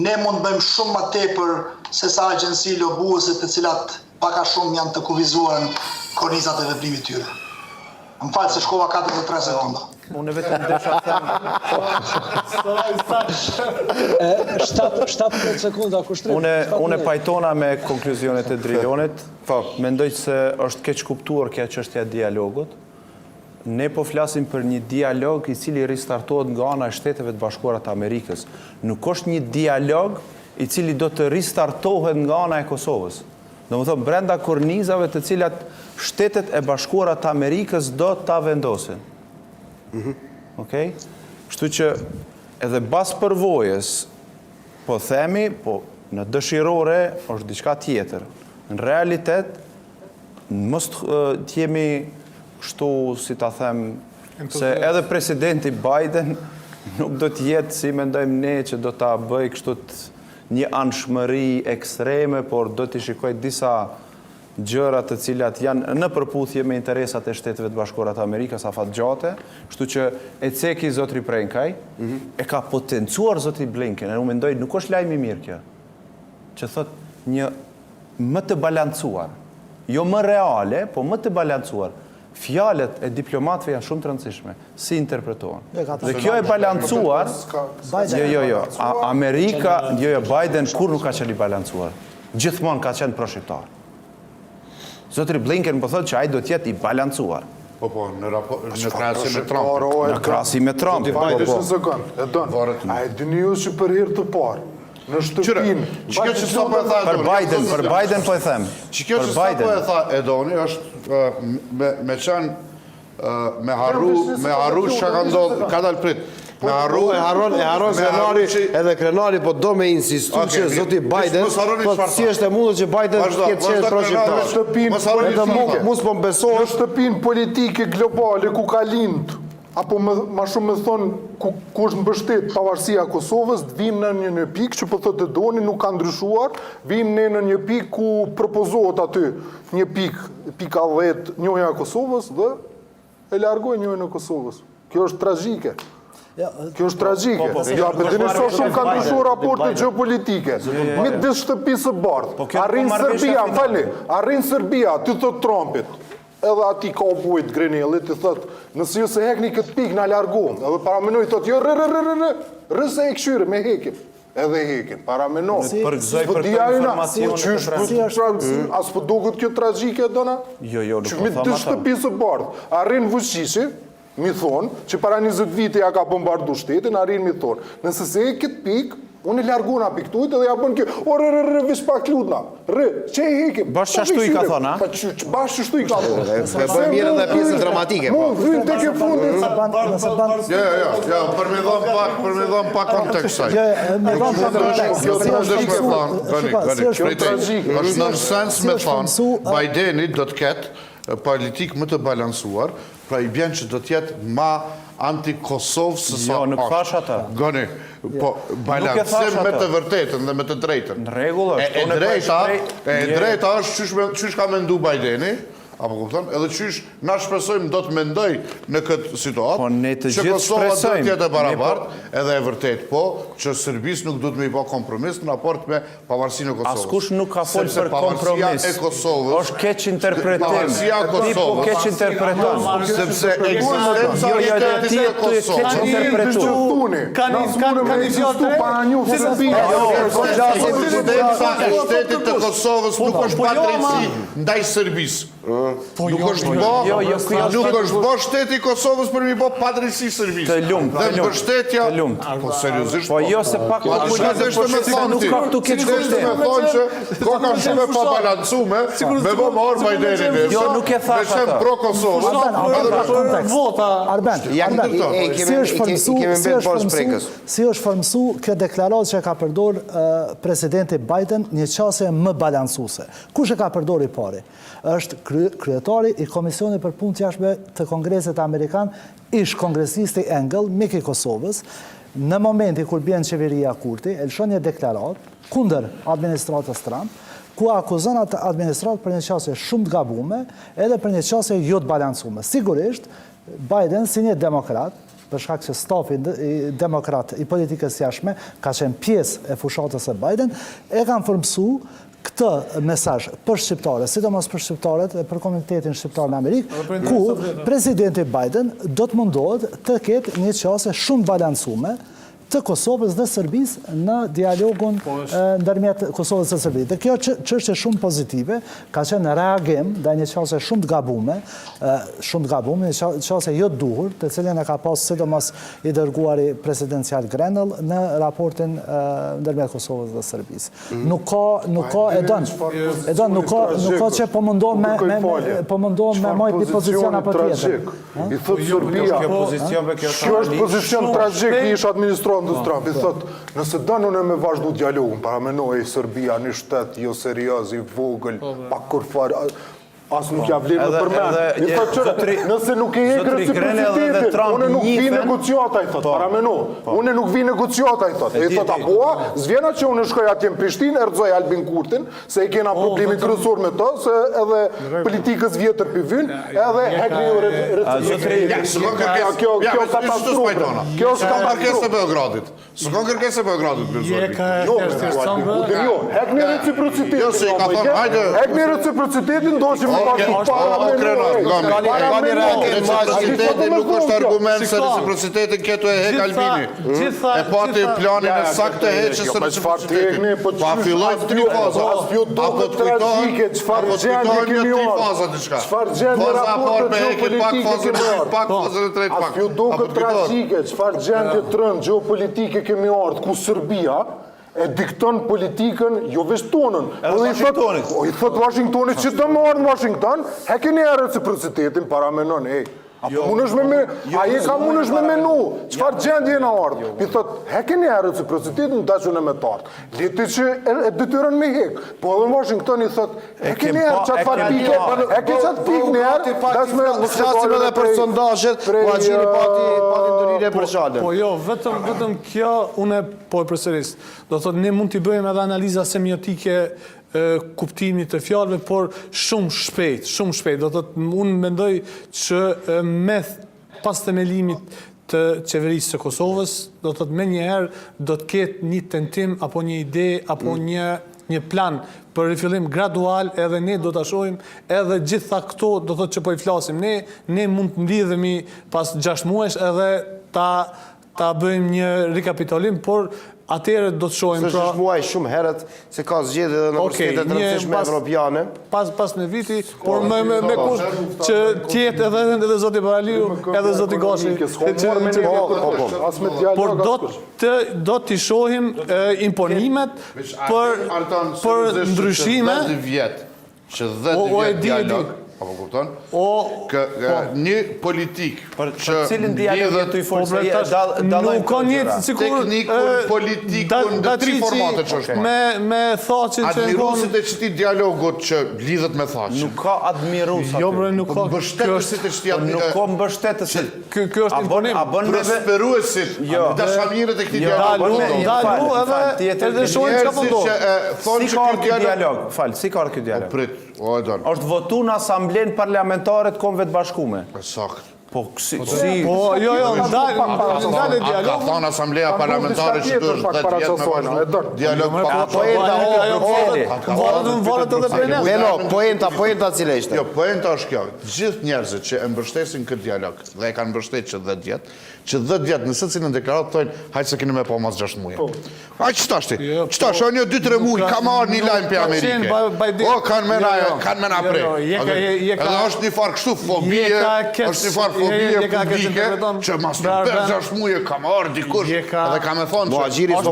ne mund bëjmë shumë më tepër se sa agjenci lobuese të cilat pak a shumë janë të kuvizuar në kornizat e veprimit tyre. Më falë se shkova 43 sekonda. Unë vetëm desha them 17 sekonda kushtrim. Unë pajtona me konkluzionet e Drilionit. Mendoj se është keq kuptuar kjo çështja e dialogut. Ne po flasim për një dialog i cili ristartohet nga ana e Shteteve të Bashkuara të Amerikës. Nuk është një dialog i cili do të ristartohet nga ana e Kosovës. Domethënë brenda kornizave të cilat Shtetet e Bashkuara të Amerikës do ta vendosin. Okej? Kështu që edhe bas përvojës po themi, po në dëshirore është diçka tjetër. Në realitet mos të jemi kështu, si ta them, se edhe presidenti Biden nuk do të jetë si mendojmë ne që do ta bëj kështu një anshmëri ekstreme, por do t'i shikoj disa gjëra të cilat janë në përputhje me interesat e Shteteve të Bashkuara të Amerikës afatgjate, kështu që e ceki zotri Prenkaj, e ka potencuar zotri Blinken, e unë mendoj nuk është lajm i mirë kjo, që thot një më të balancuar, jo më reale, po më të balancuar. Fjalët e diplomatëve janë shumë të rëndësishme, si interpretohen. Dhe kjo e balancuar, Amerika, Biden kur nuk ka qenë i balancuar, gjithmonë ka qenë pro-shqiptar. Zotri Blinken po thotë që ai do të jetë i balancuar. Po, në krahasim me Trump. Në krahasim me Trump. A e dini ju që për herë të parë, në shtëpinë... Për Biden po e them. Që kjo që sa po e tha Edoni është me qenë me harru që ka ndodhë, ka dalë prit. E haron krenari, edhe krenari po do me insistu që zoti Biden, si është e mundur që Biden këtë qenë pro-shqiptar. Mus po mbeso në shtëpinë politike globale ku ka lindë, apo ma shumë me thonë ku është mbështet pavarësia Kosovës, vim në një pikë që po thotë Edoni nuk ka ndryshuar, vim në një pikë ku propozohet aty një pika 10 njohja e Kosovës dhe e largoj njohja e Kosovës. Kjo është tragjike. Kjo është tragjike. Ja, për të njëso shumë ka ndryshuar raporte geopolitike. Mit disë shtëpisë bardhë. Arrinë Serbia, arrinë Serbia, të thot Trumpit. Edhe ati ka obujt Grenelit, të thot, nëse ju se hekni këtë pikë, na largohëm. Edhe paramenoj, thot, jo, rëse e këshyre, me hekim. Edhe hekim, paramenoj. Përgëzoj për të informacion. As për duket kjo tragjike, dona? Jo, nuk po thama ta. Mit disë shtëpisë bardhë. Arrinë Vučići, mi thonë, që para 20 vite ja ka bombardu shtetin, arin mi thonë, nëse se e këtë pikë, unë e largona piktujt edhe ja bënë kjo, vish pak lutna, që e hekim. Bashkë qashtu i ka thonë, a? Bashkë qashtu i ka thonë. E bëjmë mirë dhe pjesën dramatike. Mund, vynë të ke fundin. Jo, për me dhëm pak kontekst saj. Është nonsens me thonë, Bideni do të ketë politikë më të balansuar, pra i bjen që do tjetë ma anti-Kosovë së sa nuk thash ata. Goni, po balancim me të vërtetën dhe me të drejtën. Në regullë është. E drejta është qysh ka mendu Bideni, apo kupton, edhe qysh na shpresojmë do të mendoj në këtë situatë, që Kosova do tjetë e barabartë, edhe e vërtet, po, që Serbis nuk do të me i po kompromis në raport me pavarësinë e Kosovës. Askush nuk ka folë për kompromis. Është keq interpretim. Pavarësia e Kosovës. Ti po keq interpretim. Sepse eksistenca realitetit e Kosovës. Kanë egzistu para një Serbia. Eksistenca e shtetit të Kosovës nuk është pa drejtësi ndaj Serbisë. Nuk është bo shteti Kosovës për mi bo padrisi Serbisë. Të lumt. Dhe mbështetja... Po seriosisht po. Po jo se pak... Nuk ka këtu keq kuptim. Me thonë që ko ka shumë e pa balancume, me bo më orë Bajdenin. Jo, nuk e thash ata. Me qenë pro Kosovës. Si është formësu kjo deklarat që ka përdor presidenti Biden një qasje më balancuse. Kush e ka përdor i pari? Është kryetari i Komisionit për Punë të Jashtme të Kongresit Amerikan, ish kongresisti Engel, mik i Kosovës, në momenti kur bjen qeveria Kurti, e lëshon një deklarat kundër administratës Trump, ku akuzon atë administratë për një qasje shumë të gabume, edhe për një qasje jo të balancume. Sigurisht, Biden, si një demokrat, për shkak që stafi demokrat i politikës jashtme, ka qenë pjesë e fushatës e Biden, e kanë formësu këtë mesazh për shqiptarët, sidomos për shqiptarët e për komunitetin shqiptar në Amerikë, ku presidenti Biden do të mundohet të ketë një qasje shumë balancume të Kosovës dhe Serbisë në dialogun ndërmjet Kosovës dhe Serbisë. Dhe kjo çështje shumë pozitive, ka qenë reagim ndaj një qasje shumë të gabume, një qasje jo të duhur, të cilën e ka pas sidomos i dërguari presidencial Grenell në raportin ndërmjet Kosovës dhe Serbisë. Nuk ka nuk ka që po mundohem me moj pi pozicion apo tjetër. I thotë Serbia, kjo është pozicion tragjik i ish administruar Trump, i thotë, nëse dënë unë me vazhdu dialogun, paramenoj Serbia një shtet jo serios, i vogël, pa kur farë, As nuk ja vlen me përmend. Nëse nuk e hek reciprocitetin, unë nuk vi negociata, i thot, paramenu. Unë nuk vi negociata, i thot. I thot, apoa, zvjena që unë shkoj atje në Prishtinë, erdzoj Albin Kurtin, se i kena problemi kryesor me to, se edhe politikës vjetër pivyn, edhe hekni reciprocitet. Kjo katastrofë. Kjo është kërkesë e Beogradit. S'kon kërkesë e Beogradit, Birzori. Hekni reciprocitetin. Hekni reciprocitetin, doshim Reciprociteti nuk është argument se reciprocitetin këtu e hek Albini. E pati planin e saktë heqës së reciprocitetit. Pa filloj 3 faza. Apo të kujtojnë një 3 faza të shka. Faza parë me heket pak, fazën e pak, fazën e tretë pak. As ju duke tragjike, qëfar gjendje të rënd geopolitike kemi ardhë, ku Serbia e dikton politikën jo veç tonën. I thot Washingtonit që të më ardhë Washington, hekeni e reciprocitetin para menon, a ka mund është me menu, qëfar gjendje në ardhë? I thot, hekeni e reciprocitetin, da që në me tartë. Leti që e detyrën me hek. Po edhe Washington i thot, hekeni e qatë farë pike, hekeni qatë pik një erë, da që me Flasim edhe për sondazhet, po Agjiri pati ndërhyrje për Shalën. Po jo, vetëm kjo, une po e përsëris, do thot, ne mund t'i bëjmë edhe analiza semiotike kuptimit të fjalëve, por shumë shpejt. Do të unë mendoj që pas themelimit të qeverisë së Kosovës, do të me njëherë do të ketë një tentim, apo një ide, apo një plan për rifillim gradual, edhe ne do të shohim edhe gjitha këto, do të që po i flasim. Ne mund të mblidhemi pas 6 muajsh edhe ta bëjmë një rikapitolim, por atëherë do të shohim pra... Së muaj shumë herët se ka zgjedhje edhe në universitetet rëndësishme evropiane. Pas në viti, por me kusht që tjetë edhe zoti Baraliu, edhe zoti Gashi. Por do t'i shohim imponimet për ndryshime. Që 10 vjet dialog. Apo kupton? Një politik që lidhet nuk ka një teknikun, politikun, në 3 formate që është me thaqin që admirusit e qëti dialogut që lidhet me thaqin. Nuk ka admirus aty. Jo, bre, nuk ka. Mbështetësit e qëti Nuk ka mbështetësit. Kjo është imponim. Prosperuesit, dashamirët e këti dialogut. Dalu edhe shohim që ka pëndohë. Si ka ky dialog? Është votu në asamblen parlamentare të Kombeve të Bashkuara. Sakt. Po, jo, ndale dialog. Ka thonë Asambleja Parlamentare që të është 10 vjetë me dialog Poenta cile ishte? Jo, poenta është kjo. Gjithë njerëzit që e mbështesin këtë dialog, dhe e kanë mbështet që 10 vjetë, që 10 vjetë nëse cilën deklarat thojnë, hajtë se keni me po mas 6 muje. Hajtë qëta shti? Qëta shë një 2-3 muje, ka marrë një lajmë për Amerike. O, kanë mena prej. Edhe është një farë kështu fobie, është një farë fobie publike, që mas në 5-6 muje ka marrë dikush, edhe ka me thonë që është mirë që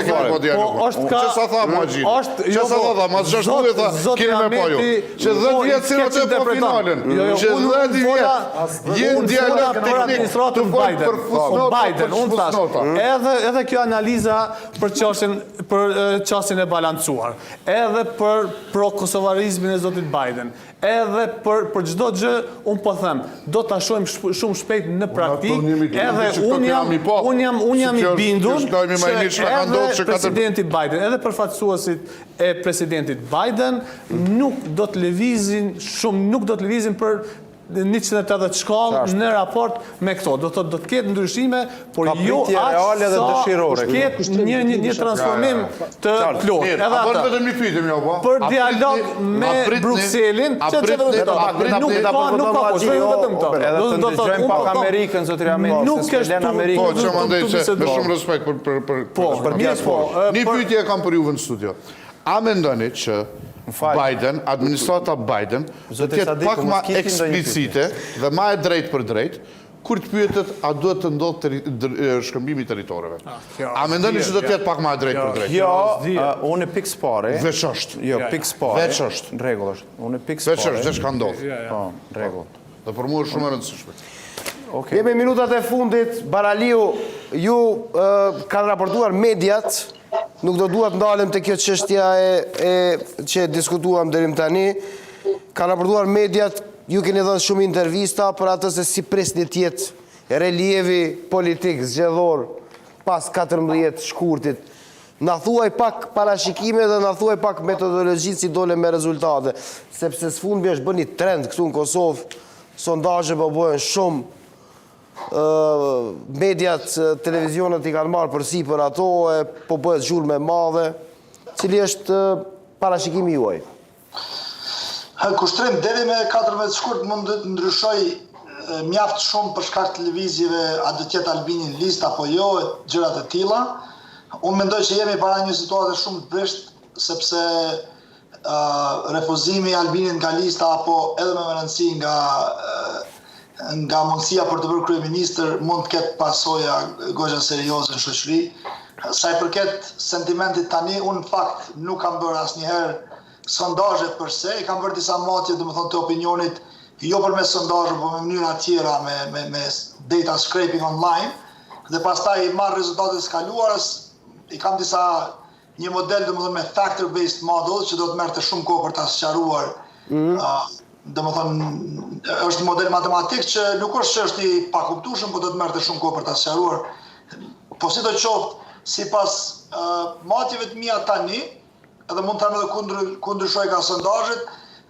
kemi po dialogu. Që sa tha Muhaxhiri? Që sa tha, mas 6 muje tha, keni me po ju. Që 10 vjetë si në që po finalen. Që 10 vjetë jenë dialog teknik të bëjtë për Biden, unë thash, edhe kjo analiza për qasjen e balancuar, edhe për pro-kosovarizmin e zotit Biden, edhe për çdo gjë, unë po them, do ta shohim shumë shpejt në praktik, edhe unë jam i bindur që edhe presidenti Biden, edhe përfaqësuesit e presidentit Biden nuk do të lëvizin për 180 shkallë në raport me këto. Do të ketë ndryshime, por jo aqë sa ketë një transformim të plot. Për dialog me Brukselin, nuk ka vetëm këto. Edhe të ndryshojmë pak Amerikën, zotri Ahmeti, se s'pëlen Amerikën. Po, që më ndej që me shumë respekt për një pyetje kam për juve në studio. A mendoni që Biden, administrata Biden, do tjetë pak ma eksplicite dhe ma e drejt për drejt, kur të pyetet a duhet të ndodhë shkëmbimi territoreve. A mendoni që do tjetë pak ma e drejt për drejt? Jo, unë e pikës pare. Veç është. Jo, pikës pare. Veç është. Në regull është. Unë e pikës pare. Veç është, veç ka ndodhë. Po, në regull. Dhe për mu është shumë e rëndësishme. Jemi minutat e fundit, Baraliu, ju kanë raportuar mediat, nuk do duhet ndalem të kjo çështja që diskutuam deri tani, ka raportuar mediat, ju keni dhënë shumë intervista për atë se si presni tjetë relievi politik zgjedhor pas 14 shkurtit. Na thuaj pak parashikime dhe na thuaj pak metodologji si dole me rezultate, sepse s'fundmi është bërë një trend këtu në Kosovë, sondazhe po bëhen shumë, mediat, televizionet i kanë marrë përsipër ato, po bëhet zhurmë e madhe. Cili është parashikimi juaj? Kushtrim deri me 14 shkurt mund të ndryshoj mjaft shumë për shkak të lëvizjeve, a do të jetë Albini në listë apo jo, gjërat e tilla. Unë mendoj që jemi para një situate shumë të brisht, sepse refuzimi i Albinit nga lista apo edhe me rëndësi nga mundësia për të bërë kryeministër mund të ketë pasoja goxha serioze në shoqëri. Sa i përket sentimentit tani, unë në fakt nuk kam bërë asnjëherë sondazhet për se, i kam bërë disa matje, domethënë të opinionit, jo përmes sondazhe, por me mënyra tjera, me data scraping online, dhe pastaj i marr rezultatet e kaluarës, i kam një model domethënë me factor-based model që do të merrte shumë kohë për ta sqaruar. Domethënë është model matematik që nuk është që është i pakuptueshëm, por do të merrte shumë kohë për ta sqaruar. Po sidoqoftë, sipas matjeve të mia tani, edhe mund të them edhe ku ndryshoj ka sondazhet,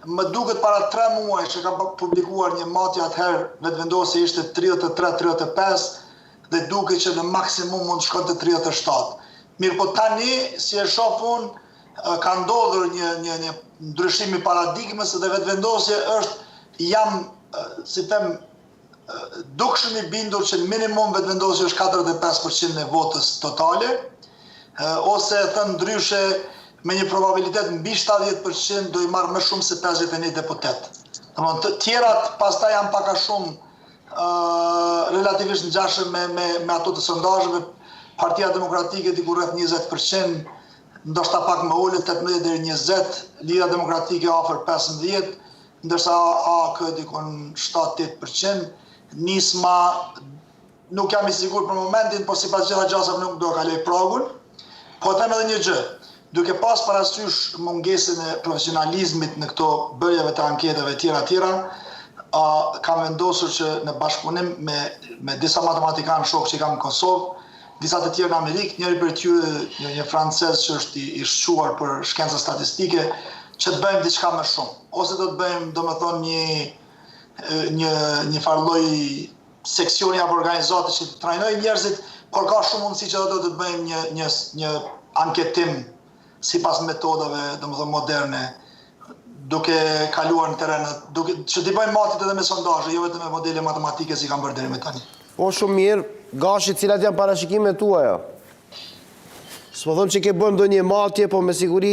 më duket para 3 muaj që kam publikuar një matje atëherë, vetëvendosja ishte 33-35 dhe duket që në maksimum mund të shkonte 37. Mirë, po tani, si e shoh unë, ka ndodhur një ndryshim i paradigmës dhe vetëvendosja është jam, si them, dukshëm i bindur që minimum vetëvendosja është 45% e votës totale, ose thënë ndryshe me një probabilitet mbi 70% do i marrë më shumë se 51 deputet. Të tjerat pastaj janë paka shumë relativisht ngjashëm me ato të sondazheve. Partia Demokratike diku rreth 20%, ndoshta pak më ulët 18 deri 20, Lira Demokratike afër 15, ndërsa AK diku 7-8%, Nisma nuk jam i sigurt për momentin, por sipas gjitha gjasave nuk do kaloj pragun. Po them edhe një gjë, duke pas parasysh mungesën e profesionalizmit në këto bërjeve të anketave tjera, kam vendosur që në bashkëpunim me disa matematikan shok që kam në Kosovë, disa të tjerë në Amerikë, njëri për tyre një francez që është i shquar për shkenca statistike, që të bëjmë diçka më shumë. Ose do të bëjmë, domethënë, një farlloj seksioni apo organizate që të trajnoj njerëzit, por ka shumë mundësi që do të bëjmë një anketim sipas metodave, domethënë moderne, duke kaluar në terrenët, që t'i bëjmë matjet edhe me sondazhe, jo vetëm me modele matematike si kam bërë deri më tani. Po shumë mirë, Gashi, cilat janë parashikimet tuaja? S'po them që ke bërë ndonjë matje, po me siguri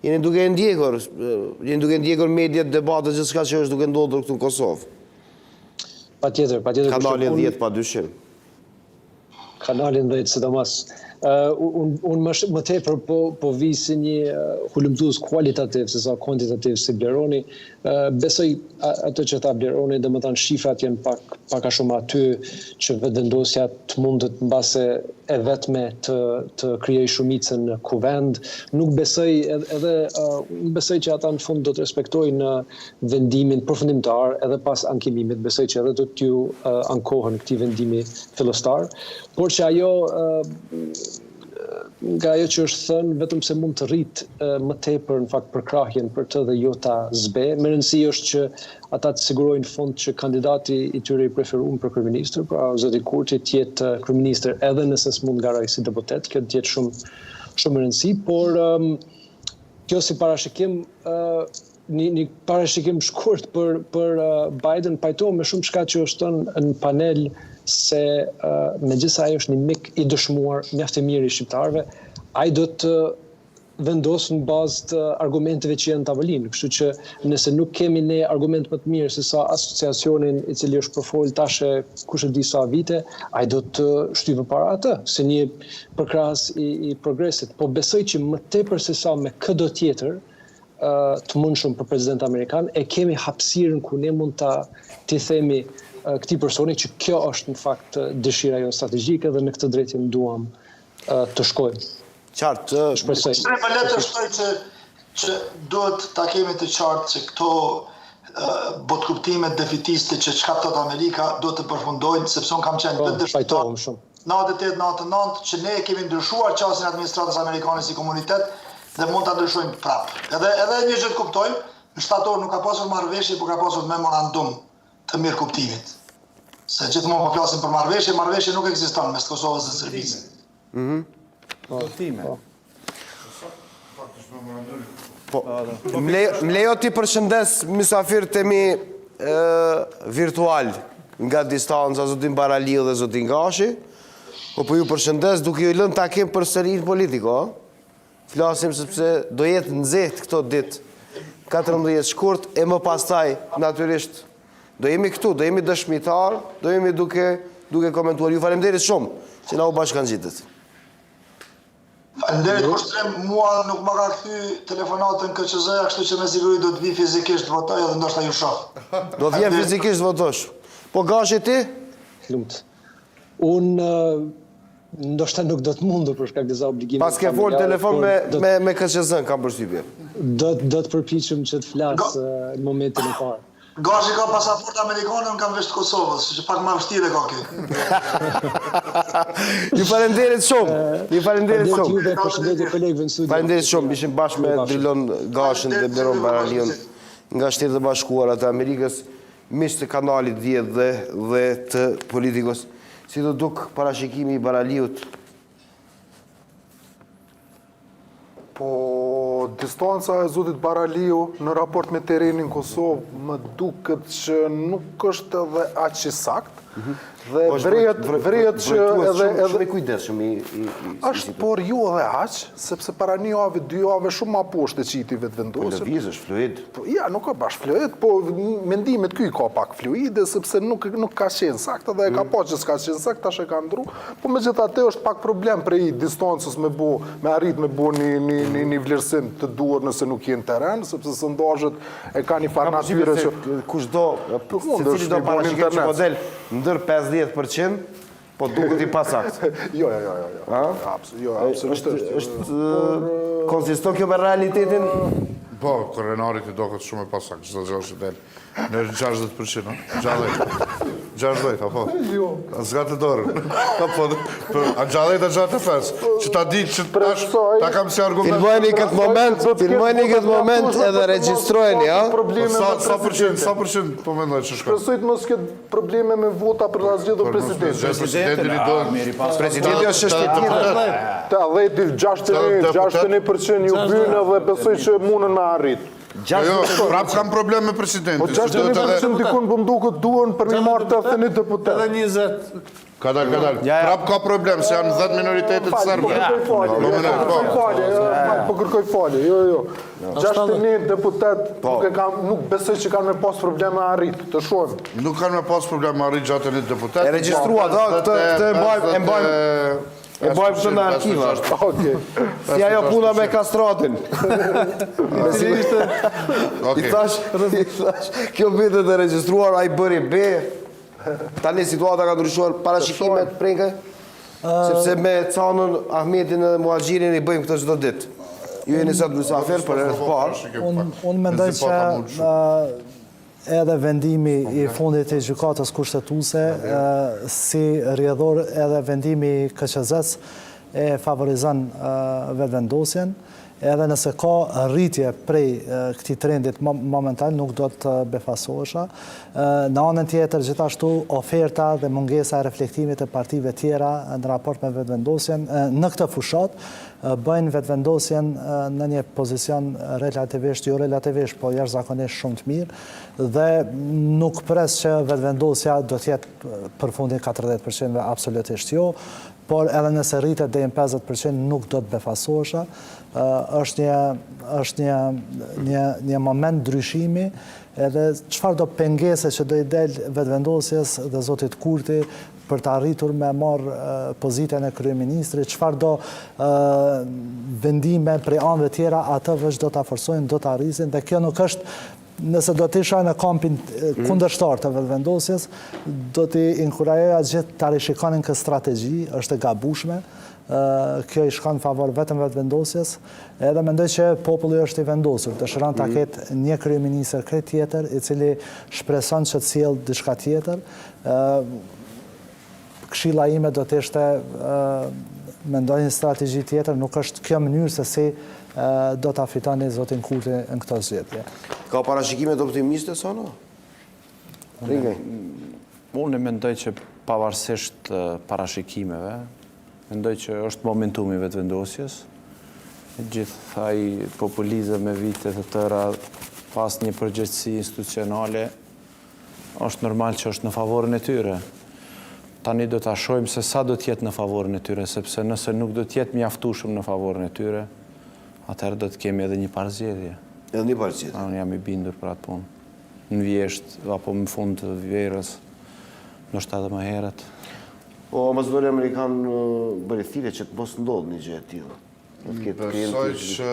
jeni duke ndjekur mediat, debatet, gjithçka që është duke ndodhur këtu në Kosovë. Patjetër. Kanalin 10 padyshim. Kanalin 10 sidomos. Unë më tepër po vi si një hulumtues kualitativ se sa kuantitativ si Bleroni. Besoj ato që tha Bleroni, domethënë shifrat janë pak a shumë aty që vetëvendosja të mundet mbase e vetme të krijojë shumicën në kuvend. Nuk besoj që ata në fund do të respektojnë vendimin përfundimtar edhe pas ankimimit. Besoj që edhe do t'ju ankohen këtij vendimi fillestar, por që ajo nga ajo që është thënë, vetëm se mund të rrit më tepër në fakt përkrahjen për të dhe jo ta zbe. Me rëndësi është që ata të sigurojnë fond që kandidati i tyre i preferuar për kryeministër, pra zoti Kurti të jetë kryeministër edhe nëse s'mund ngaroj si deputet, kjo të jetë shumë rëndësi, por kjo si parashikim një parashikim shkurt për Biden pajtohem me shumë shka që është thënë në panel se megjithëse ai është një mik i dëshmuar mjaft i mirë i shqiptarëve, ai do të vendosë në bazë të argumenteve që janë në tavolinë. Kështu që nëse nuk kemi ne argument më të mirë se sa asociacionin i cili është përfol tash kush e di sa vite, ai do të shtypë para atë si një përkrahas i progresit. Po besoj që më tepër se sa me çdo tjetër të mundshëm për president amerikan, e kemi hapësirën ku ne mund t'i themi këtij personi që kjo është në fakt dëshira jonë strategjike dhe në këtë drejtim duam të shkojmë. Qartë. Shpresoj. Le të shtoj që që duhet ta kemi të qartë që këto botkuptimet defitiste që çka Amerika duhet të përfundojnë, sepse unë kam qenë vetë Pajtohem shumë. 98-99 që ne kemi ndryshuar qasjen e administratës amerikane si komunitet dhe mund ta ndryshojmë prapë. Edhe një gjë të kuptojmë, në shtator nuk ka pasur marrëveshje, por ka pasur memorandum të mirë kuptimit. Se gjithmonë po flasim për marrëveshje, marrëveshje nuk ekziston mes Kosovës dhe Serbisë. Më lejo ti përshëndes mysafir temi virtual nga distanca zotin Baraliu dhe zotin Gashi, po ju përshëndes duke ju lënë takim për sërinë Politiko. Flasim sepse do jetë nxehtë këto ditë 14 shkurt e më pastaj natyrisht do jemi këtu, do jemi dëshmitar, do jemi duke komentuar. Ju faleminderit shumë që na u bashkangjitet. Faleminderit kushtrim, mua nuk më ka kthy telefonatën KSZ-ja, kështu që me siguri do të vi fizikisht të votoj edhe ndoshta ju shoh. Do vjen fizikisht të votosh. Po Gashi ti? Lumt. Unë ndoshta nuk do të mundur për shkak të obligimeve. Pas ke fol telefon me KSZ-n, kam përshtypje. Do të përpiqem që të flas në momentin e parë. Gashi ka pasaport amerikane, unë kam vesh të Kosovës, që pak më vështirë ka kjo. Ju faleminderit shumë. Ju faleminderit shumë. Përshëndetje kolegëve në studio. Faleminderit shumë. Ishim bashkë me Drilon Gashin dhe Beron Baraliun nga Shtetet e Bashkuara të Amerikës, miq të kanalit 10 dhe të Politikos. Si do duk parashikimi i Baraliut? Po, distanca e zotit Baraliu në raport me terenin Kosovë më duket që nuk është edhe aq i saktë. Dhe vrejet që edhe shumë i kujdesshëm është por ju edhe aq, sepse para një javë, 2 javë shumë ma poshtë e qiti vetëvendosur. Po lëvizësh fluid. Ja, nuk ka bash fluid, po mendimet ky ka pak fluide, sepse nuk ka qenë saktë, dhe e ka pa që s'ka qenë saktë, tash e ka ndru, po megjithatë është pak problem prej distancës me arrit me bo një vlerësim të duhur nëse nuk jenë teren, sepse sondazhet e ka një farë natyre që kushdo, secili do parashiket që model ndër 50%, po duket i pasakt. Jo, absolutisht. Është konsiston kjo me realitetin? Po, korenarit i do këtë shumë e pasakt, që të gjallë që delë. Në 60%, no? 60, apo? Jo. A s'ga të dorën. A gjallë e gjatë të fesë. Që ta di që ta kam si argument. Filmojni këtë moment edhe regjistrojeni, ja? Sa përqind po mendoj që shka? Presojt mos këtë probleme me vota për ta zgjedhur presidentin. Presidenti është çështje tjetër. Ta 61% ju bynë dhe besoj që mundën me arrit. Prap kam problem me presidentin. Po 61% dikun për mdukët duhen për një marrë 81 deputet. Edhe 20. Kadal. Prap ka problem, se janë 10 minoritetet sërbe. Po kërkoj falje, jo. 61 deputet nuk besoj që kanë me pas probleme arrit, të shohim. Nuk kanë me pas probleme arrit gjatë një deputet. E regjistrua, këtë e bajmë të në arkiva. Si ajo puna me kastratin. I thash, kjo vitet e regjistruar, a i bëri B. Tani situata ka ndryshuar parashikimet Prenkaj, sepse me Canën, A.Ahmetin dhe A.Muhaxhirin i bëjmë këtë çdo ditë. Ju jeni sa mysafir për herë të parë. Unë mendoj që edhe vendimi i fundit e gjykatës kushtetuese si rrjedhor edhe vendimi i KSZ-s e favorizon vetëvendosjen. Edhe nëse ka rritje prej këtij trendit momental, nuk do të befasohesha. Në anën tjetër, gjithashtu, oferta dhe mungesa e reflektimit e partive tjera në raport me vetëvendosjen, në këtë fushat, bëjnë vetëvendosjen në një pozicion relativisht, jo relativisht, po jashtëzakonisht shumë të mirë, dhe nuk pres që vetëvendosja do të jetë për fundin 40% dhe absolutisht jo, por edhe nëse rritet deri në 50% nuk do të befasohesha. Është një moment ndryshimi, edhe çfarë do pengese që do i del vetëvendosjes dhe zotit Kurti për të arritur me marrë pozitën e kryeministrit, çfarë do vendime prej anëve tjera, atë veç do ta forsojnë, do ta arrisin, dhe kjo nuk është. Nëse do t'i shaj në kampin kundërshtar të vetëvendosjes, do t'i inkurajoja gjithë të rishikonin këtë strategji, është e gabueshme, kjo i shkon favor vetëm vetë vendosjes, edhe mendoj që populli është i vendosur, dëshiron ta ketë një kryeministër krejt tjetër, i cili shpreson që të sjellë diçka tjetër. Këshilla ime do të ishte mendoj një strategji tjetër, nuk është kjo mënyrë se si do ta fitoni zotin Kurti në këto zgjedhje. Ka parashikime të optimiste, sa no? Unë mendoj që pavarësisht parashikimeve, mendoj që është momentumi vetëvendosjes. Gjithaj populizëm me vite të tëra pas një përgjegjësi institucionale është normal që është në favorin e tyre. Tani do ta shohim se sa do të jetë në favorin e tyre, sepse nëse nuk do të jetë mjaftueshëm në favorin e tyre, atëherë do të kemi edhe një parzgjedhje. Edhe një parzgjedhje. Unë jam i bindur për atë punë. Në vjesht apo në fund të verës, ndoshta edhe më herët. Po, ambasadori amerikan bëri thirrje që të mos ndodhë një gjë e tillë. Besoj që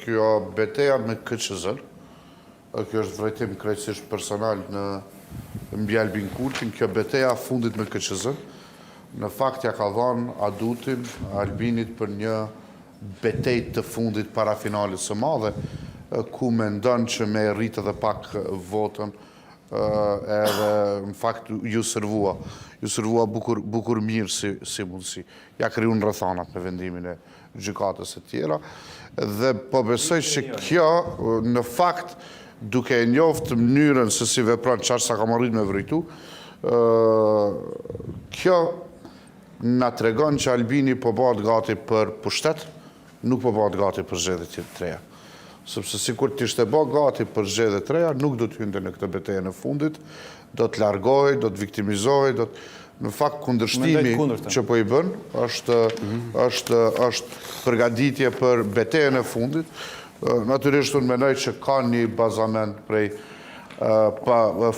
kjo betejë me K.Shala, kjo është vërejtim krejtësisht personal në mbi Albin Kurtin, kjo betejë fundit me K.Shala, në fakt ja ka dhënë adutin Albinit për një betejë të fundit para finalit së madhe, ku mendon që me rritë edhe pak votën, edhe në fakt ju servua bukur mirë si mundësi. Ja kriju në rrethanat me vendimin e gjykatës e tjera, dhe po besoj që kjo në fakt duke e njoftë mënyrën se si vepron çfarë sa ka marrit me vërejtu, kjo na tregon që Albini po bëhet gati për pushtet, nuk po bëhet gati për zgjedhje të reja. Sepse sikur të ishte bërë gati për zgjedhje të reja, nuk do të hynte në këtë betejë në fundit, do të largohej, do të viktimizohej, në fakt kundërshtimi që po i bën është përgatitje për betejën e fundit. Natyrisht unë mendoj që ka një bazament prej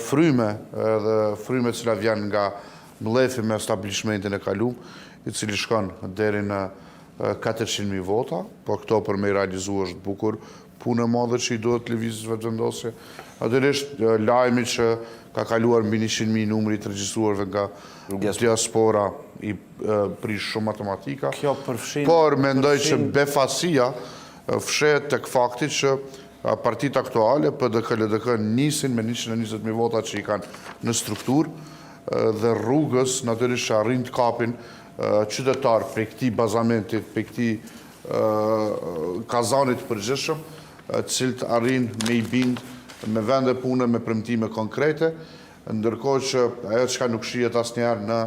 fryme, edhe fryme që vjen nga mlefi me establishmentin e kaluam, i cili shkon deri në 400.000 vota, po këto për me i realizu është bukur, punë e madhe që i duhet lëvizjes vetëvendosje. Natyrisht lajmi që ka kaluar mbi 100.000 numri të regjistruarve nga diaspora i prish shumë matematika, por mendoj që befasia fshehet tek fakti që partitë aktuale, PDK, LDK, nisin me 120.000 vota që i kanë në strukturë dhe rrugës, natyrisht që arrin të kapin qytetar për këtij bazamentit, për këtij kazanit përgjithshëm, cilët arrin me i bind me vende pune, me premtime konkrete, ndërkohë që ajo çka nuk shihet asnjëherë në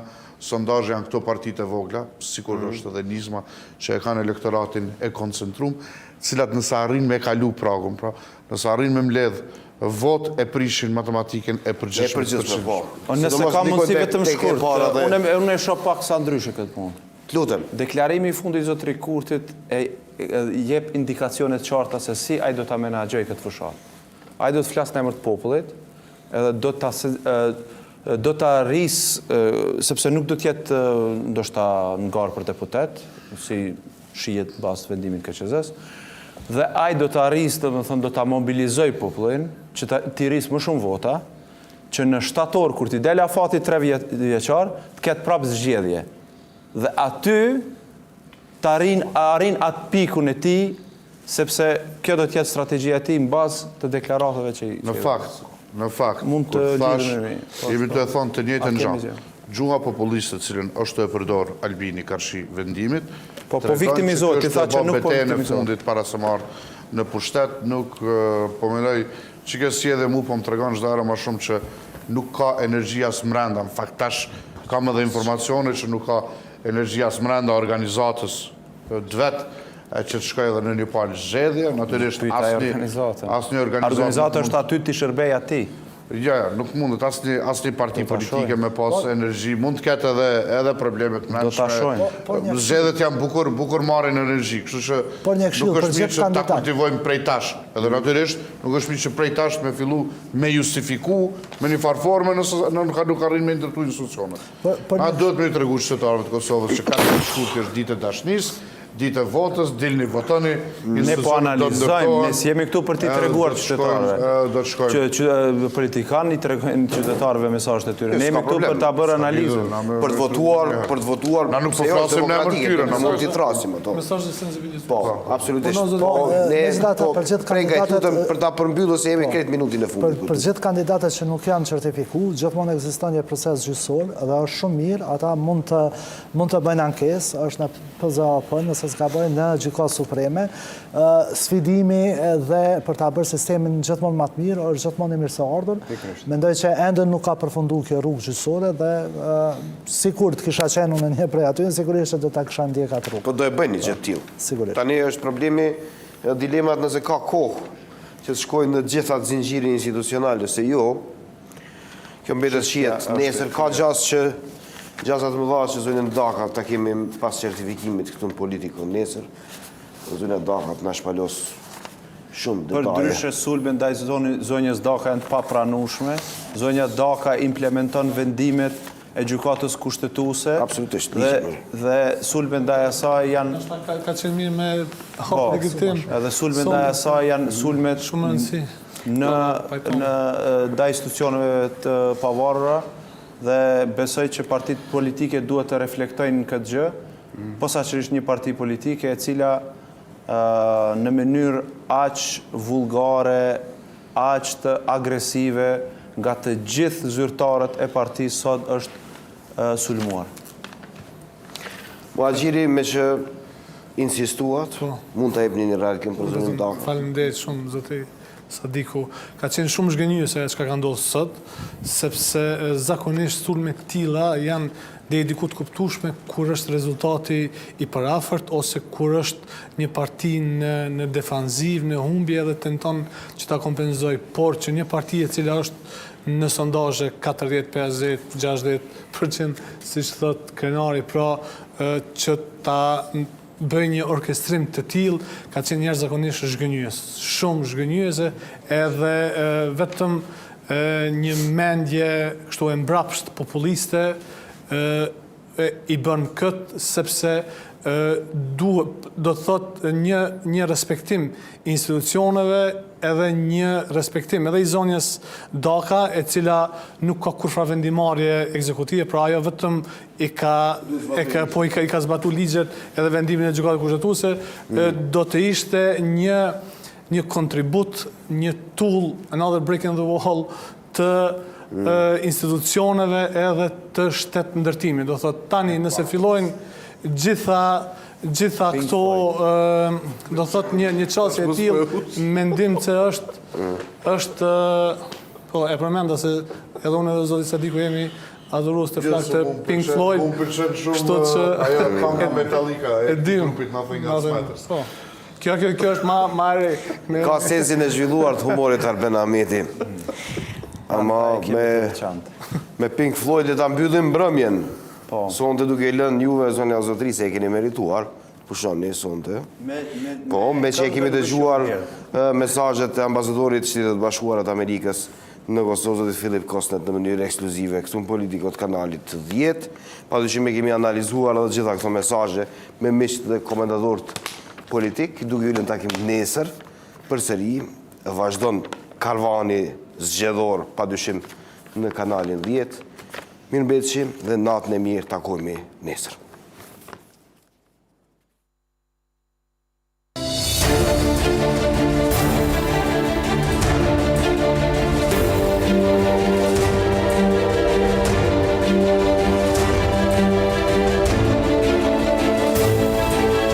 sondazhe janë këto partitë e vogla, sikur është edhe Nizma, që e kanë elektoratin e koncentruar, cilat nëse arrin me kalu pragun, pra nëse arrin me mbledh vot e prishin matematikën e përgjithshme. Nëse ka mundësi vetëm shkurt, unë e shoh pak sa ndryshe këtë punë. Lutem. Deklarimi i fundit i zotrit Kurtit e jep indikacione të qarta se si ai do ta menaxhojë këtë fushatë. Ai do të flasë në emër të popullit, edhe do ta rrisë, sepse nuk do të jetë ndoshta ngarë për deputet, si shihet bazë vendimit të KQZ-s, dhe ai do ta rrisë, domethënë do ta mobilizojë popullin, që t'i rrisë më shumë vota, që në shtator kur t'i del afati 3 vjeçar, të ketë prapë zgjedhje. Dhe aty arrin atë pikun e tij, sepse kjo do të jetë strategjia e tij në bazë të deklaratave që i Në fakt, kur thash, jemi të e thonë të njëjtën gjë. Gjuha populiste cilën është e përdor Albini karshi vendimit, po viktimizohet, ti tha që nuk po viktimizohet. Në fundit para se marrë në pushtet, nuk po mendoj që ke si edhe mu po më tregon çdo herë më shumë që nuk ka energjia së mrenda. Në fakt tash kam edhe informacione që nuk ka energjia së mrenda organizatës vet, që të shkoj edhe në një palë zgjedhje, natyrisht asnjë organizatë është aty të shërbej atij. Ja, nuk mundet asnjë parti politike me pas energji, mund të ketë edhe probleme të mendshme. Zgjedhjet janë bukur marrin energji, kështu që nuk është mirë që ta kultivojmë prej tash. Edhe natyrisht nuk është mirë që prej tash me fillu me justifiku me një farë forme nëse nuk arrin me ndërtu institucionet. A duhet me i tregu qytetarëve të Kosovës që 4 shkurtë është ditë e dashnisë, ditë e votës, dilni votoni. Ne po analizojmë, ne jemi këtu për t'i treguar qytetarëve. Që politikanë i tregojnë qytetarëve mesazhet e tyre. Ne jemi këtu për ta bërë analizën. Për të votuar, na nuk po flasim ne për tyre, na mund t'i trasim ato. Mesazhet sensibilizuese. Po, absolutisht. Ne Prenkaj lutem për ta përmbyllur se jemi kretë minutin e fundit. Për gjithë kandidatët që nuk janë certifikuar, gjithmonë ekziston një proces gjyqësor dhe është shumë mirë, ata mund të bëjnë ankesë, është në PZAP, nëse s'gabojnë në Gjykatën Supreme. Sfidimi dhe për ta bërë sistemin gjithmonë më të mirë është gjithmonë i mirëseardhur. Mendoj që ende nuk ka përfunduar kjo rrugë gjyqësore dhe sikur të kisha qenë unë një prej aty, sigurisht do ta kisha ndjek atë rrugë. Po do e bëjnë një gjë të tillë. Sigurisht. Tani është problemi, dilemat nëse ka kohë që të shkojnë në gjitha të zinxhirin institucional, ose jo. Kjo mbetet shihet nesër, ka gjasat më dha që zonën Daka ta kemi pas certifikimit këtu në Politiko nesër. Zonja Daka na shpalos shumë detaje. Përndryshe sulme ndaj zonjës Daka janë të papranueshme. Zonja Daka implementon vendimet e gjykatës kushtetuese. Absolutisht. Dhe sulme ndaj asaj janë ka qenë mirë me legitim. Edhe sulme ndaj asaj janë sulme shumë rëndësi në ndaj institucioneve të pavarura. Dhe besoj që partitë politike duhet të reflektojnë këtë gjë, posaçërisht një parti politike e cila në mënyrë aq vulgare, aq të agresive nga të gjithë zyrtarët e partisë sot është sulmuar. Muhaxhiri, me që insistuat, mund të jepni një reagimin për zonën Daka. Faleminderit shumë zoti Sadiku. Ka qenë shumë zhgënjyese çka ka ndodhur sot, sepse zakonisht sulme të tilla janë deri diku të kuptueshme kur është rezultati i parafort ose kur është një parti në defanziv, në humbje dhe tenton që ta kompenzojë, por që një parti e cila është në sondazhe 40, 50, 60%, siç thot krenari, pra që ta bëj një orkestrim të tillë, ka qenë jashtëzakonisht zhgënjyes, shumë zhgënjyese, edhe vetëm një mendje kështu e mbrapsht populiste i bën këtë, sepse do të thot një respektim institucioneve edhe një respektim edhe i zonjës Daka, e cila nuk ka kurfar vendimarrje ekzekutive, pra ajo vetëm i ka zbatuar ligjet edhe vendimin e gjykatës kushtetuese, do të ishte një kontribut, një tool, another brick in the wall të institucioneve edhe të shtetë ndërtimit. Do thot tani nëse fillojnë gjitha këto, do thot një qasje e tillë, mendim që është, po e përmenda se edhe unë edhe zoti Sadiku jemi adhurues të flak të Pink Floyd, kështu që ajo kënga Metallica e grupit Nothing Else Matters. Kjo është ma re. Ka sensin e zhvilluar të humorit A.Ahmeti. Ama me Pink Floyd le ta mbyllim mbrëmjen. Sonte duke i lënë juve zonja zotërisë e keni merituar, pushoni sonte. Po, me që e kemi dëgjuar mesazhet e ambasadorit të Shtetet Bashkuara të Amerikës në Kosovë, zotit Filip Kosnet, në mënyrë ekskluzive këtu në Politiko të kanalit 10, padyshim e kemi analizuar edhe gjitha këto mesazhe me miqt dhe komentatorët politik, duke hyrë në takim nesër, përsëri vazhdon karvani zgjedhor padyshim në kanalin 10. Mirëmbëjtje dhe natën e mirë, takojmë nesër.